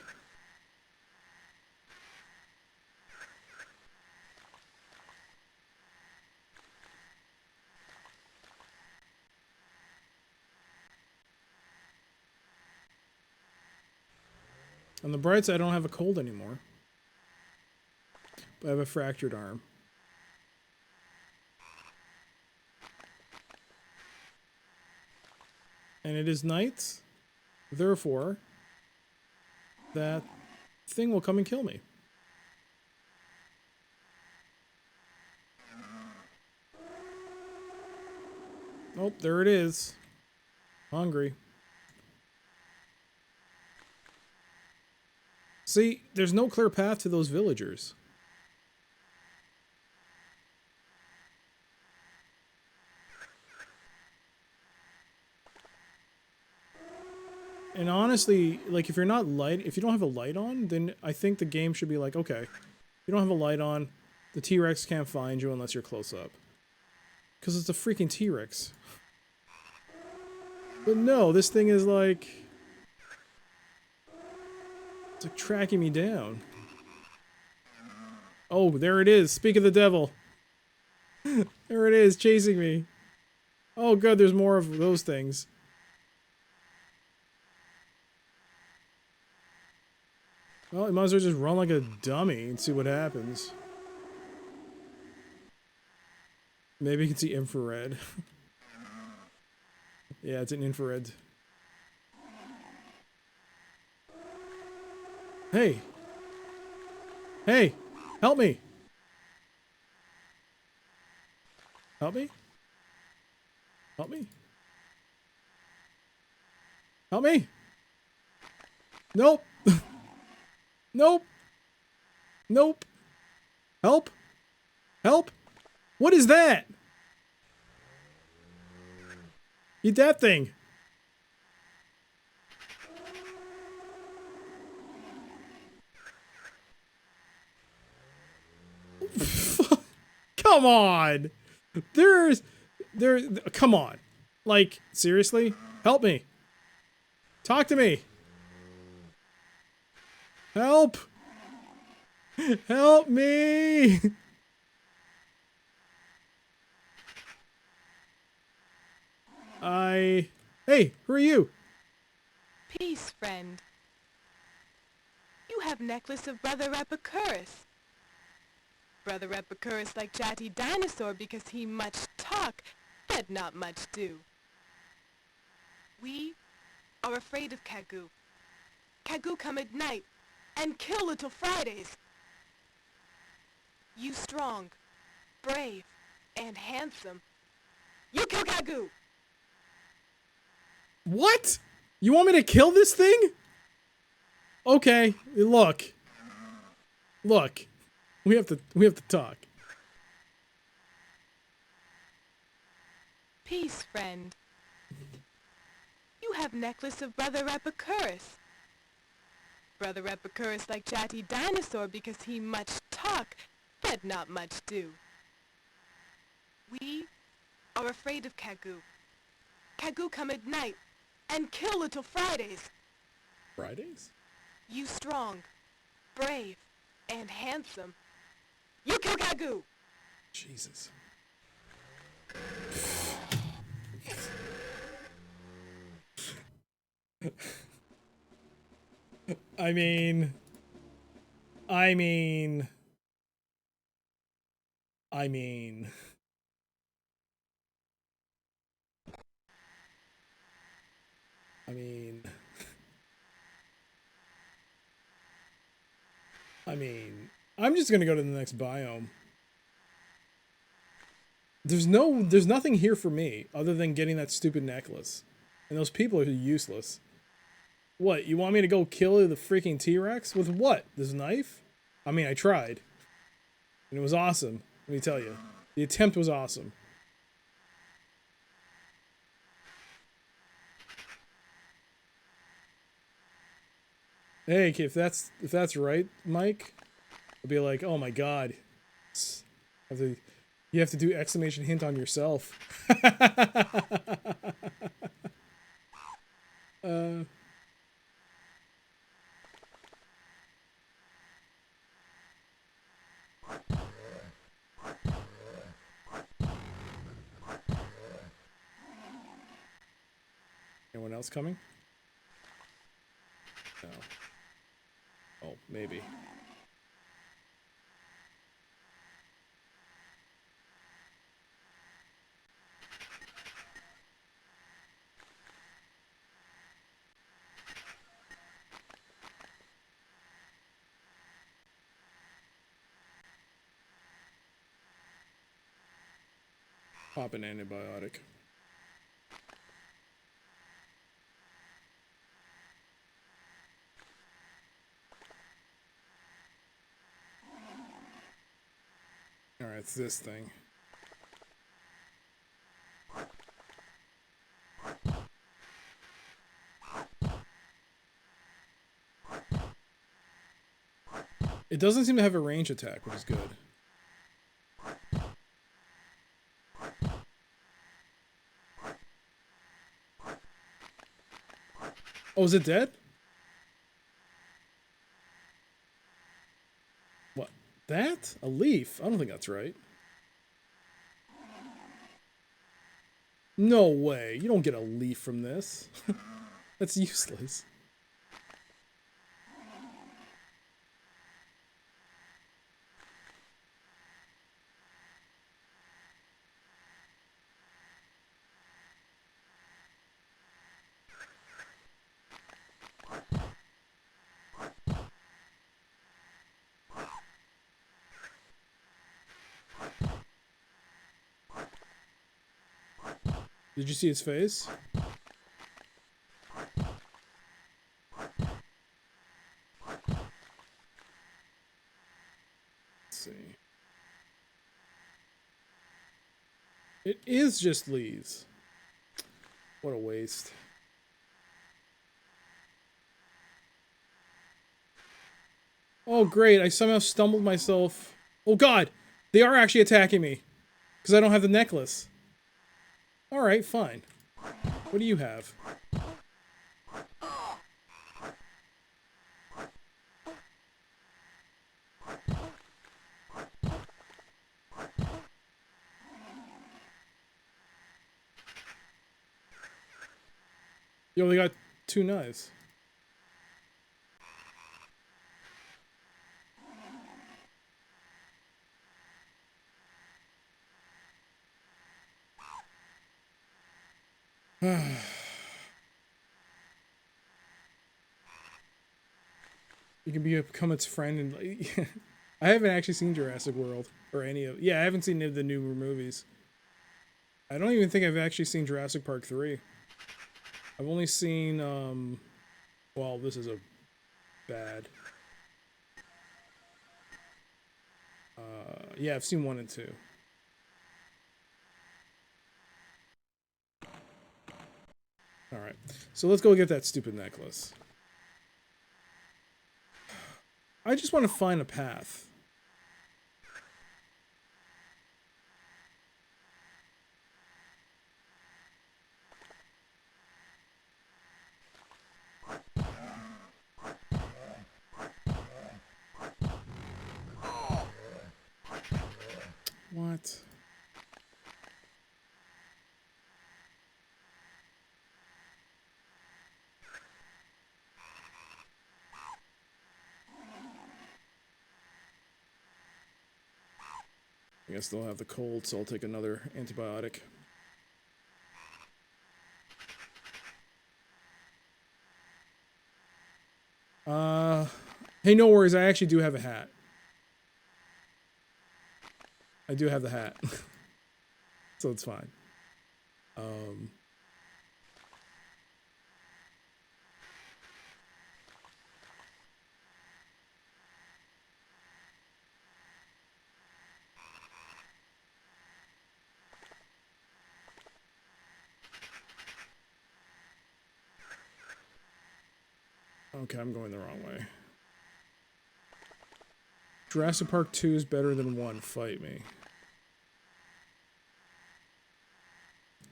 On the bright side, I don't have a cold anymore. But I have a fractured arm. And it is night. Therefore, that thing will come and kill me. Oh, there it is. Hungry. See, there's no clear path to those villagers. And honestly, like, if you don't have a light on, then I think the game should be like, okay, you don't have a light on, the T-Rex can't find you unless you're close up. Because it's a freaking T-Rex. But no, this thing is like... It's like tracking me down. Oh, there it is. Speak of the devil. There it is, chasing me. Oh, good, there's more of those things. Well, you might as well just run like a dummy and see what happens. Maybe you can see infrared. Yeah, it's an infrared. Hey! Hey! Help me! Help me? Help me? Help me? Nope! Nope! Nope! Help! Help! What is that? Eat that thing! Come on! Come on. Like, seriously? Help me. Talk to me. Help! Help me! Hey, who are you? Peace, friend. You have necklace of Brother Epicurus. Brother Epicurus like chatty dinosaur because he much talk, but not much do. We are afraid of Kagoo. Kagoo come at night and kill little Fridays. You strong, brave, and handsome. You kill Kagoo! What? You want me to kill this thing? Okay, look. Look. We have to talk. Peace, friend. You have necklace of Brother Epicurus. Brother Epicurus like chatty dinosaur because he much talk, but not much do. We are afraid of Kagoo. Kagoo come at night and kill little Fridays. Fridays? You strong, brave, and handsome. You kill Kagoo! Jesus. I mean... I mean... I mean... I'm just gonna go to the next biome. There's nothing here for me other than getting that stupid necklace. And those people are useless. What, you want me to go kill the freaking T-Rex? With what? This knife? I mean, I tried. And it was awesome, let me tell you. The attempt was awesome. Hey, if that's right, Mike, I'll be like, oh my god. You have to do exclamation hint on yourself. Anyone else coming? No. Oh, maybe. Pop an antibiotic. it's this thing. It doesn't seem to have a range attack, which is good. Oh, is it dead? What? That? A leaf? I don't think that's right. No way. You don't get a leaf from this. That's useless. Did you see its face? Let's see. It is just leaves. What a waste. Oh, great. I somehow stumbled myself. Oh, God. They are actually attacking me. Because I don't have the necklace. Alright, fine. What do you have? You only got 2 knives. You can become its friend and I haven't actually seen Jurassic World or any of. Yeah, I haven't seen any of the newer movies. I don't even think I've actually seen Jurassic Park 3. I've only seen well, this is a bad. Yeah, I've seen 1 and 2. Alright, so let's go get that stupid necklace. I just want to find a path. What? I guess they'll have the cold, so I'll take another antibiotic. Hey, no worries, I actually do have a hat. I do have the hat. So it's fine. Okay, I'm going the wrong way. Jurassic Park 2 is better than 1. Fight me.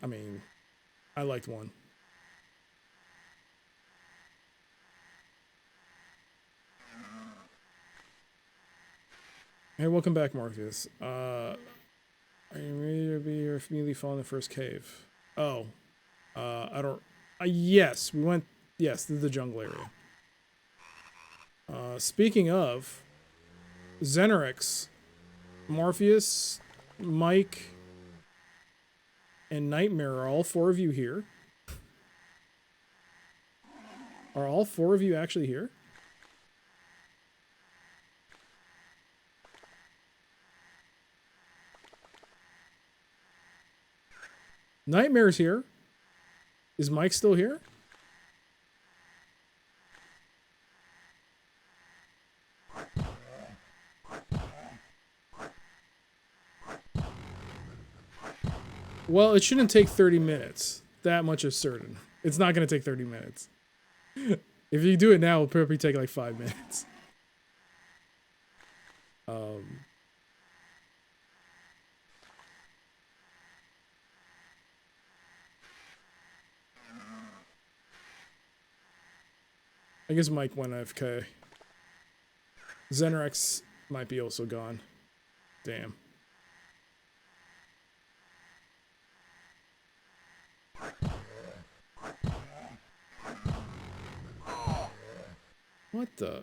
I mean, I liked 1. Hey, welcome back, Morpheus. Are you ready to be your immediately fall in the first cave? Oh. I don't... yes, we went... Yes, this is the jungle area. Speaking of... Xenarix, Morpheus, Mike, and Nightmare, are all 4 of you here? Are all 4 of you actually here? Nightmare's here. Is Mike still here? Well, it shouldn't take 30 minutes. That much is certain. It's not going to take 30 minutes. If you do it now, it'll probably take like 5 minutes. I guess Mike went AFK. Zenrex might be also gone. Damn. What the?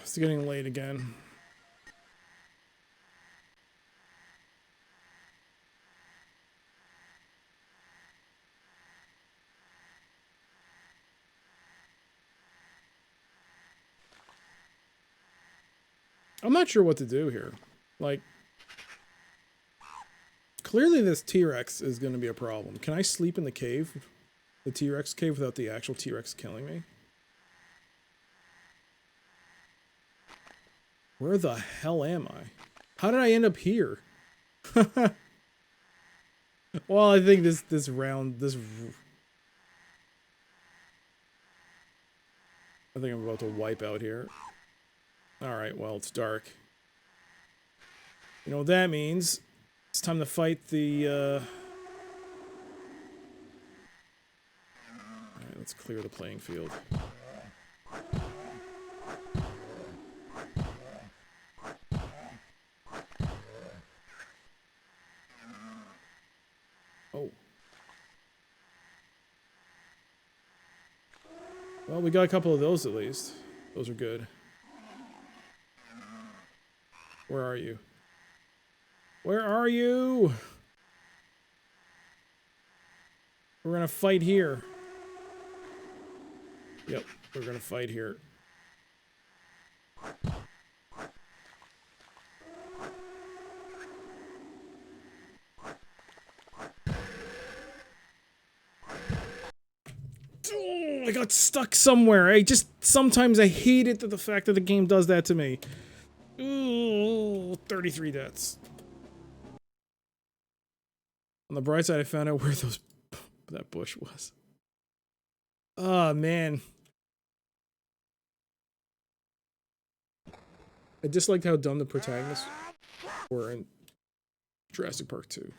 It's getting late again. I'm not sure what to do here. Like, clearly this T-Rex is going to be a problem. Can I sleep in the cave? The T-Rex cave without the actual T-Rex killing me? Where the hell am I? How did I end up here? Well, I think this round, I think I'm about to wipe out here. Alright, well, it's dark. You know what that means? It's time to fight the, Alright, let's clear the playing field. Oh. Well, we got a couple of those at least. Those are good. Where are you? Where are you? We're gonna fight here. Yep, we're gonna fight here. Oh, I got stuck somewhere. Sometimes I hate it that the fact that the game does that to me. Ooh, 33 deaths. On the bright side, I found out where that bush was. Oh, man. I disliked how dumb the protagonists were in Jurassic Park 2.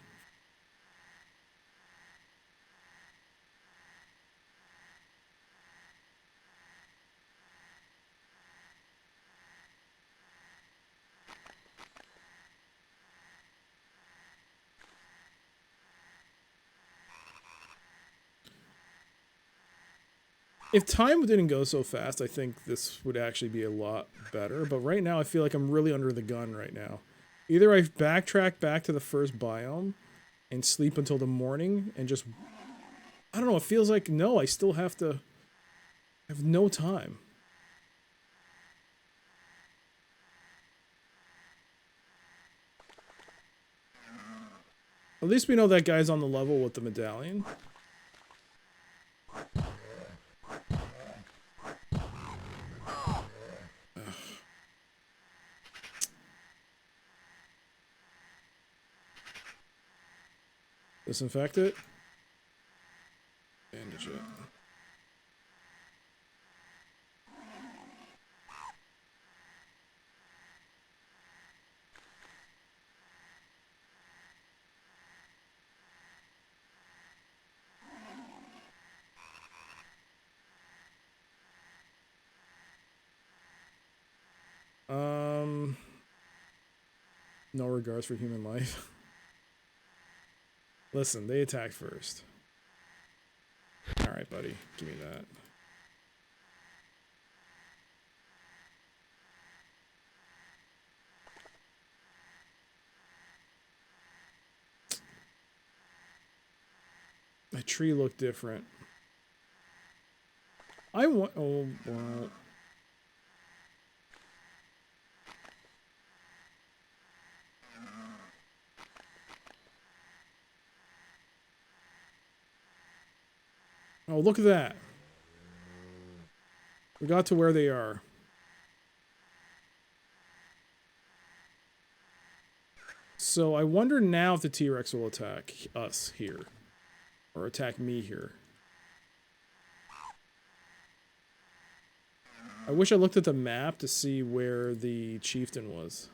If time didn't go so fast, I think this would actually be a lot better. But right now, I feel like I'm really under the gun right now. Either I backtrack back to the first biome and sleep until the morning and just... I don't know, it feels like, no, I still have to... I have no time. At least we know that guy's on the level with the medallion. Disinfect it. Bandage it. No regards for human life. Listen, they attacked first. Alright, buddy. Give me that. My tree looked different. I want... Oh, well... Oh, look at that. We got to where they are. So I wonder now if the T-Rex will attack us here. Or attack me here. I wish I looked at the map to see where the chieftain was.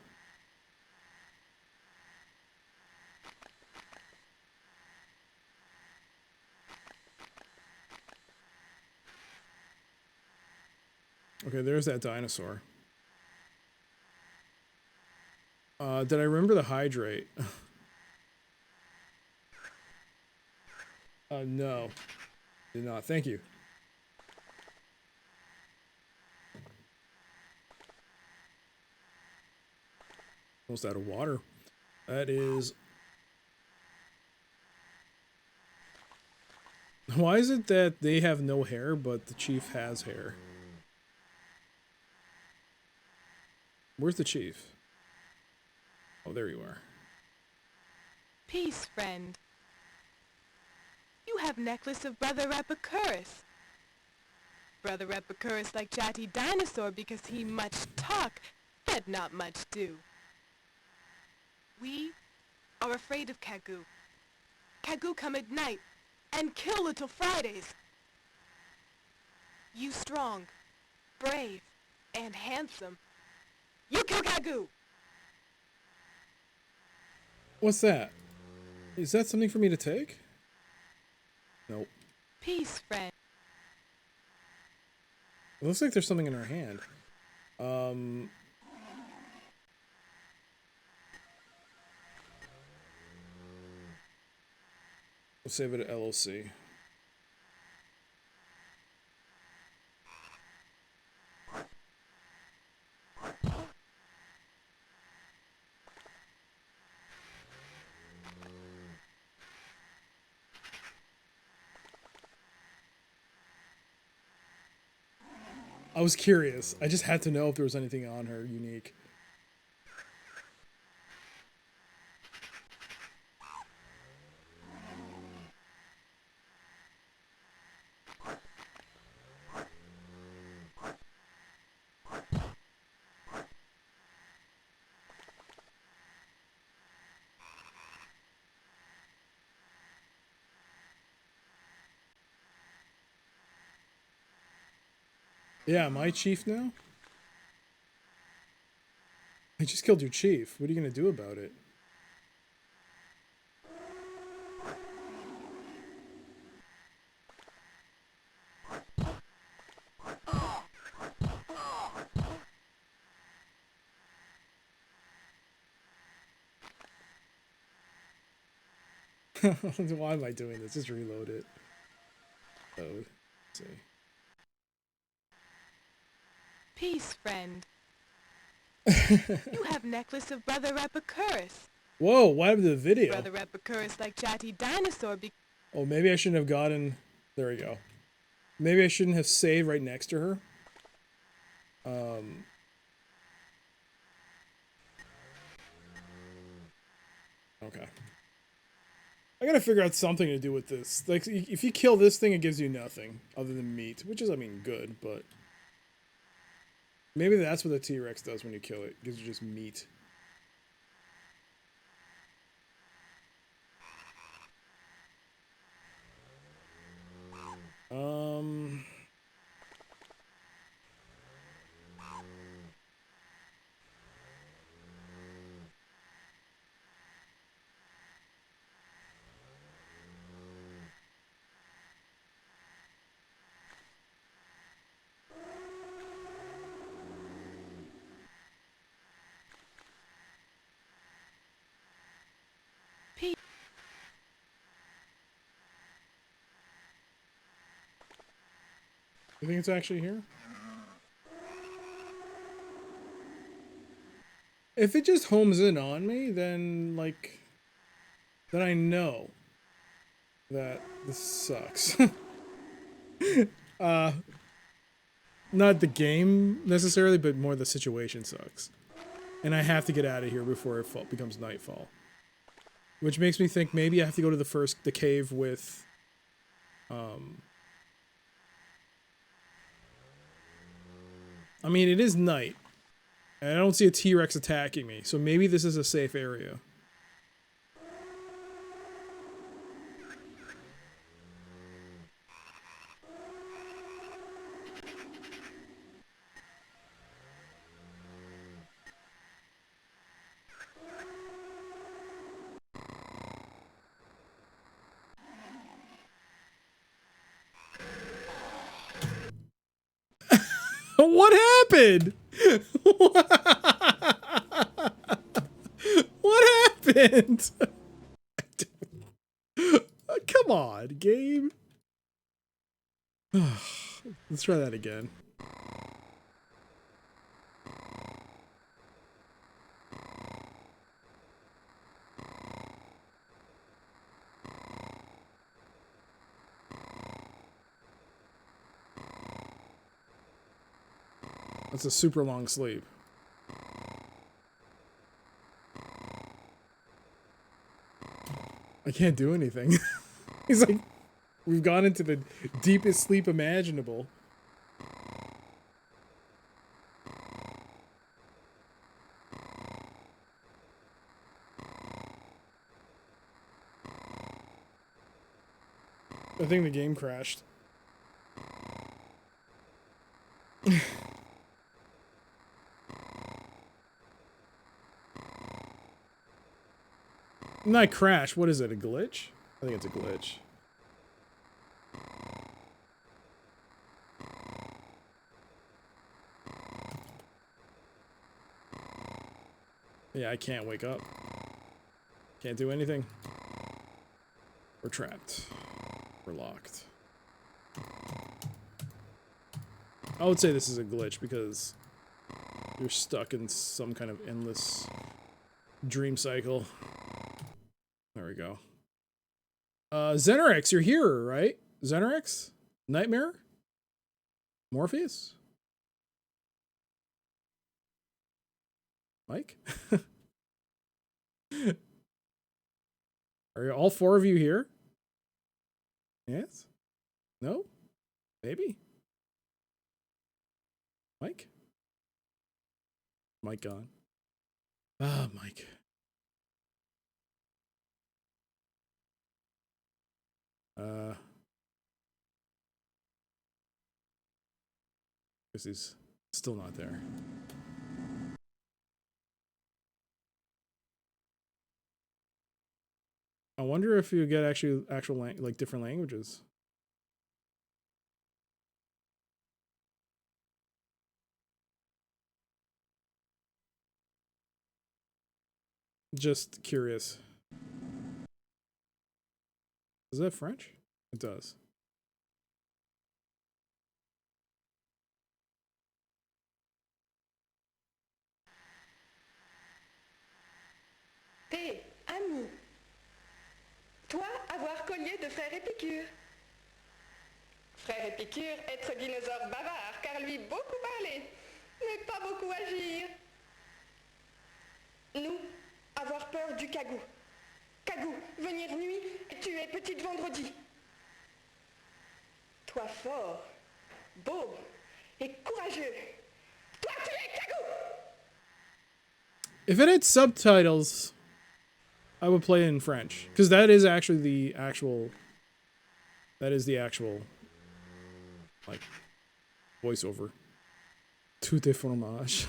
Okay, there's that dinosaur. Did I remember the hydrate? No. Did not. Thank you. Almost out of water. That is... Why is it that they have no hair, but the chief has hair? Where's the chief? Oh, there you are. Peace, friend. You have necklace of Brother Epicurus. Brother Epicurus like chatty dinosaur because he much talk, but not much do. We are afraid of Kagu. Kagu come at night and kill little Fridays. You strong, brave, and handsome. You kill Kagu! What's that? Is that something for me to take? Nope. Peace, friend. It looks like there's something in her hand. We'll save it at LOC. I was curious. I just had to know if there was anything on her unique. Yeah, am I chief now? I just killed your chief. What are you gonna do about it? Why am I doing this? Just reload it. Oh, let's see. Peace, friend. You have necklace of Brother Epicurus. Whoa, what happened to the video? Brother Epicurus like chatty dinosaur Oh, maybe I shouldn't have gotten... There we go. Maybe I shouldn't have saved right next to her. Okay. I gotta figure out something to do with this. Like, if you kill this thing, it gives you nothing other than meat. Which is, I mean, good, but... Maybe that's what the T-Rex does when you kill it. It gives you just meat. You think it's actually here? If it just homes in on me, then, like... Then I know that this sucks. Not the game, necessarily, but more the situation sucks. And I have to get out of here before it becomes nightfall. Which makes me think maybe I have to go to the cave with... I mean, it is night. And I don't see a T-Rex attacking me, so maybe this is a safe area. What happened? What happened? Come on, game. Let's try that again. That's a super long sleep. I can't do anything. He's like, we've gone into the deepest sleep imaginable. I think the game crashed. Not crash. What is it? A glitch? I think it's a glitch. Yeah, I can't wake up. Can't do anything. We're trapped. We're locked. I would say this is a glitch because you're stuck in some kind of endless dream cycle. There we go. Xenarix, you're here, right? Xenarix? Nightmare? Morpheus? Mike? Are all four of you here? Yes? No? Maybe? Mike? Mike gone. Ah, Mike. Guess he's still not there. I wonder if you get actual like different languages. Just curious. Is that French? It does. Hé, ami. Toi, avoir collier de frère Épicure. Frère Épicure, être dinosaure bavard, car lui beaucoup parler, mais pas beaucoup agir. Nous, avoir peur du cagou. Cagou, venir nuit et tuer petite vendredi. Toi fort, beau et courageux. Toi tuer cagou! If it had subtitles, I would play it in French, because that is actually the actual. That is the actual, like, voiceover. Tout est fromage.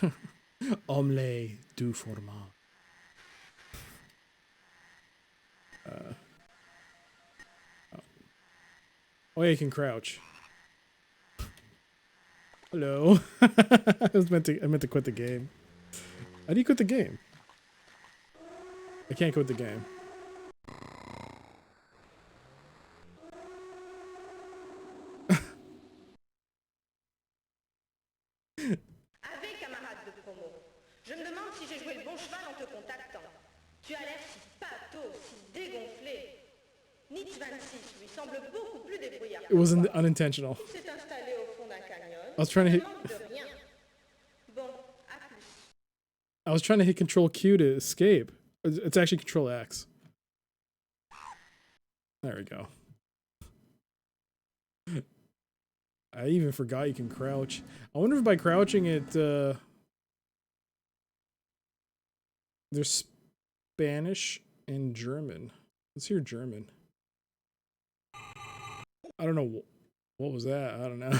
Omelette du fromage. Oh yeah, you can crouch. Hello. I meant to quit the game. How do you quit the game? I can't quit the game. Avec camarade de promo, je me demande si j'ai joué le bon cheval en te contactant. Tu as l'air si pâteau, si dégonflé. Nietzsche 26 lui semble beaucoup plus débrouillard. It wasn't unintentional. Il s'est installé au fond d'un canyon. I was trying to hit. Manque de rien. Bon, à plus. I was trying to hit Control Q to escape. It's actually Control X. There we go. I even forgot you can crouch. I wonder if by crouching it, there's Spanish and German. Let's hear German. I don't know. What was that? I don't know.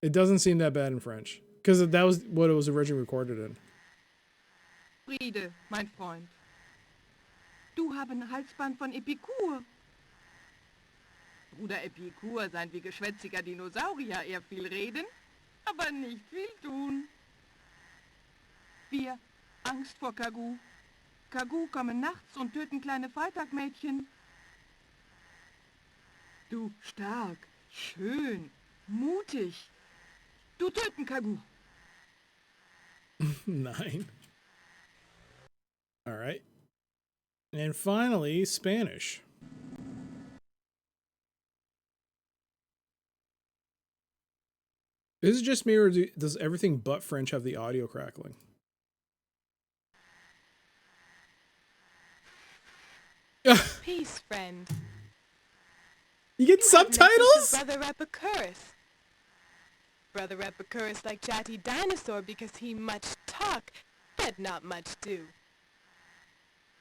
It doesn't seem that bad in French. Because that was what it was originally recorded in. Friede, mein Freund. Du haben Halsband von Epikur. Bruder Epikur sein wie geschwätziger Dinosaurier, eher viel reden, aber nicht viel tun. Wir, Angst vor Kagu. Kagu kommen nachts und töten kleine Freitagmädchen. Du, stark, schön, mutig. Du töten Kagu. Nine. All right. And finally, Spanish. Is it just me, or does everything but French have the audio crackling? Peace, friend. You get subtitles? Brother Epicurus. Brother Epicurus like chatty dinosaur because he much talk, but not much do.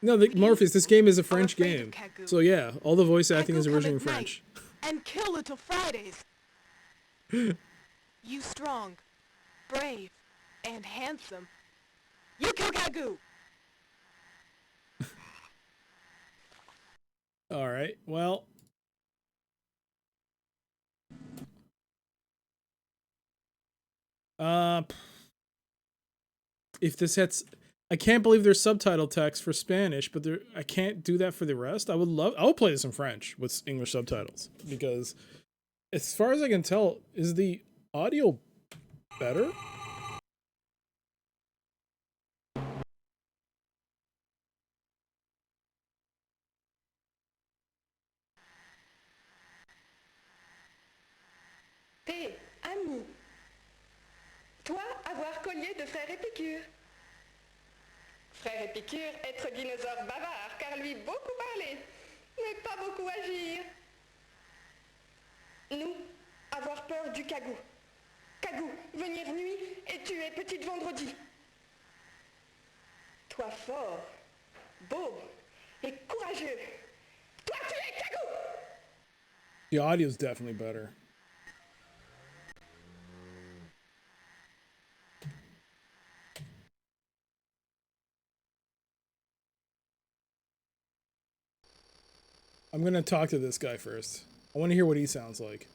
No, Morpheus, this game is a French game. So yeah, all the voice acting is originally in French. And kill little Fridays. You strong, brave, and handsome. You kill Kagu! Alright, well. If this hits... I can't believe there's subtitle text for Spanish, but I can't do that for the rest. I would play this in French with English subtitles, because as far as I can tell, is the audio better? Hé, ami. Toi, avoir collier de frère Épicure. Frère Épicure, être dinosaure bavard, car lui beaucoup parler, mais pas beaucoup agir. Nous, avoir peur du Kagu. Kagu, venir nuit et tuer petite vendredi. Toi fort, beau et courageux. Toi tuer Kagu! The audio's definitely better. I'm gonna talk to this guy first. I want to hear what he sounds like.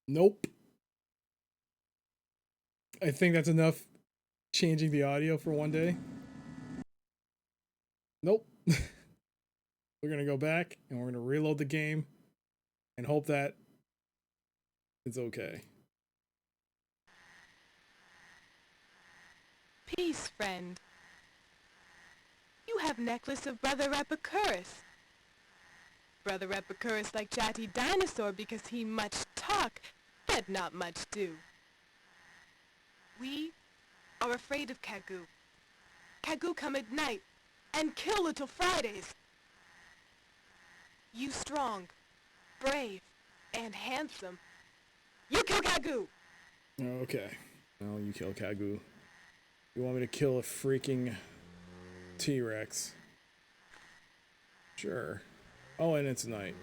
Nope. I think that's enough changing the audio for one day. Nope. We're gonna go back and we're gonna reload the game and hope that it's okay. Peace, friend. You have necklace of Brother Epicurus. Brother Epicurus like chatty dinosaur because he much talk, but not much do. We are afraid of Kagu. Kagu come at night and kill little Fridays. You strong, brave, and handsome. You kill Kagu! Okay. Oh, you kill Kagu. You want me to kill a freaking T-Rex? Sure. Oh, and it's night.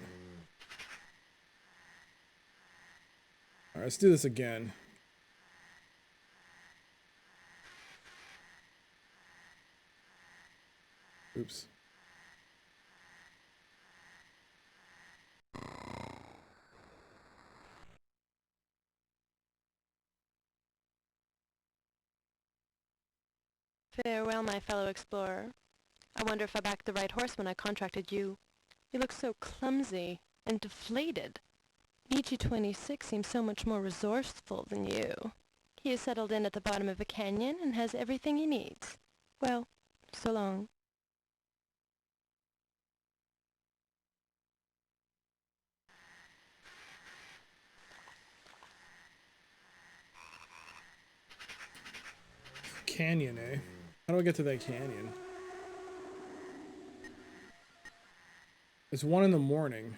Alright, let's do this again. Oops. Farewell, my fellow explorer. I wonder if I backed the right horse when I contracted you. You look so clumsy and deflated. Nietzsche 26 seems so much more resourceful than you. He is settled in at the bottom of a canyon and has everything he needs. Well, so long. canyon, eh? How do I get to that canyon? It's 1 in the morning.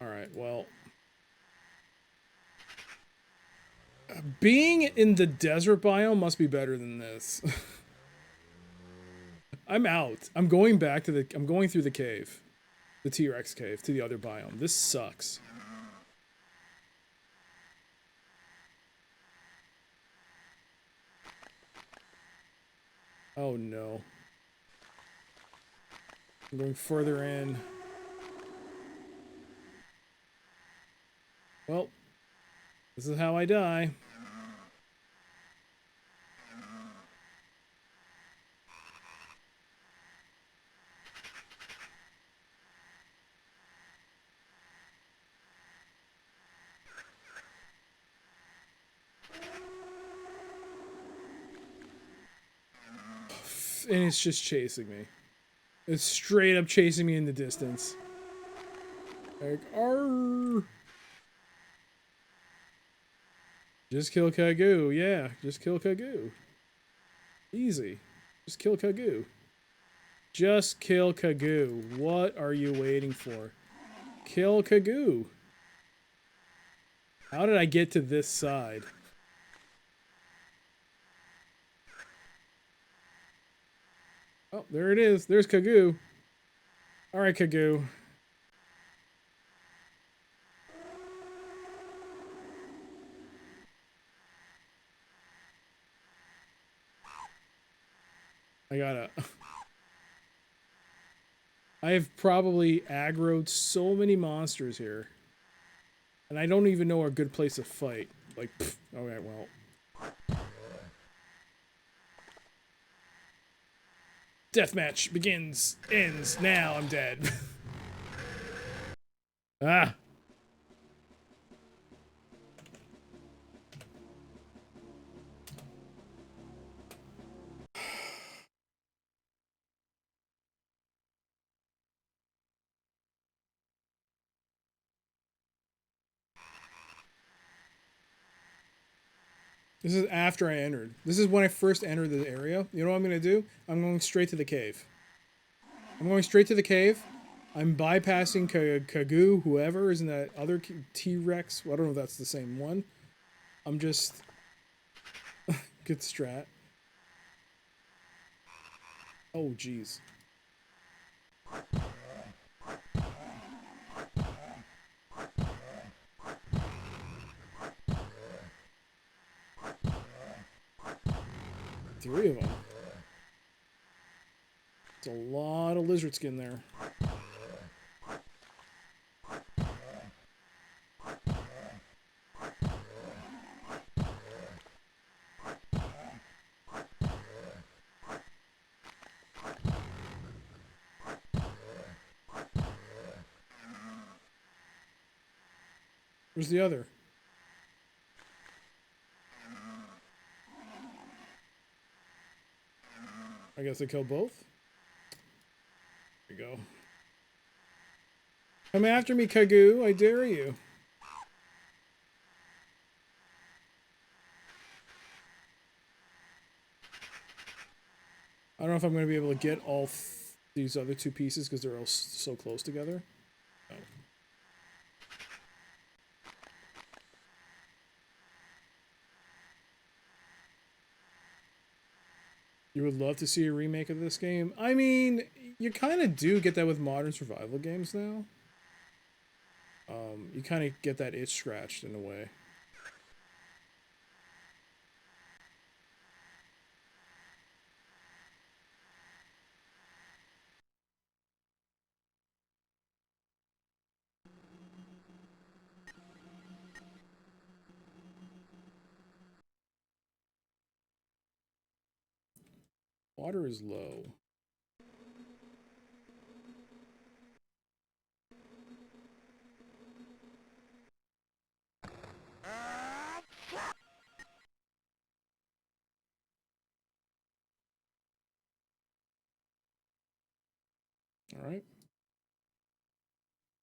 Alright, well. Being in the desert biome must be better than this. I'm out. I'm going back to I'm going through the cave. The T-Rex cave to the other biome. This sucks. Oh no. I'm going further in. Well, this is how I die. And it's just chasing me. It's straight up chasing me in the distance. Like, arr! Just kill Kagoo, yeah. Just kill Kagoo. Easy. Just kill Kagoo. Just kill Kagoo. What are you waiting for? Kill Kagoo. How did I get to this side? Oh, there it is. There's Kagoo. Alright, Kagoo. I gotta... I've probably aggroed so many monsters here. And I don't even know a good place to fight. Like, pfft, okay, well... Deathmatch begins, ends, now I'm dead. Ah! This is after I entered. This is when I first entered the area. You know what I'm going to do? I'm going straight to the cave. I'm going straight to the cave. I'm bypassing Kagoo, whoever is in that other T-Rex. Well, I don't know if that's the same one. I'm just... Good strat. Oh, jeez. Three of them. It's a lot of lizard skin there. Where's the other? I guess I killed both. There you go. Come after me, Kagoo. I dare you. I don't know if I'm going to be able to get all these other two pieces because they're all so close together. Oh. You would love to see a remake of this game? I mean, you kind of do get that with modern survival games now. You kind of get that itch scratched in a way. Water is low. All right.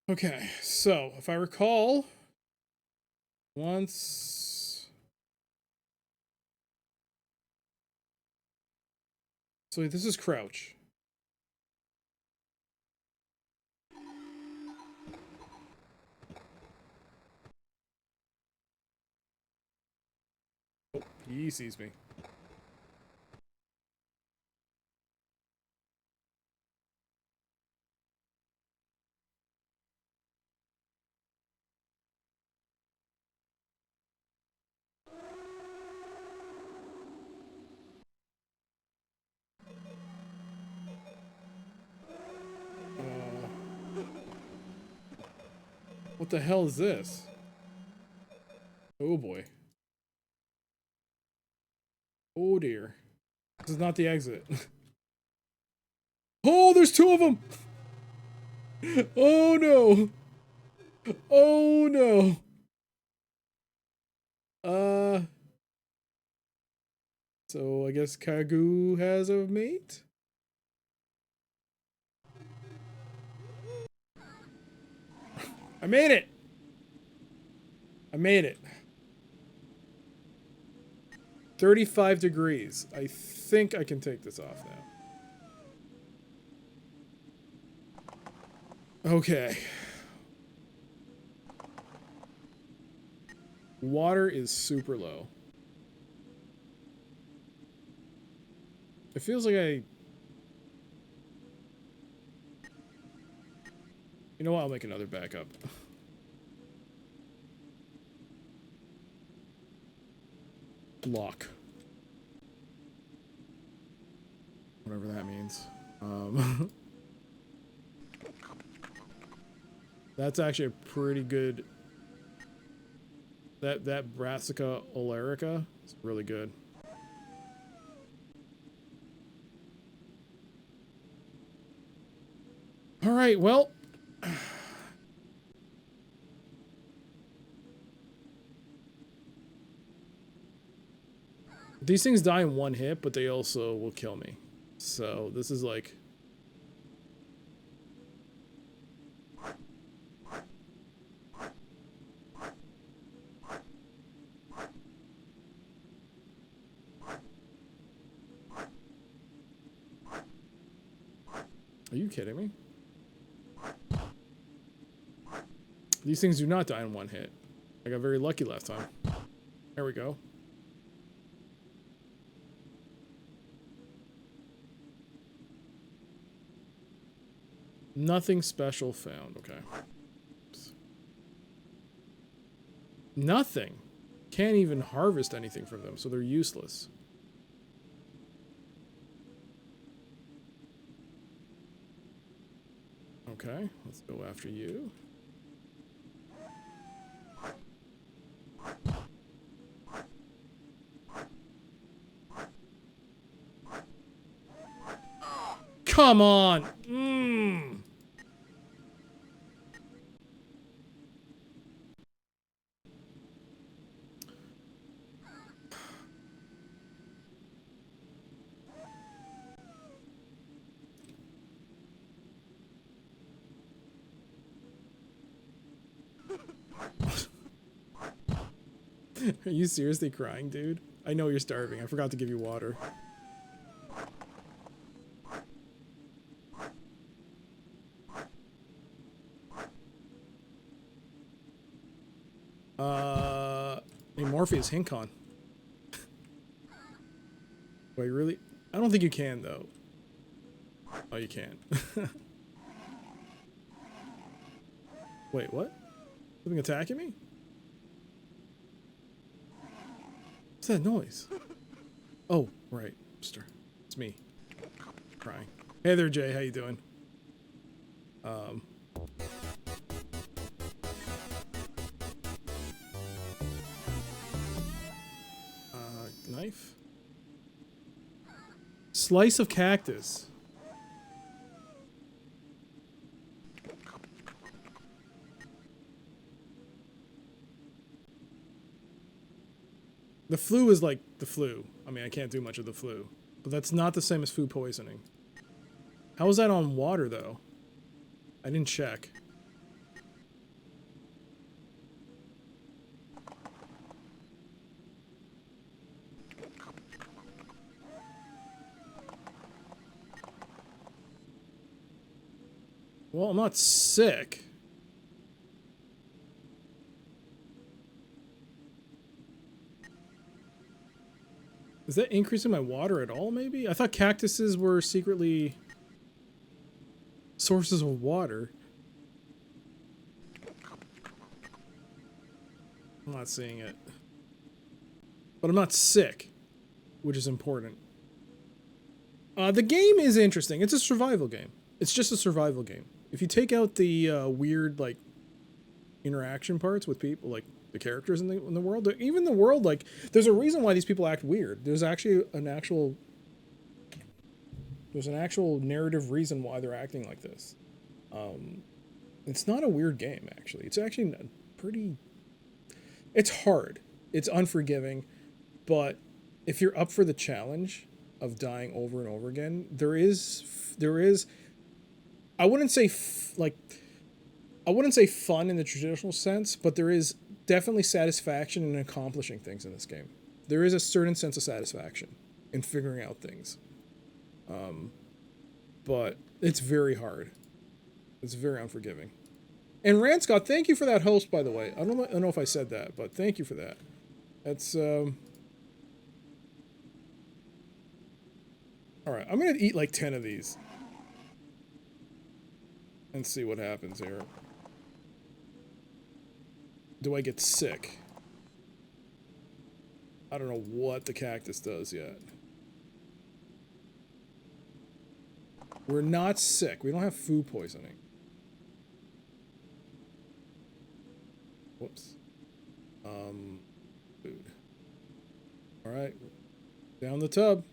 Okay, so if I recall, Once. So wait, this is crouch. Oh, he sees me. What the hell is this? Oh boy. Oh dear. This is not the exit. Oh, there's two of them! Oh no! Oh no! So I guess Kagu has a mate? I made it! I made it. 35 degrees. I think I can take this off now. Okay. Water is super low. It feels like I... You know what? I'll make another backup. Lock. Whatever that means. That's actually a pretty good... That Brassica oleracea is really good. Alright, well... These things die in one hit, but they also will kill me. So, this is like... Are you kidding me? These things do not die in one hit. I got very lucky last time. There we go. Nothing special found. Okay. Oops. Nothing. Can't even harvest anything from them, so they're useless. Okay, let's go after you. Come on! Mmm! Are you seriously crying, dude? I know you're starving. I forgot to give you water. Hey, Morpheus, Hincon. Wait, really? I don't think you can, though. Oh, you can. Wait, what? Something attacking me? What's that noise? Oh, right. It's me. Crying. Hey there, Jay. How you doing? Knife? Slice of cactus. The flu is like the flu. I mean, I can't do much of the flu. But that's not the same as food poisoning. How is that on water, though? I didn't check. Well, I'm not sick. Is that increasing my water at all, maybe? I thought cactuses were secretly sources of water. I'm not seeing it. But I'm not sick, which is important. The game is interesting. It's a survival game. It's just a survival game. If you take out the weird, like, interaction parts with people, like the characters in the world, even the world, like, there's a reason why these people act weird. There's actually an actual narrative reason why they're acting like this. It's not a weird game, actually. It's actually pretty... It's hard. It's unforgiving. But if you're up for the challenge of dying over and over again, there is... I wouldn't say, I wouldn't say fun in the traditional sense, but there is definitely satisfaction in accomplishing things in this game. There is a certain sense of satisfaction in figuring out things. But it's very hard. It's very unforgiving. And Rand Scott, thank you for that host, by the way. I don't know if I said that, but thank you for that. That's, Alright, I'm gonna eat like 10 of these. And see what happens here. Do I get sick? I don't know what the cactus does yet. We're not sick. We don't have food poisoning. Whoops. Food. Alright. Down the tub.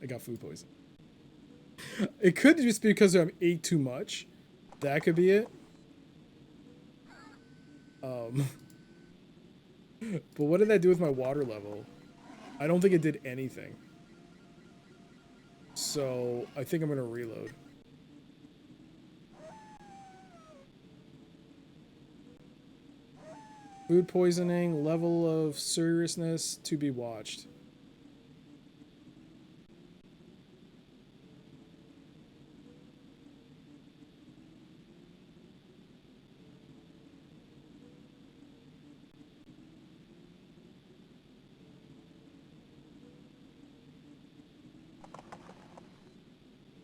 I got food poisoning. It could just be because I ate too much. That could be it. But what did that do with my water level? I don't think it did anything. So, I think I'm gonna reload. Food poisoning, level of seriousness to be watched.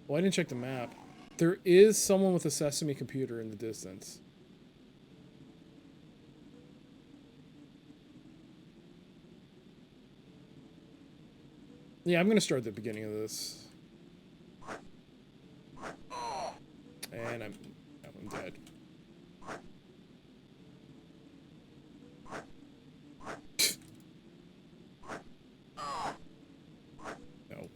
Well, I didn't check the map. There is someone with a Sesame computer in the distance. Yeah, I'm gonna start at the beginning of this. And I'm dead. No.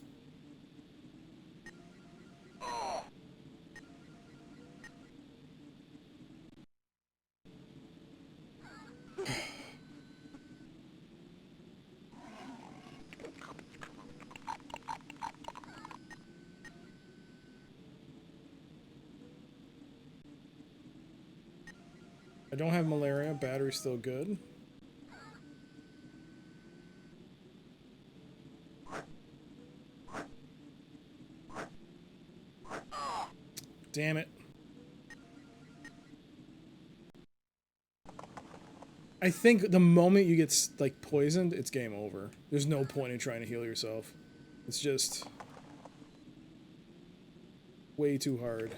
I don't have malaria. Battery's still good. Damn it. I think the moment you get, like, poisoned, it's game over. There's no point in trying to heal yourself. It's just way too hard.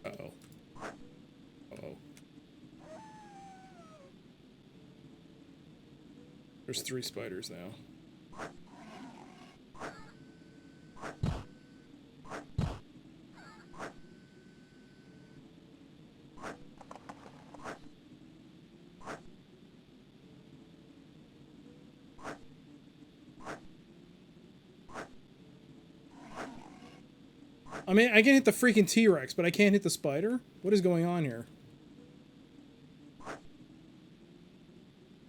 Uh-oh. Uh-oh. There's 3 spiders now. I mean, I can hit the freaking T-Rex, but I can't hit the spider? What is going on here?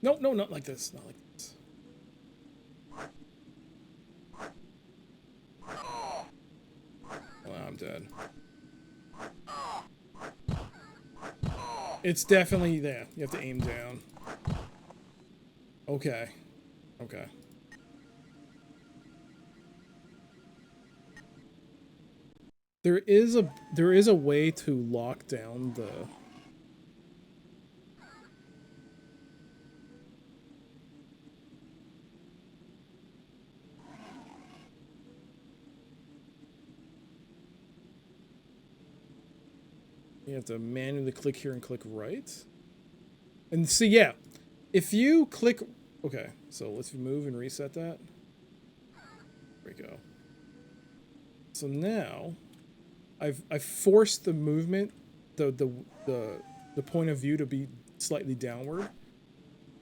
No, no, not like this. Not like this. Well, I'm dead. It's definitely there. You have to aim down. Okay. Okay. There is a way to lock down the You have to manually click here and click right. And see, yeah, if you click, okay, so let's move and reset that. There we go. So now, I've forced the movement, the point of view to be slightly downward.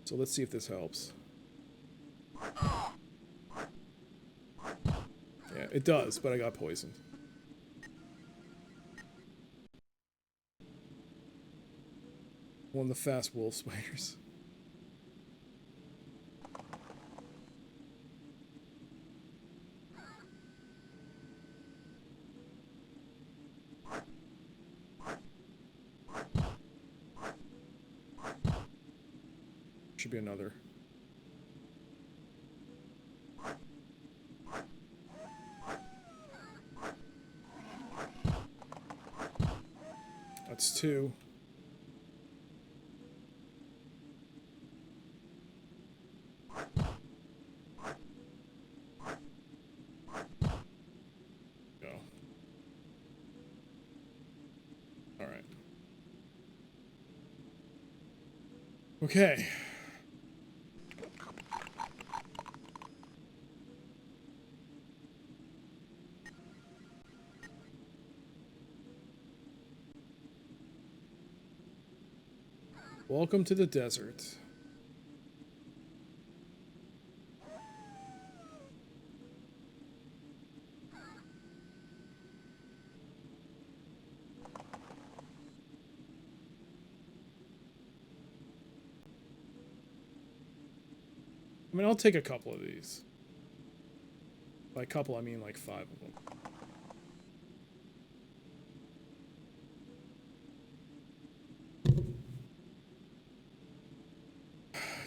So let's see if this helps. Yeah, it does, but I got poisoned. One of the fast wolf spiders. Should be another. That's two. Go. All right. Okay. Welcome to the desert. I mean, I'll take a couple of these. By couple, I mean like 5 of them.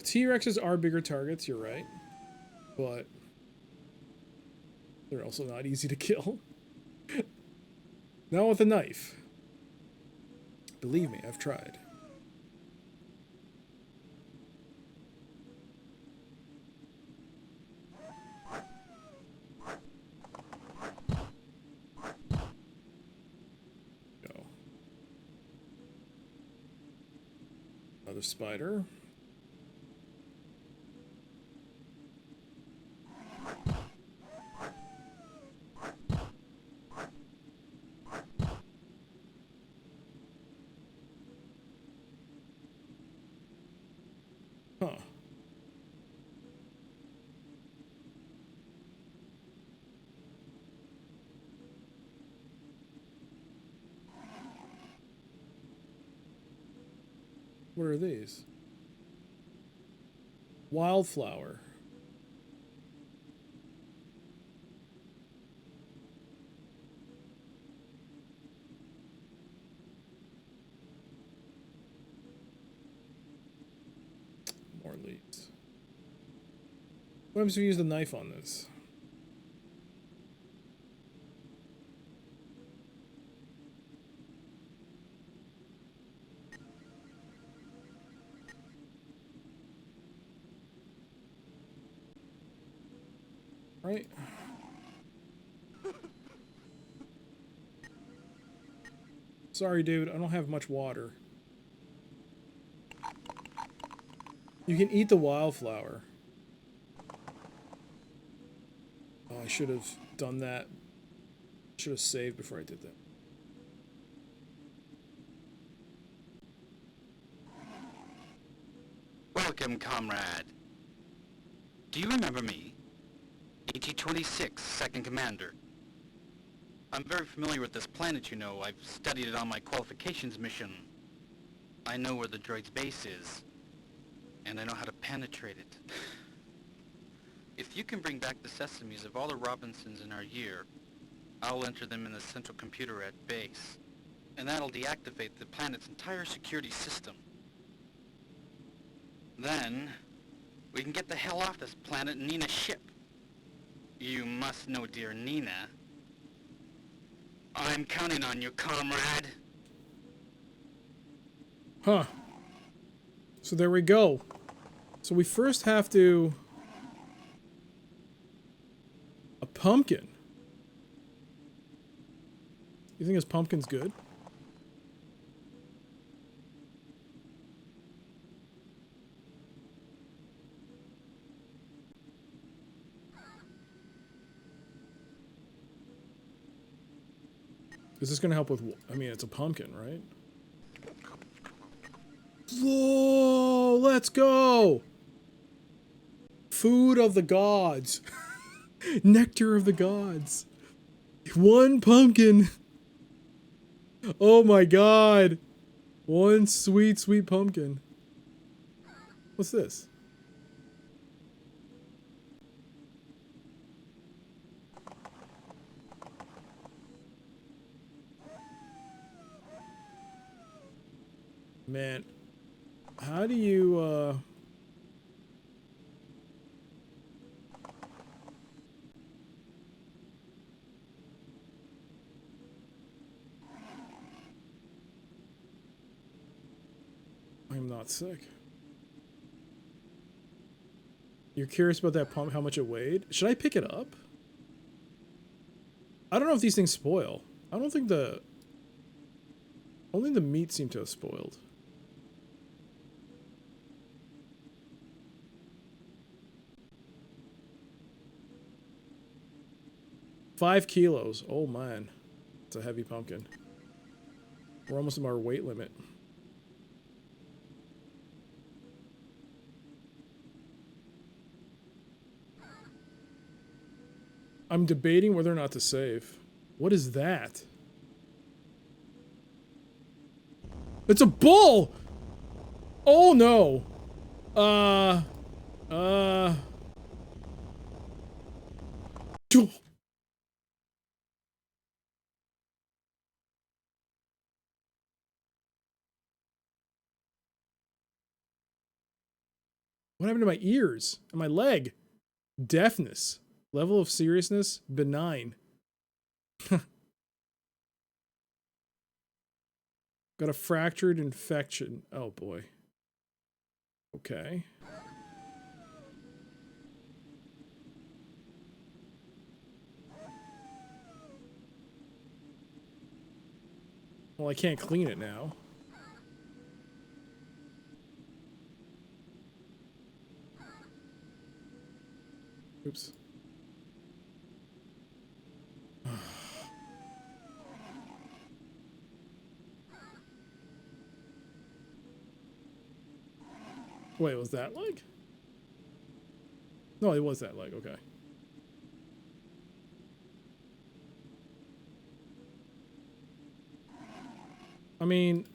T-Rexes are bigger targets, you're right. But they're also not easy to kill. Not with a knife. Believe me, I've tried. Go. Another spider. Huh. What are these? Wildflower. More leads. What happens if you use the knife on this? Right? Sorry, dude, I don't have much water. You can eat the wildflower. Oh, I should have done that. Should have saved before I did that. Welcome, comrade. Do you remember me? AT-26, Second Commander. I'm very familiar with this planet, you know. I've studied it on my qualifications mission. I know where the droid's base is, and I know how to penetrate it. If you can bring back the sesames of all the Robinsons in our year, I'll enter them in the central computer at base, and that'll deactivate the planet's entire security system. Then, we can get the hell off this planet and Nina's ship. You must know, dear Nina, I'm counting on you, comrade. Huh. So there we go. So we first have to... A pumpkin. You think this pumpkin's good? Is this gonna help with... I mean, it's a pumpkin, right? Whoa! Let's go! Food of the gods. Nectar of the gods. One pumpkin. Oh my god. One sweet, sweet pumpkin. What's this? Man, how do you, I'm not sick. You're curious about that pump, how much it weighed? Should I pick it up? I don't know if these things spoil. I don't think the... Only the meat seemed to have spoiled. $5 kilos. Oh man. It's a heavy pumpkin. We're almost at our weight limit. I'm debating whether or not to save. What is that? It's a bull! Oh no! What happened to my ears? And my leg? Deafness. Level of seriousness? Benign. Got a fractured infection. Oh boy. Okay. Well, I can't clean it now. Oops. Wait, was that leg? No, it was that leg, okay. I mean...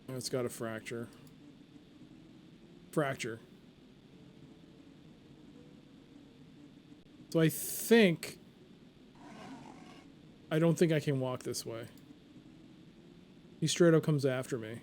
It's got a fracture. Fracture. So I think... I don't think I can walk this way. He straight up comes after me.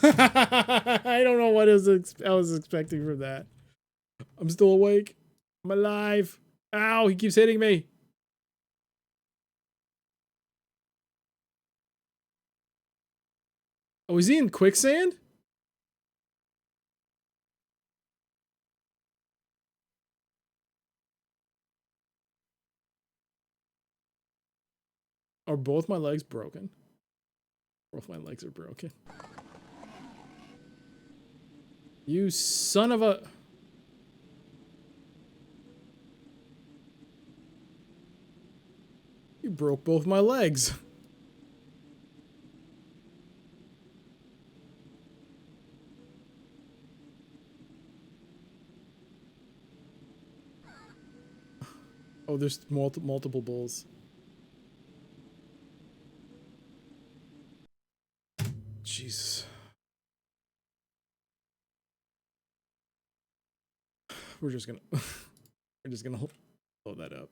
I don't know what I was expecting from that. I'm still awake. I'm alive. Ow, he keeps hitting me. Oh, is he in quicksand? Are both my legs broken? Both my legs are broken. You son of a... You broke both my legs. Oh, there's multiple bulls. Jesus. We're just gonna load that up.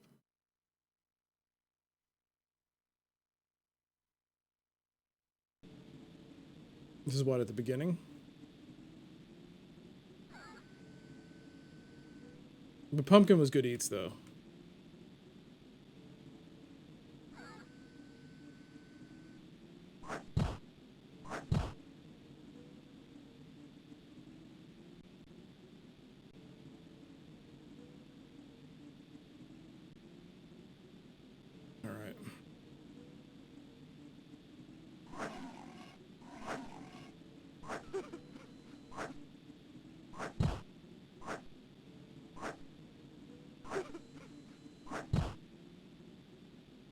This is what, at the beginning? The pumpkin was good eats though. All right.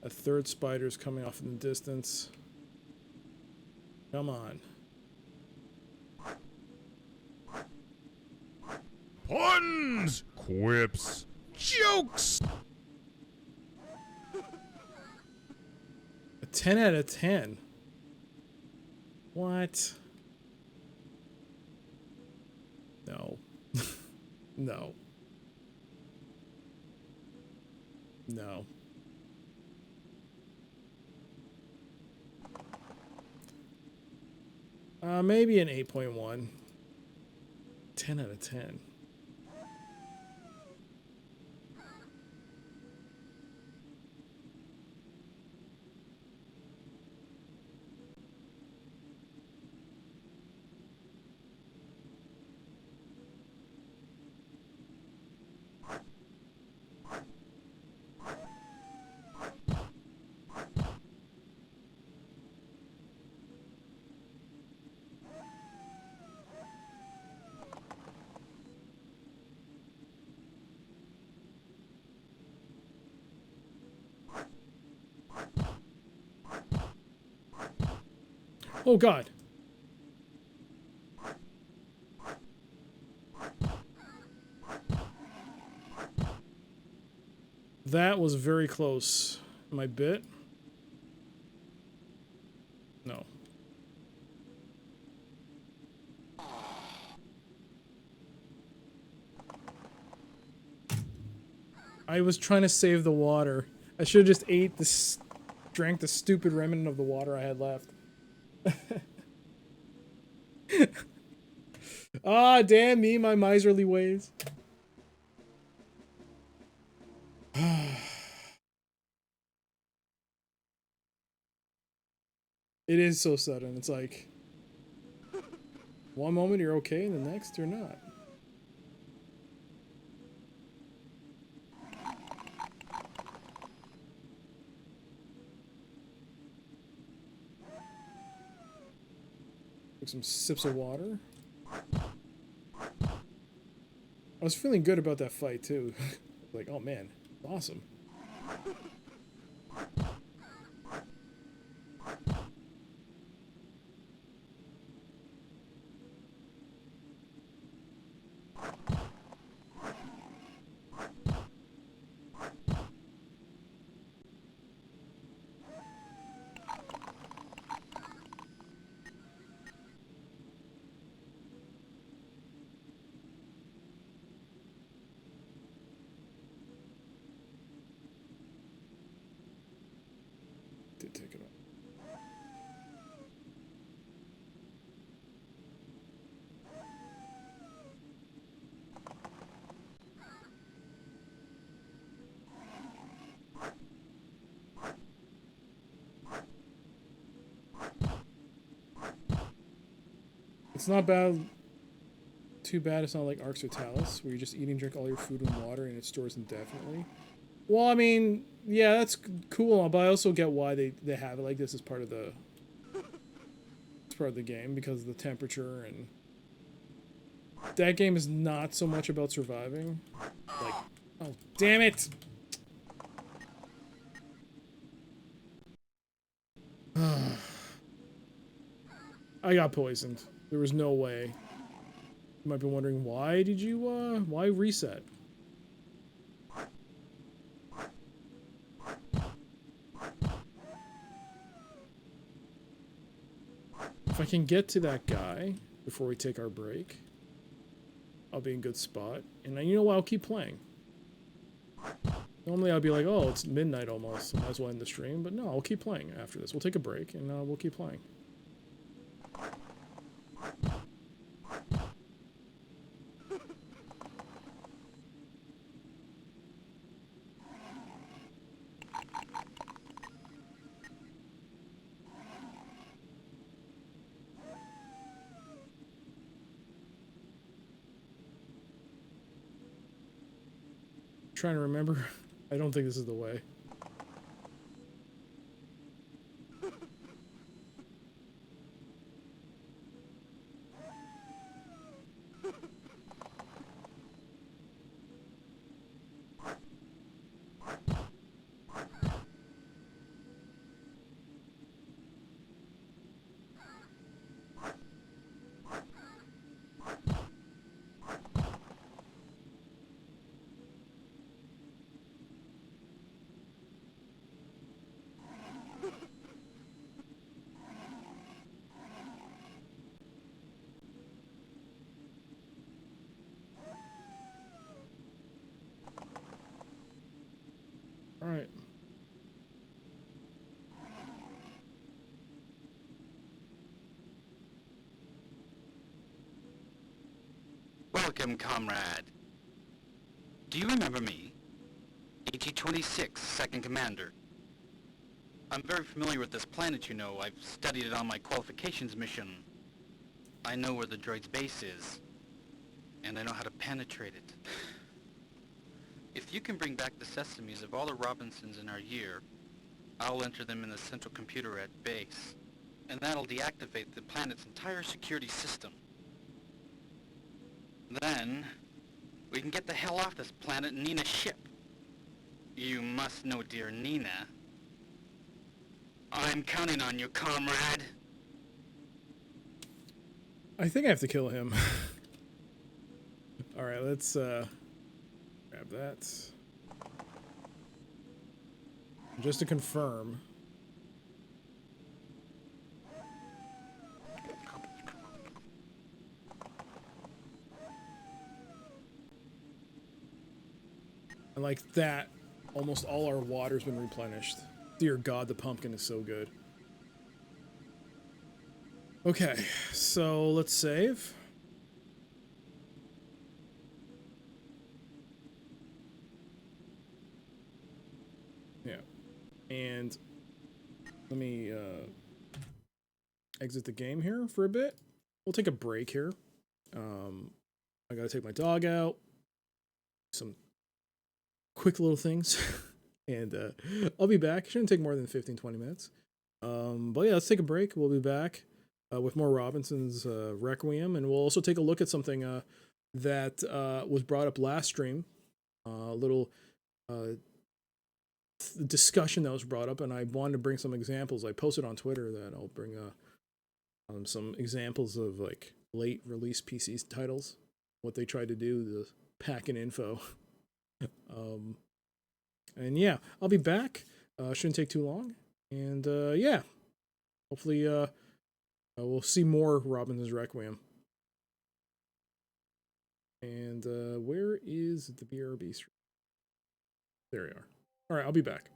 A third spider's coming off in the distance. Come on. Puns, quips, jokes. A 10 out of 10. What? No. No. No. Maybe an 8.1. 10 out of 10. Oh God. That was very close. Am I bit? No. I was trying to save the water. I should have just ate this, drank the stupid remnant of the water I had left. Ah, damn me, my miserly ways. It is so sudden. It's like, one moment you're okay, and the next you're not. Took some sips of water. I was feeling good about that fight too. Like, oh man, awesome. Did take it off. It's not bad. Too bad it's not like Arx or Talus, where you just eat and drink all your food and water and it stores indefinitely. Well, I mean, yeah, that's cool, but I also get why they have it like this as part of the game because of the temperature, and that game is not so much about surviving. Like, oh damn it! I got poisoned. There was no way. You might be wondering, why did you why reset? If I can get to that guy before we take our break, I'll be in good spot. And then, you know what, I'll keep playing. Normally I'd be like, oh, it's midnight almost, so might as well end the stream. But no, I'll keep playing after this. We'll take a break, and we'll keep playing. Trying to remember. I don't think this is the way. All right. Welcome, comrade. Do you remember me? AT-26, Second Commander. I'm very familiar with this planet, you know. I've studied it on my qualifications mission. I know where the droid's base is, and I know how to penetrate it. If you can bring back the sesames of all the Robinsons in our year, I'll enter them in the central computer at base, and that'll deactivate the planet's entire security system. Then, we can get the hell off this planet and Nina's ship. You must know dear Nina. I'm counting on you, comrade. I think I have to kill him. All right, let's grab that. Just to confirm. And like that, almost all our water's been replenished. Dear God, the pumpkin is so good. Okay, so let's save. Yeah. And let me exit the game here for a bit. We'll take a break here. I gotta take my dog out. Some quick little things. And I'll be back. Shouldn't take more than 15-20 minutes. But yeah, let's take a break. We'll be back with more Robinson's Requiem, and we'll also take a look at something that was brought up last stream. A little discussion that was brought up, and I wanted to bring some examples. I posted on Twitter that I'll bring some examples of like late release PC titles, what they tried to do, the pack in info. And yeah, I'll be back. Shouldn't take too long. And yeah, hopefully we'll see more Robinson's Requiem. And where is the BRB stream? There we are. All right, I'll be back.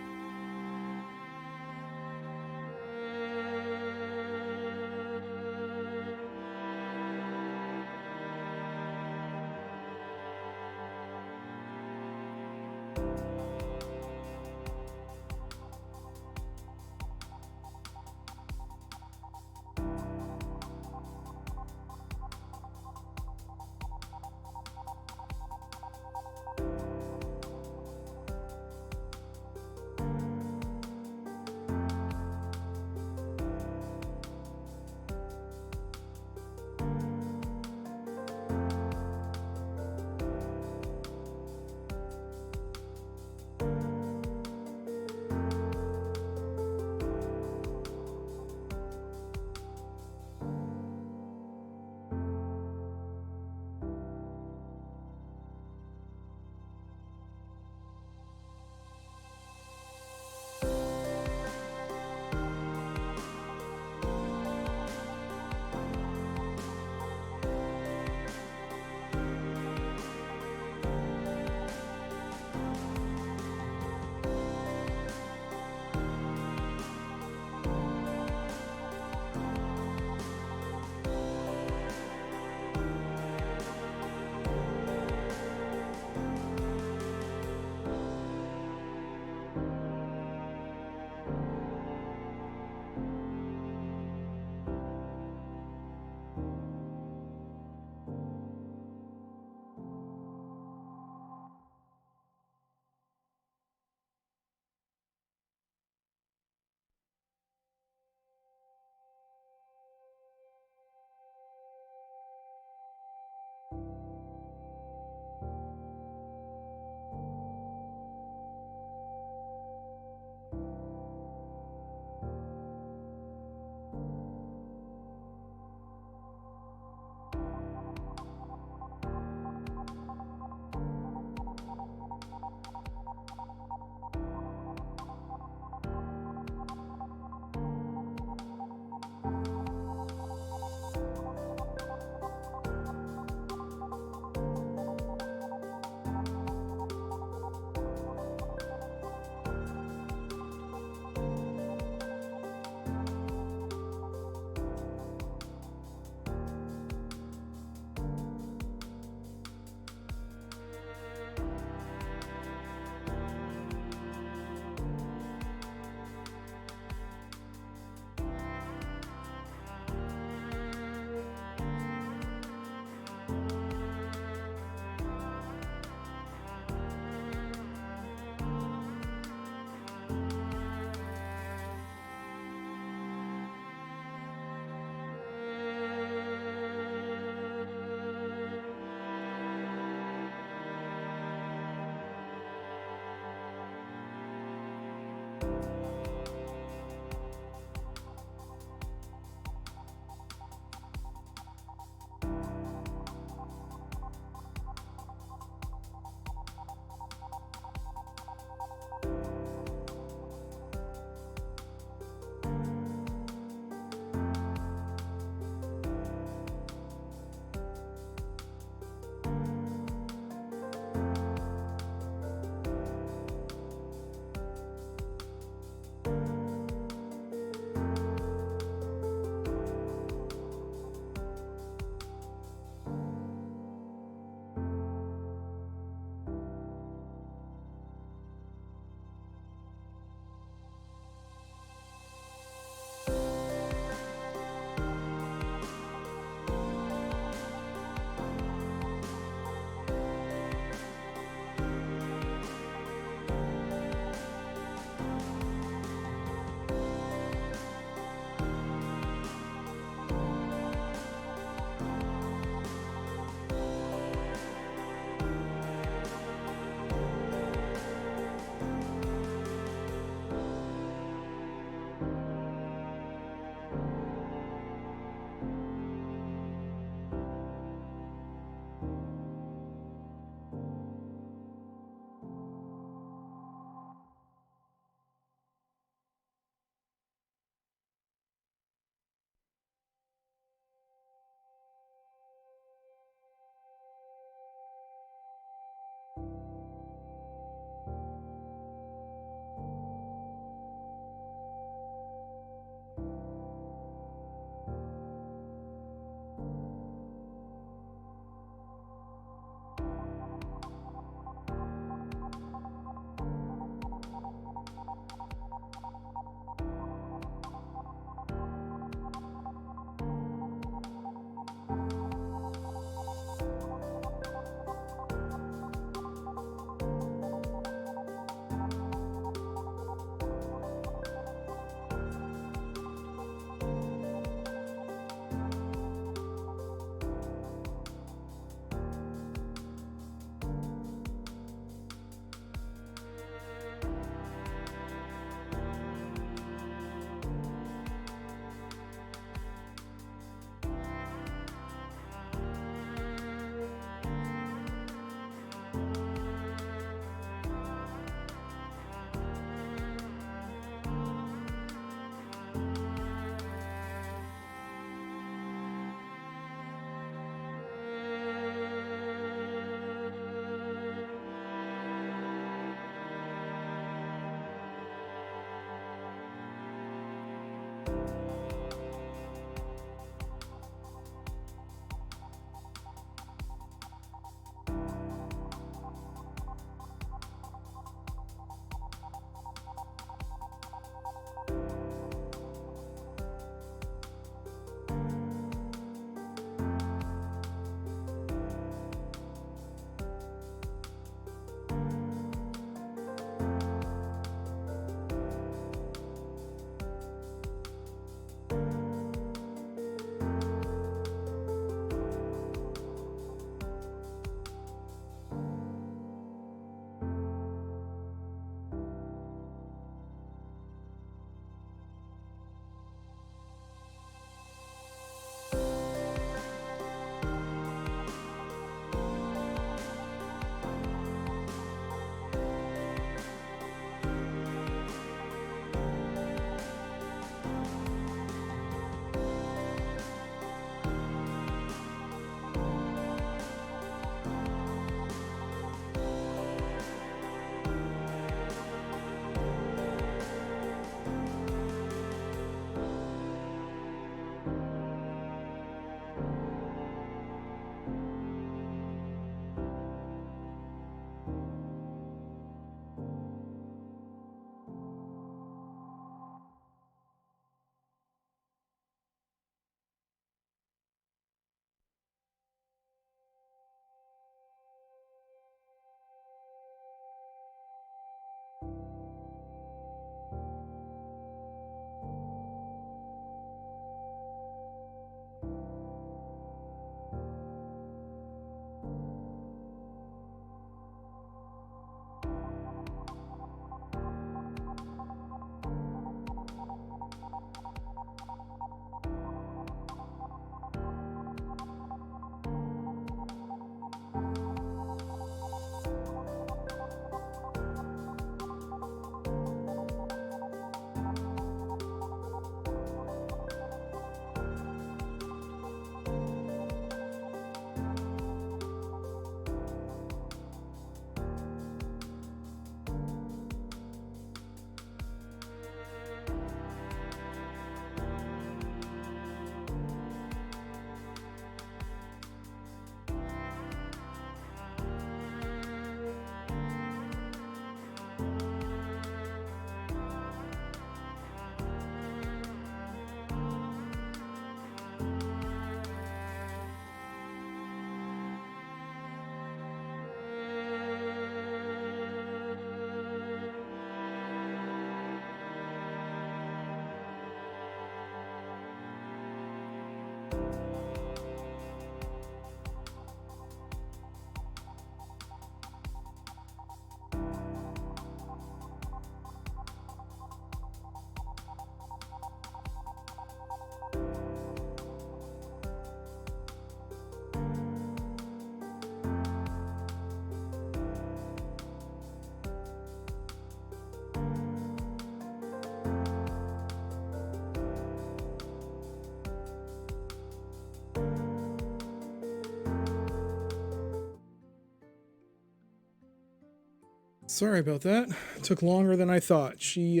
Sorry about that. It took longer than I thought. She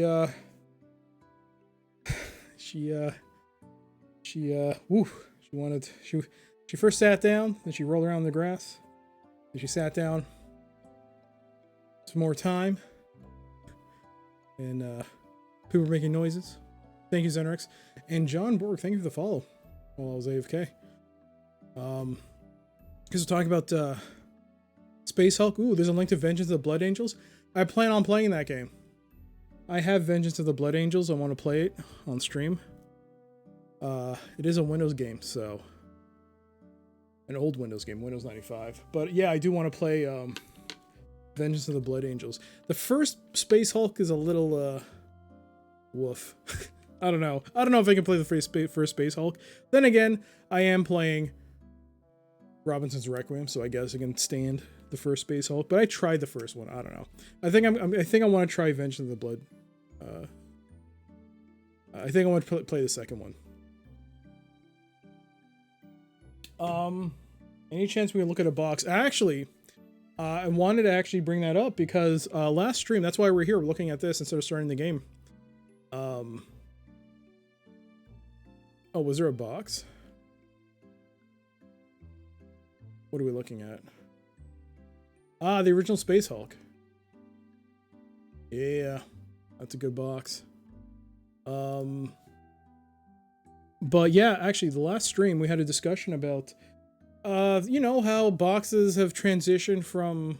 first sat down, then she rolled around in the grass. Then she sat down. Some more time. And people were making noises. Thank you, Zenrix. And John Borg, thank you for the follow while I was AFK. Because we're talking about Space Hulk. Ooh, there's a link to Vengeance of the Blood Angels. I plan on playing that game. I have Vengeance of the Blood Angels. I want to play it on stream. It is a Windows game, so an old Windows game, Windows 95. But yeah, I do want to play Vengeance of the Blood Angels. The first Space Hulk is a little woof. I don't know. I don't know if I can play the first Space Hulk. Then again, I am playing Robinson's Requiem, so I guess I can stand the first Space Hulk. But I tried the first one. I don't know. I think I want to try Vengeance of the Blood. I think I want to play the second one. Any chance we can look at a box? Actually, I wanted to actually bring that up because last stream, that's why we're here. We're looking at this instead of starting the game. Oh, was there a box? What are we looking at? Ah, the original Space Hulk. Yeah, that's a good box. But yeah, actually, the last stream we had a discussion about, you know, how boxes have transitioned from,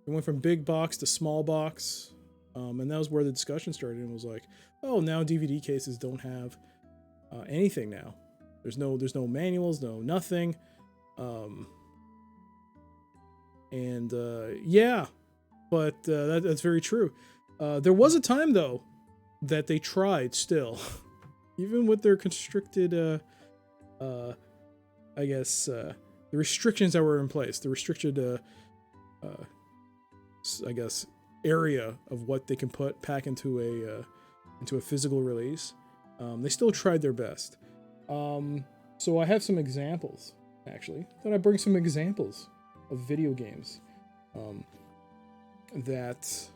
it went from big box to small box, and that was where the discussion started. And it was like, oh, now DVD cases don't have anything now. There's no manuals, no nothing. Yeah, but that's very true. There was a time though that they tried still, even with their constricted, I guess, the restrictions that were in place, the restricted, I guess, area of what they can pack into a physical release. They still tried their best. So I have some examples, actually. I thought I'd bring some examples of video games that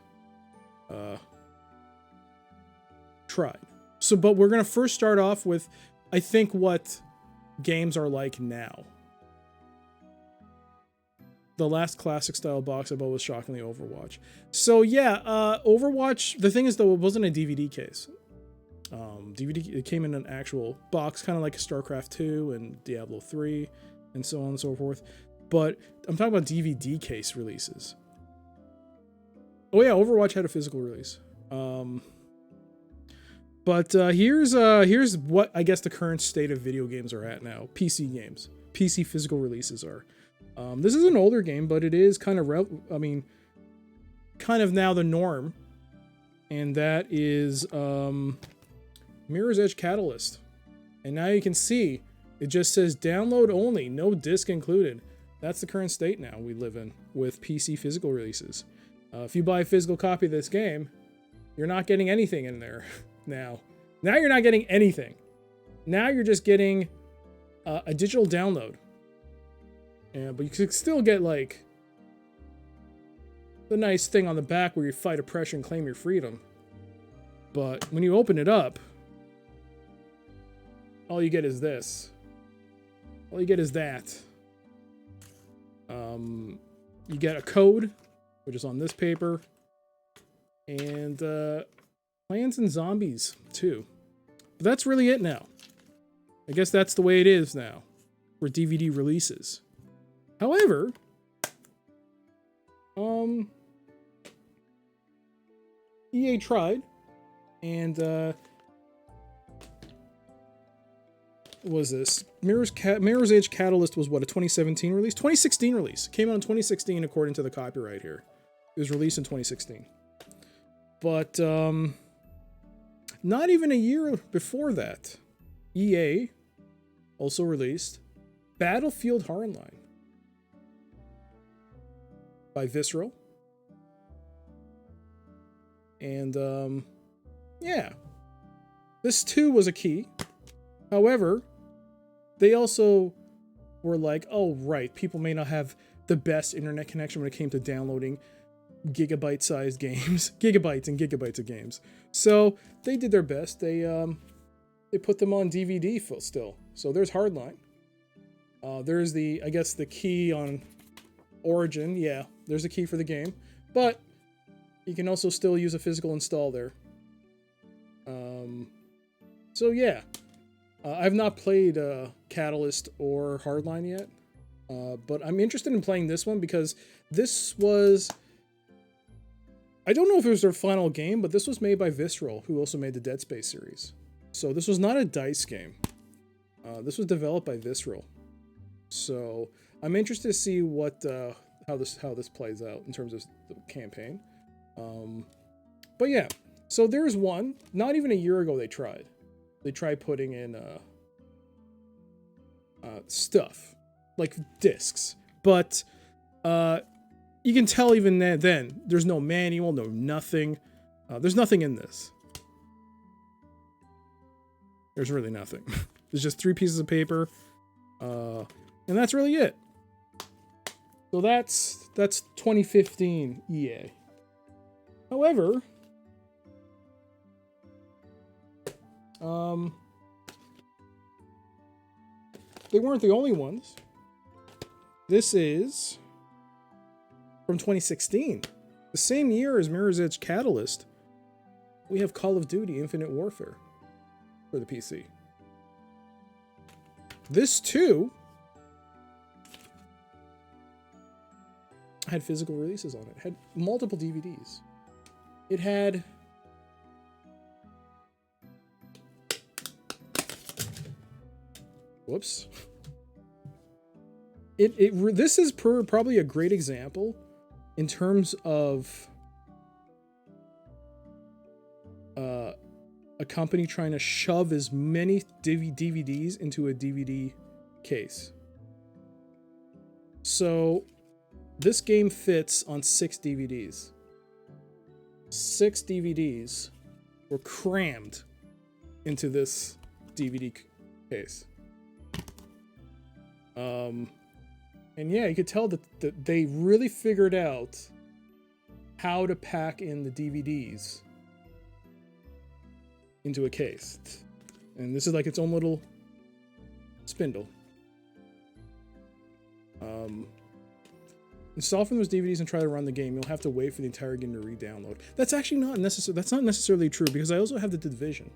tried. So, but we're going to first start off with, I think, what games are like now. The last classic style box I bought was shockingly Overwatch. So yeah, Overwatch, the thing is though, it wasn't a DVD case. It came in an actual box, kind of like StarCraft 2 and Diablo 3 and so on and so forth. But I'm talking about DVD case releases. Oh yeah, Overwatch had a physical release. But here's what I guess the current state of video games are at now. PC games. PC physical releases are. This is an older game, but it is kind of, kind of now the norm. And that is Mirror's Edge Catalyst. And now you can see, it just says download only, no disc included. That's the current state now we live in with PC physical releases. If you buy a physical copy of this game, you're not getting anything in there now. Now you're not getting anything. Now you're just getting a digital download. But you could still get like the nice thing on the back where you fight oppression and claim your freedom. But when you open it up, all you get is this. All you get is that. You get a code, which is on this paper, and Plants and Zombies too. But that's really it now. I guess that's the way it is now for DVD releases. However, EA tried, and what was this? Mirror's Edge Catalyst was what, a 2017 release? 2016 release. It came out in 2016 according to the copyright here. It was released in 2016. But not even a year before that, EA also released Battlefield Hardline by Visceral. And yeah, this too was a key. However, they also were like, oh right, people may not have the best internet connection when it came to downloading gigabyte-sized games, gigabytes and gigabytes of games. So they did their best. They put them on DVD still. So there's Hardline. There's I guess the key on Origin. Yeah, there's a key for the game, but you can also still use a physical install there. So yeah, I've not played Catalyst or Hardline yet, but I'm interested in playing this one because this was, I don't know if it was their final game, but this was made by Visceral, who also made the Dead Space series. So this was not a DICE game. This was developed by Visceral. So I'm interested to see how this plays out in terms of the campaign. But yeah, so there's one. Not even a year ago they tried. They tried putting in stuff like discs, but you can tell even then there's no manual, no nothing. There's nothing in this. There's really nothing. There's just 3 pieces of paper, and that's really it. So that's 2015 EA. However, they weren't the only ones. This is from 2016, the same year as Mirror's Edge Catalyst. We have Call of Duty Infinite Warfare for the PC. This too had physical releases on it. Had multiple DVDs. It had whoops. This is probably a great example in terms of a company trying to shove as many DVDs into a DVD case. So this game fits on 6 DVDs. 6 DVDs were crammed into this DVD case. And yeah, you could tell that they really figured out how to pack in the DVDs into a case. And this is like its own little spindle. Install from those DVDs and try to run the game. You'll have to wait for the entire game to re-download. That's actually not necessary. That's not necessarily true because I also have the Division.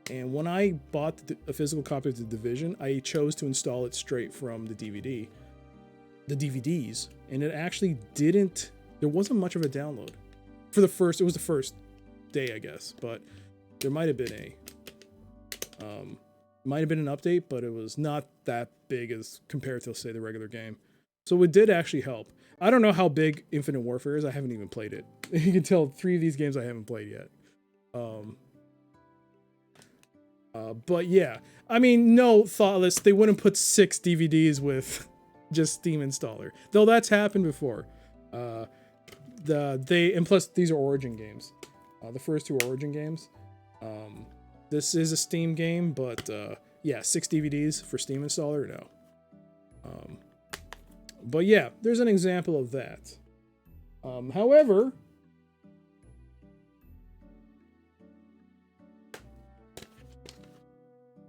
And when I bought a physical copy of the Division, I chose to install it straight from the DVDs, and it actually didn't. There wasn't much of a download for the first. It was the first day, I guess, but there might have been an update, but it was not that big as compared to, say, the regular game. So it did actually help. I don't know how big Infinite Warfare is. I haven't even played it. You can tell 3 of these games I haven't played yet. But yeah, I mean, no, Thoughtless, they wouldn't put 6 DVDs with just Steam installer, though that's happened before. And plus these are Origin games. The first 2 are Origin games. This is a Steam game, but yeah, 6 DVDs for Steam installer, no. But yeah, there's an example of that. However,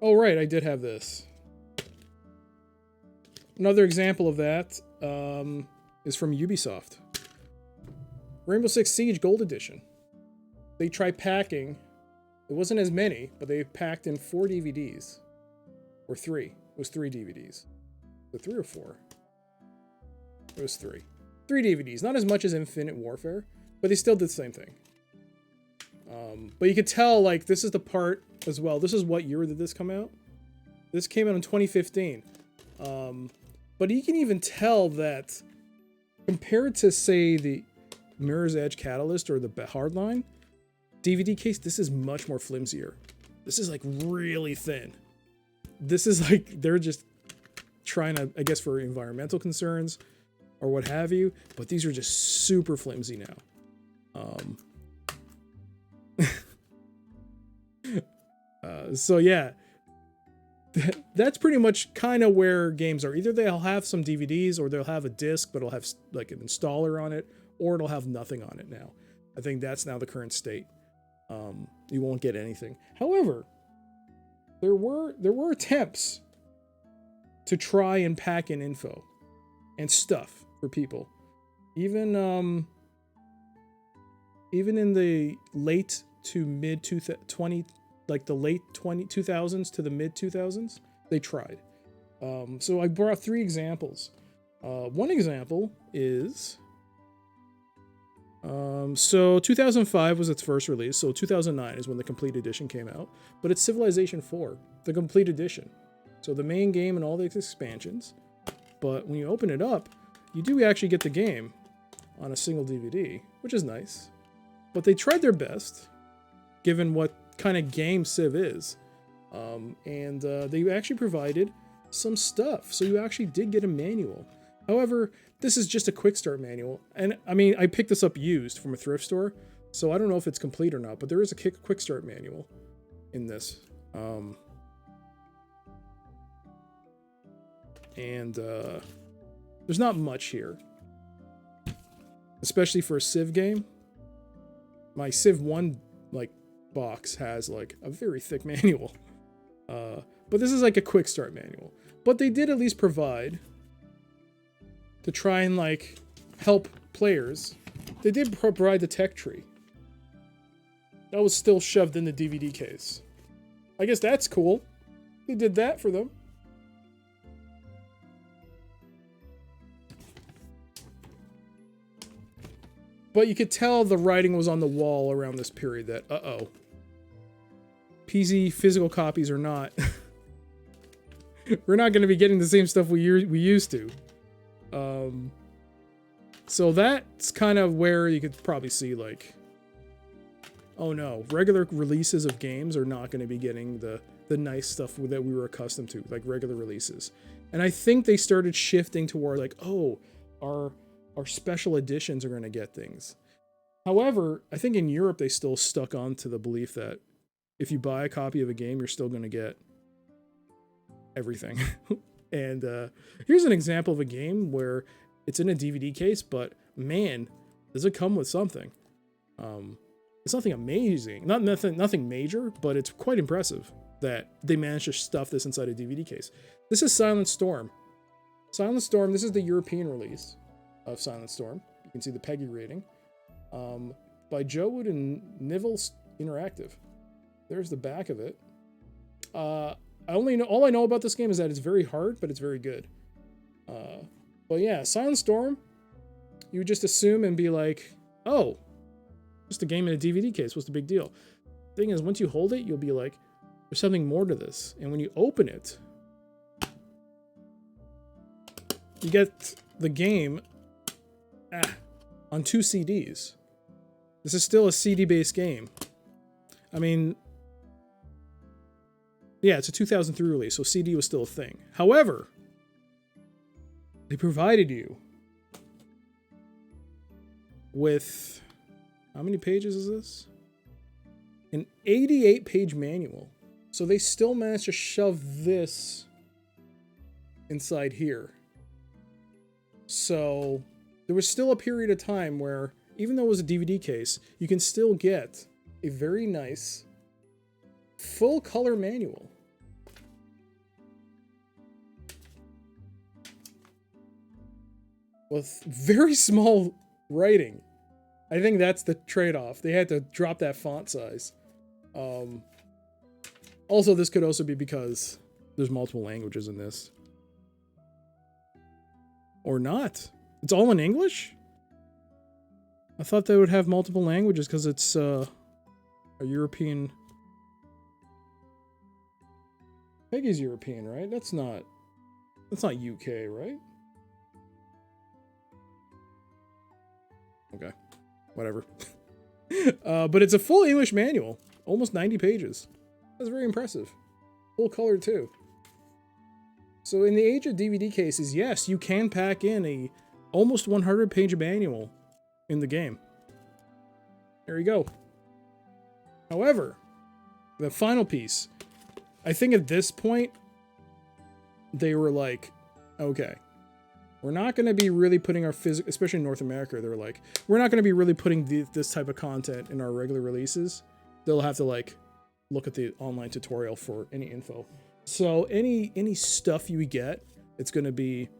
oh right, I did have this. Another example of that is from Ubisoft. Rainbow Six Siege Gold Edition. They tried packing. It wasn't as many, but they packed in 4 DVDs. Or 3. It was 3 DVDs. So 3 or 4? It was 3. 3 DVDs. Not as much as Infinite Warfare, but they still did the same thing. But you could tell, like, this is the part as well. This is what year did this come out? This came out in 2015. But you can even tell that compared to, say, the Mirror's Edge Catalyst or the Hardline DVD case, this is much more flimsier. This is like really thin. This is like they're just trying to, I guess, for environmental concerns or what have you, but these are just super flimsy now. So yeah, that's pretty much kind of where games are. Either they'll have some DVDs or they'll have a disc, but it'll have like an installer on it, or it'll have nothing on it now. I think that's now the current state. You won't get anything. However, there were attempts to try and pack in info and stuff for people. Even in the late to mid 20, like the late 2000s to the mid 2000s, they tried. So I brought 3 examples. One example is, so 2005 was its first release, so 2009 is when the complete edition came out, but it's Civilization 4, the complete edition. So the main game and all the expansions, but when you open it up, you do actually get the game on a single DVD, which is nice. But they tried their best, given what kind of game Civ is, and they actually provided some stuff, so you actually did get a manual. However, this is just a quick start manual, and I mean, I picked this up used from a thrift store, so I don't know if it's complete or not, but there is a quick start manual in this. There's not much here, especially for a Civ game. My Civ 1 box has a very thick manual, but this is like a quick start manual. But they did at least provide, to try and help players, they did provide the tech tree. That was still shoved in the DVD case. I guess that's cool. They did that for them. But you could tell the writing was on the wall around this period that, PC physical copies are not... We're not going to be getting the same stuff we used to. So that's kind of where you could probably see, oh no, regular releases of games are not going to be getting the nice stuff that we were accustomed to, like regular releases. And I think they started shifting toward our special editions are going to get things. However, I think in Europe they still stuck on to the belief that if you buy a copy of a game, you're still going to get everything. And here's an example of a game where it's in a DVD case, but man, does it come with something. It's nothing amazing, nothing major, but it's quite impressive that they managed to stuff this inside a DVD case. This is Silent Storm. Silent Storm, this is the European release of Silent Storm. You can see the PEGI rating. By Joe Wood and Nivel Interactive. There's the back of it. All I know about this game is that it's very hard, but it's very good. But yeah, Silent Storm, you would just assume and be like, oh, just a game in a DVD case. What's the big deal? Thing is, once you hold it, you'll be like, there's something more to this. And when you open it, you get the game on 2 CDs. This is still a CD-based game. I mean, yeah, it's a 2003 release, so CD was still a thing. However, they provided you with, how many pages is this? An 88-page manual. So they still managed to shove this inside here. So there was still a period of time where, even though it was a DVD case, you can still get a very nice full color manual. With very small writing. I think that's the trade-off. They had to drop that font size. Also, this could also be because there's multiple languages in this. Or not. It's all in English? I thought they would have multiple languages because it's a European... Peggy's European, right? That's not UK, right? Okay, whatever. But it's a full English manual, almost 90 pages. That's very impressive. Full color too. So in the age of DVD cases, yes, you can pack in a almost 100-page manual in the game. There you go. However, the final piece, I think at this point, they were like, okay, we're not going to be really putting our physical, especially in North America, they're like, we're not going to be really putting this type of content in our regular releases. They'll have to like look at the online tutorial for any info. So any stuff you get, it's going to be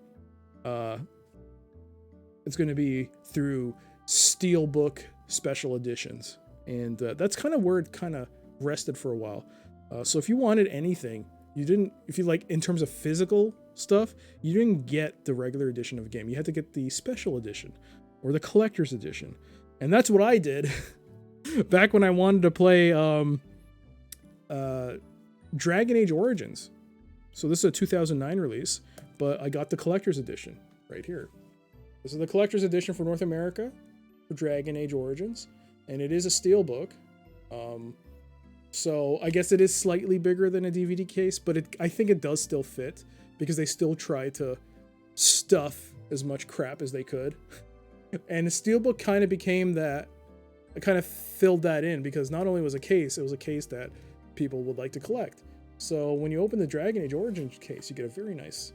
through Steelbook special editions, and that's kind of where it kind of rested for a while. So if you wanted anything, you didn't, if you like in terms of physical stuff, you didn't get the regular edition of a game. You had to get the special edition or the collector's edition, and that's what I did back when I wanted to play Dragon Age Origins. So this is a 2009 release, but I got the collector's edition right here. This is the collector's edition for North America for Dragon Age Origins, and it is a steelbook. So I guess it is slightly bigger than a DVD case, but I think it does still fit because they still try to stuff as much crap as they could. And the steelbook kind of became that, it kind of filled that in because not only was a case, it was a case that people would like to collect. So when you open the Dragon Age Origins case, you get a very nice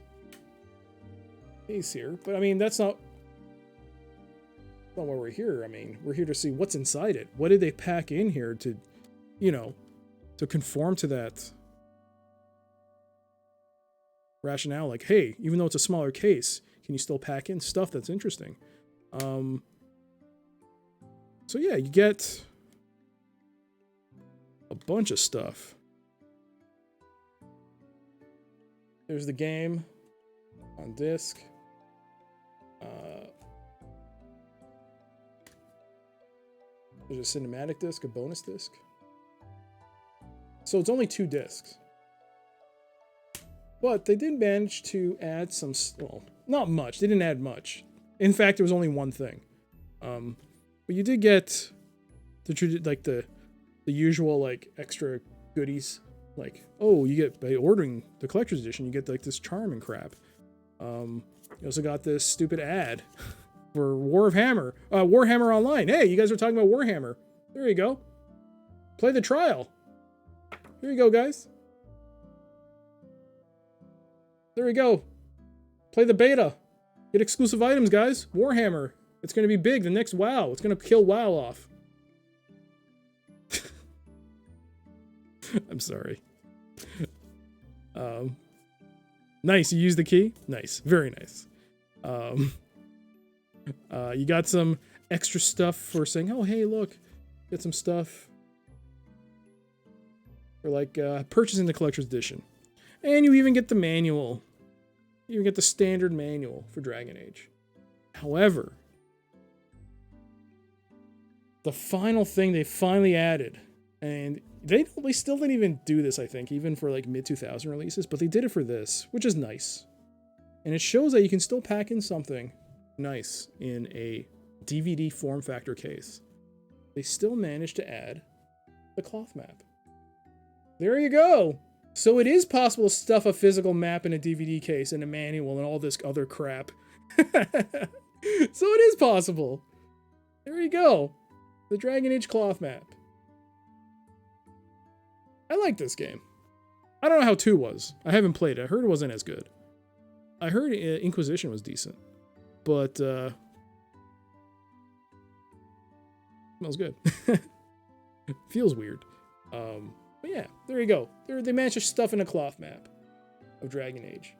case here. But I mean, that's not why we're here. I mean, we're here to see what's inside it. What did they pack in here to, you know, to conform to that rationale? Like, hey, even though it's a smaller case, can you still pack in stuff that's interesting? So yeah, you get a bunch of stuff. There's the game on disc. There's a cinematic disc, a bonus disc. So it's only 2 discs. But they did manage to add some, well, not much. They didn't add much. In fact, there was only one thing. But you did get the usual like extra goodies. Like, oh, you get, by ordering the collector's edition, you get like this charm and crap. You also got this stupid ad for Warhammer Online. Hey, you guys are talking about Warhammer. There you go. Play the trial. Here you go, guys. There we go. Play the beta. Get exclusive items, guys. Warhammer. It's going to be big. The next WoW. It's going to kill WoW off. I'm sorry. Nice. You used the key? Nice. Very nice. You got some extra stuff for saying, oh, hey, look. Get some stuff. For like purchasing the collector's edition. And you even get the manual. You even get the standard manual for Dragon Age. However, the final thing they finally added, and they still didn't even do this, I think, even for like mid-2000 releases, but they did it for this, which is nice. And it shows that you can still pack in something nice in a DVD form factor case. They still managed to add the cloth map. There you go. So it is possible to stuff a physical map in a DVD case and a manual and all this other crap. So it is possible. There you go. The Dragon Age cloth map. I like this game. I don't know how 2 was. I haven't played it. I heard it wasn't as good. I heard Inquisition was decent. But, smells good. Feels weird. But yeah, there you go. They managed to stuff in a cloth map of Dragon Age.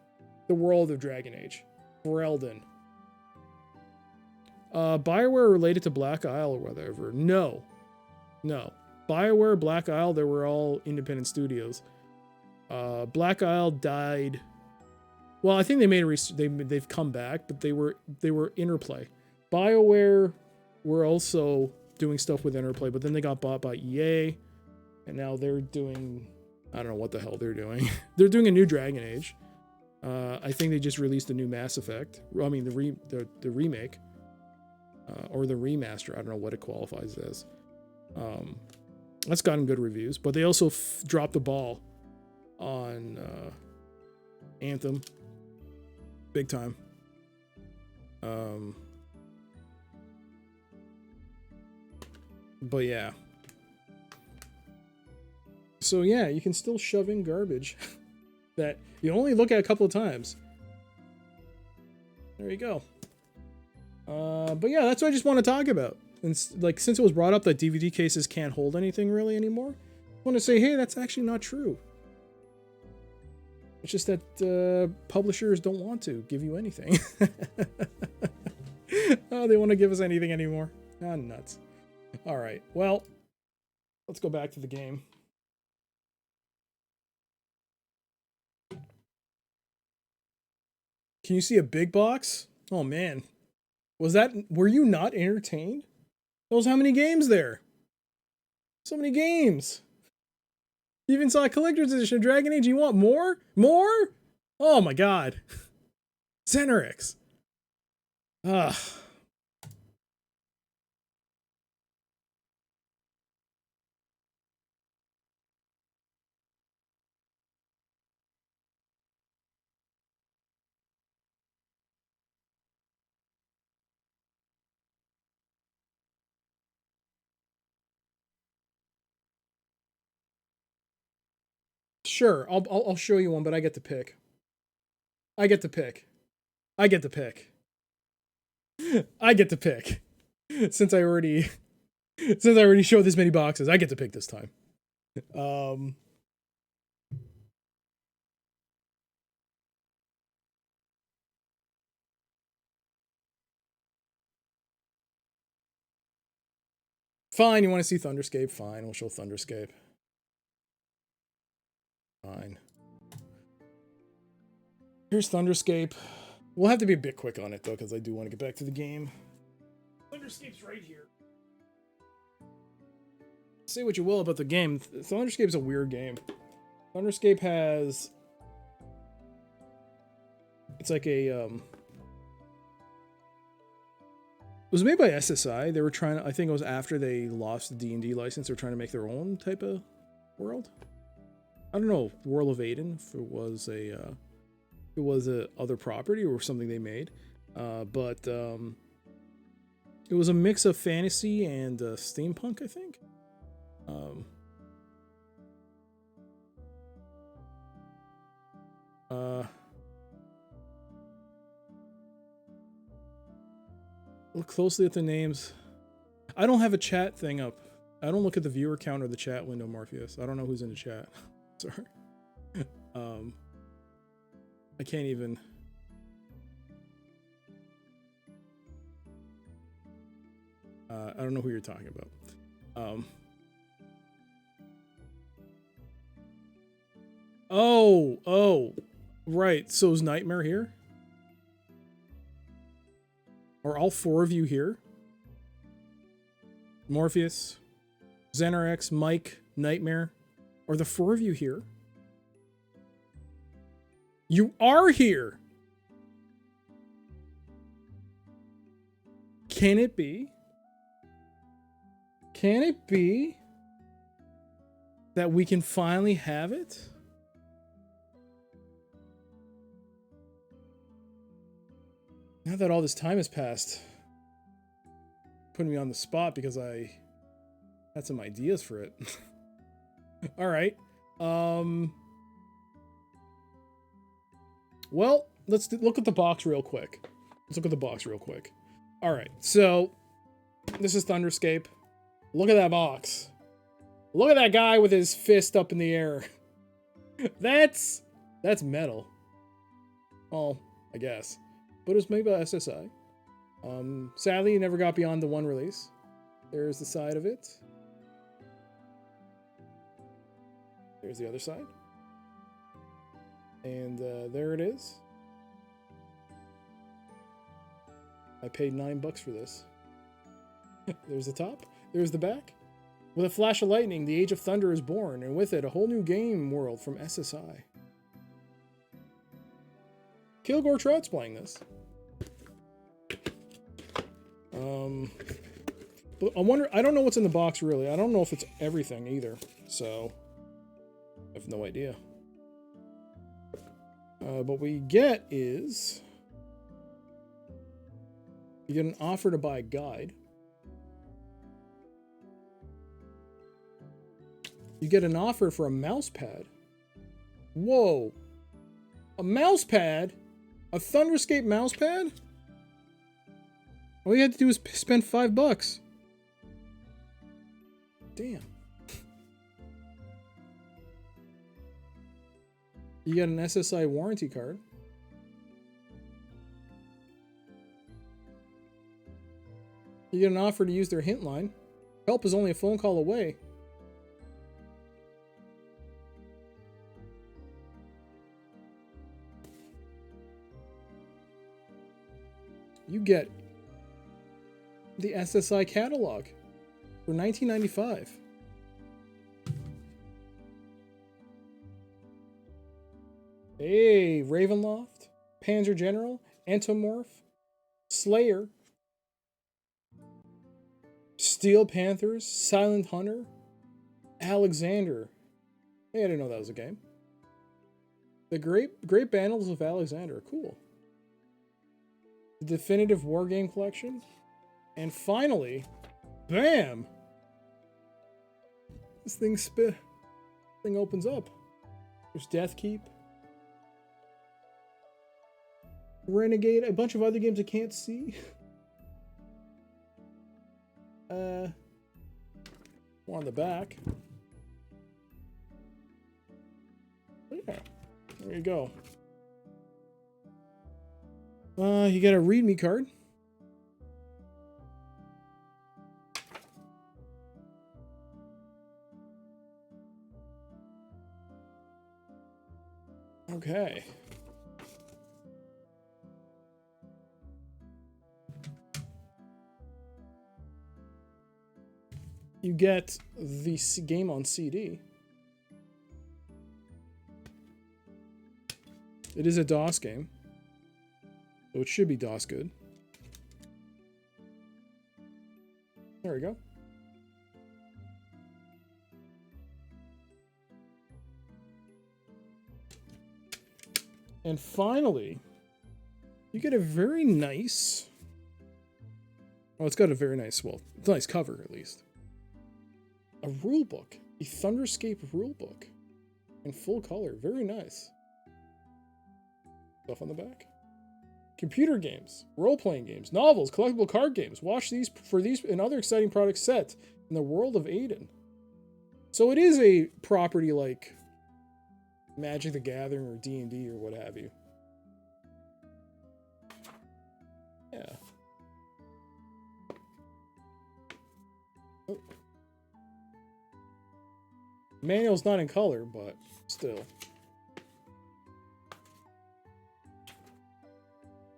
The world of Dragon Age. Ferelden. BioWare related to Black Isle or whatever. No. BioWare, Black Isle, they were all independent studios. Black Isle died. Well, I think they made they've come back, but they were Interplay. BioWare were also doing stuff with Interplay, but then they got bought by EA. And now they're doing, I don't know what the hell they're doing. They're doing a new Dragon Age. I think they just released a new Mass Effect. I mean, the remake. Or the remaster. I don't know what it qualifies as. That's gotten good reviews. But they also dropped the ball on Anthem. Big time. But yeah. So yeah, you can still shove in garbage that you only look at a couple of times. There you go. But yeah, that's what I just want to talk about. And like, since it was brought up that DVD cases can't hold anything really anymore, I want to say, hey, that's actually not true. It's just that publishers don't want to give you anything. Oh, they want to give us anything anymore. Ah, nuts. All right, well, let's go back to the game. Can you see a big box? Oh man, were you not entertained? There was how many games there? So many games. You even saw a collector's edition of Dragon Age. You want more? More? Oh my god. Similaris. Ugh. Sure, I'll show you one, but I get to pick. I get to pick. I get to pick. I get to pick. Since I already showed this many boxes, I get to pick this time. Fine, you want to see Thunderscape? Fine, we'll show Thunderscape. Fine. Here's Thunderscape. We'll have to be a bit quick on it, though, because I do want to get back to the game. Thunderscape's right here. Say what you will about the game. Thunderscape's a weird game. Thunderscape has... It's like a... It was made by SSI. They were trying to... I think it was after they lost the D&D license. They were trying to make their own type of world. I don't know. World of Aiden, if it was a... it was a other property or something they made, but it was a mix of fantasy and steampunk, I think. Look closely at the names. I don't have a chat thing up. I don't look at the viewer count or the chat window, Morpheus. I don't know who's in the chat. Sorry. I can't even... I don't know who you're talking about. Oh, right. So is Nightmare here? Are all four of you here? Morpheus, Xenarx, Mike, Nightmare. Are the four of you here? You are here! Can it be? Can it be that we can finally have it? Now that all this time has passed, putting me on the spot because I had some ideas for it. All right. Well, let's look at the box real quick. All right. So this is Thunderscape. Look at that box. Look at that guy with his fist up in the air. That's metal. Oh, I guess. But it was made by SSI. Sadly, it never got beyond the one release. There's the side of it. There's the other side. And there it is. I paid $9 for this. There's the top. There's the back. With a flash of lightning, the Age of Thunder is born, and with it, a whole new game world from SSI. Kilgore Trout's playing this. But I wonder, I don't know what's in the box really. I don't know if it's everything either, so I have no idea. What we get is you get an offer to buy a guide. You get an offer for a mouse pad. Whoa. A mouse pad? A Thunderscape mouse pad? All you had to do was spend $5. Damn. You got an SSI warranty card. You get an offer to use their hint line. Help is only a phone call away. You get the SSI catalog for $19.95. Hey, Ravenloft, Panzer General, Entomorph, Slayer, Steel Panthers, Silent Hunter, Alexander. Hey, I didn't know that was a game. The Great Battles of Alexander. Cool. The Definitive Wargame Collection. And finally, bam! This thing opens up. There's Deathkeep. Renegade, a bunch of other games I can't see. More on the back. Yeah, there you go. You got a README card. Okay. You get the game on CD. It is a DOS game, so it should be DOS good. There we go. And finally, you get a very nice... Oh, it's got a very nice, well, it's a nice cover at least. A rule book. A Thunderscape rule book. In full color. Very nice. Stuff on the back. Computer games. Role-playing games. Novels. Collectible card games. Watch these for these and other exciting products set in the world of Aiden. So it is a property like Magic the Gathering or D&D or what have you. Yeah. Oh. Manual's not in color, but still.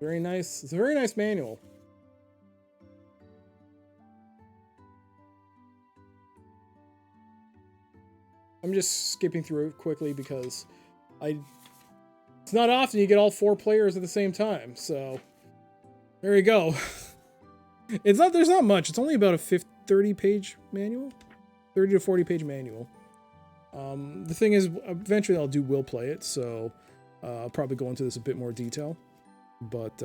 Very nice. It's a very nice manual. I'm just skipping through it quickly because it's not often you get all 4 players at the same time, so there you go. There's not much. It's only about a 30-page manual. 30 to 40-page manual. The thing is, eventually I'll do will play it, so I'll probably go into this a bit more detail. But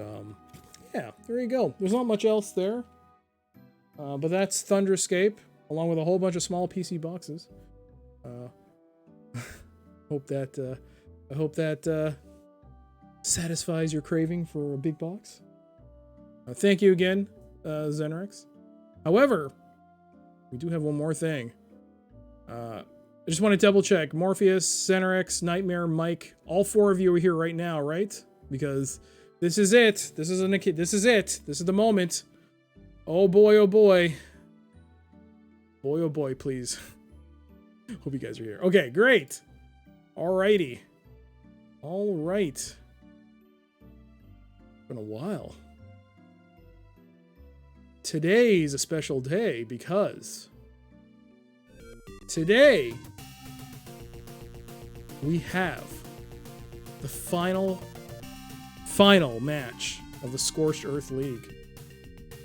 yeah, there you go. There's not much else there. But that's Thunderscape, along with a whole bunch of small PC boxes. I hope that satisfies your craving for a big box. Thank you again, Xenrex. However, we do have one more thing. I just want to double check. Morpheus, Xenrex, Nightmare, Mike, all 4 of you are here right now, right? Because this is it. This is it. This is the moment. Oh boy, oh boy. Boy, oh boy, please. Hope you guys are here. Okay, great. Alrighty. Alright. Been a while. Today's a special day because today we have the final match of the Scorched Earth League.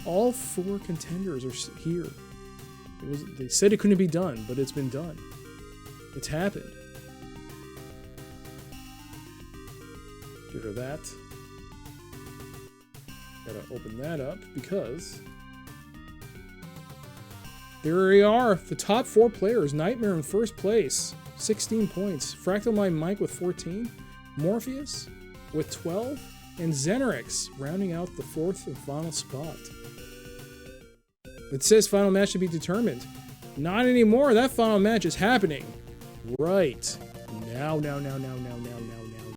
All 4 contenders are here. They said it couldn't be done, but it's been done. It's happened. Get rid of that. Gotta open that up because there we are. The top 4 players. Nightmare in first place, 16 points. Fractal Mind Mike with 14. Morpheus with 12. And Xenrex rounding out the 4th and final spot It says final match to be determined. Not anymore. That final match is happening. Right. Now.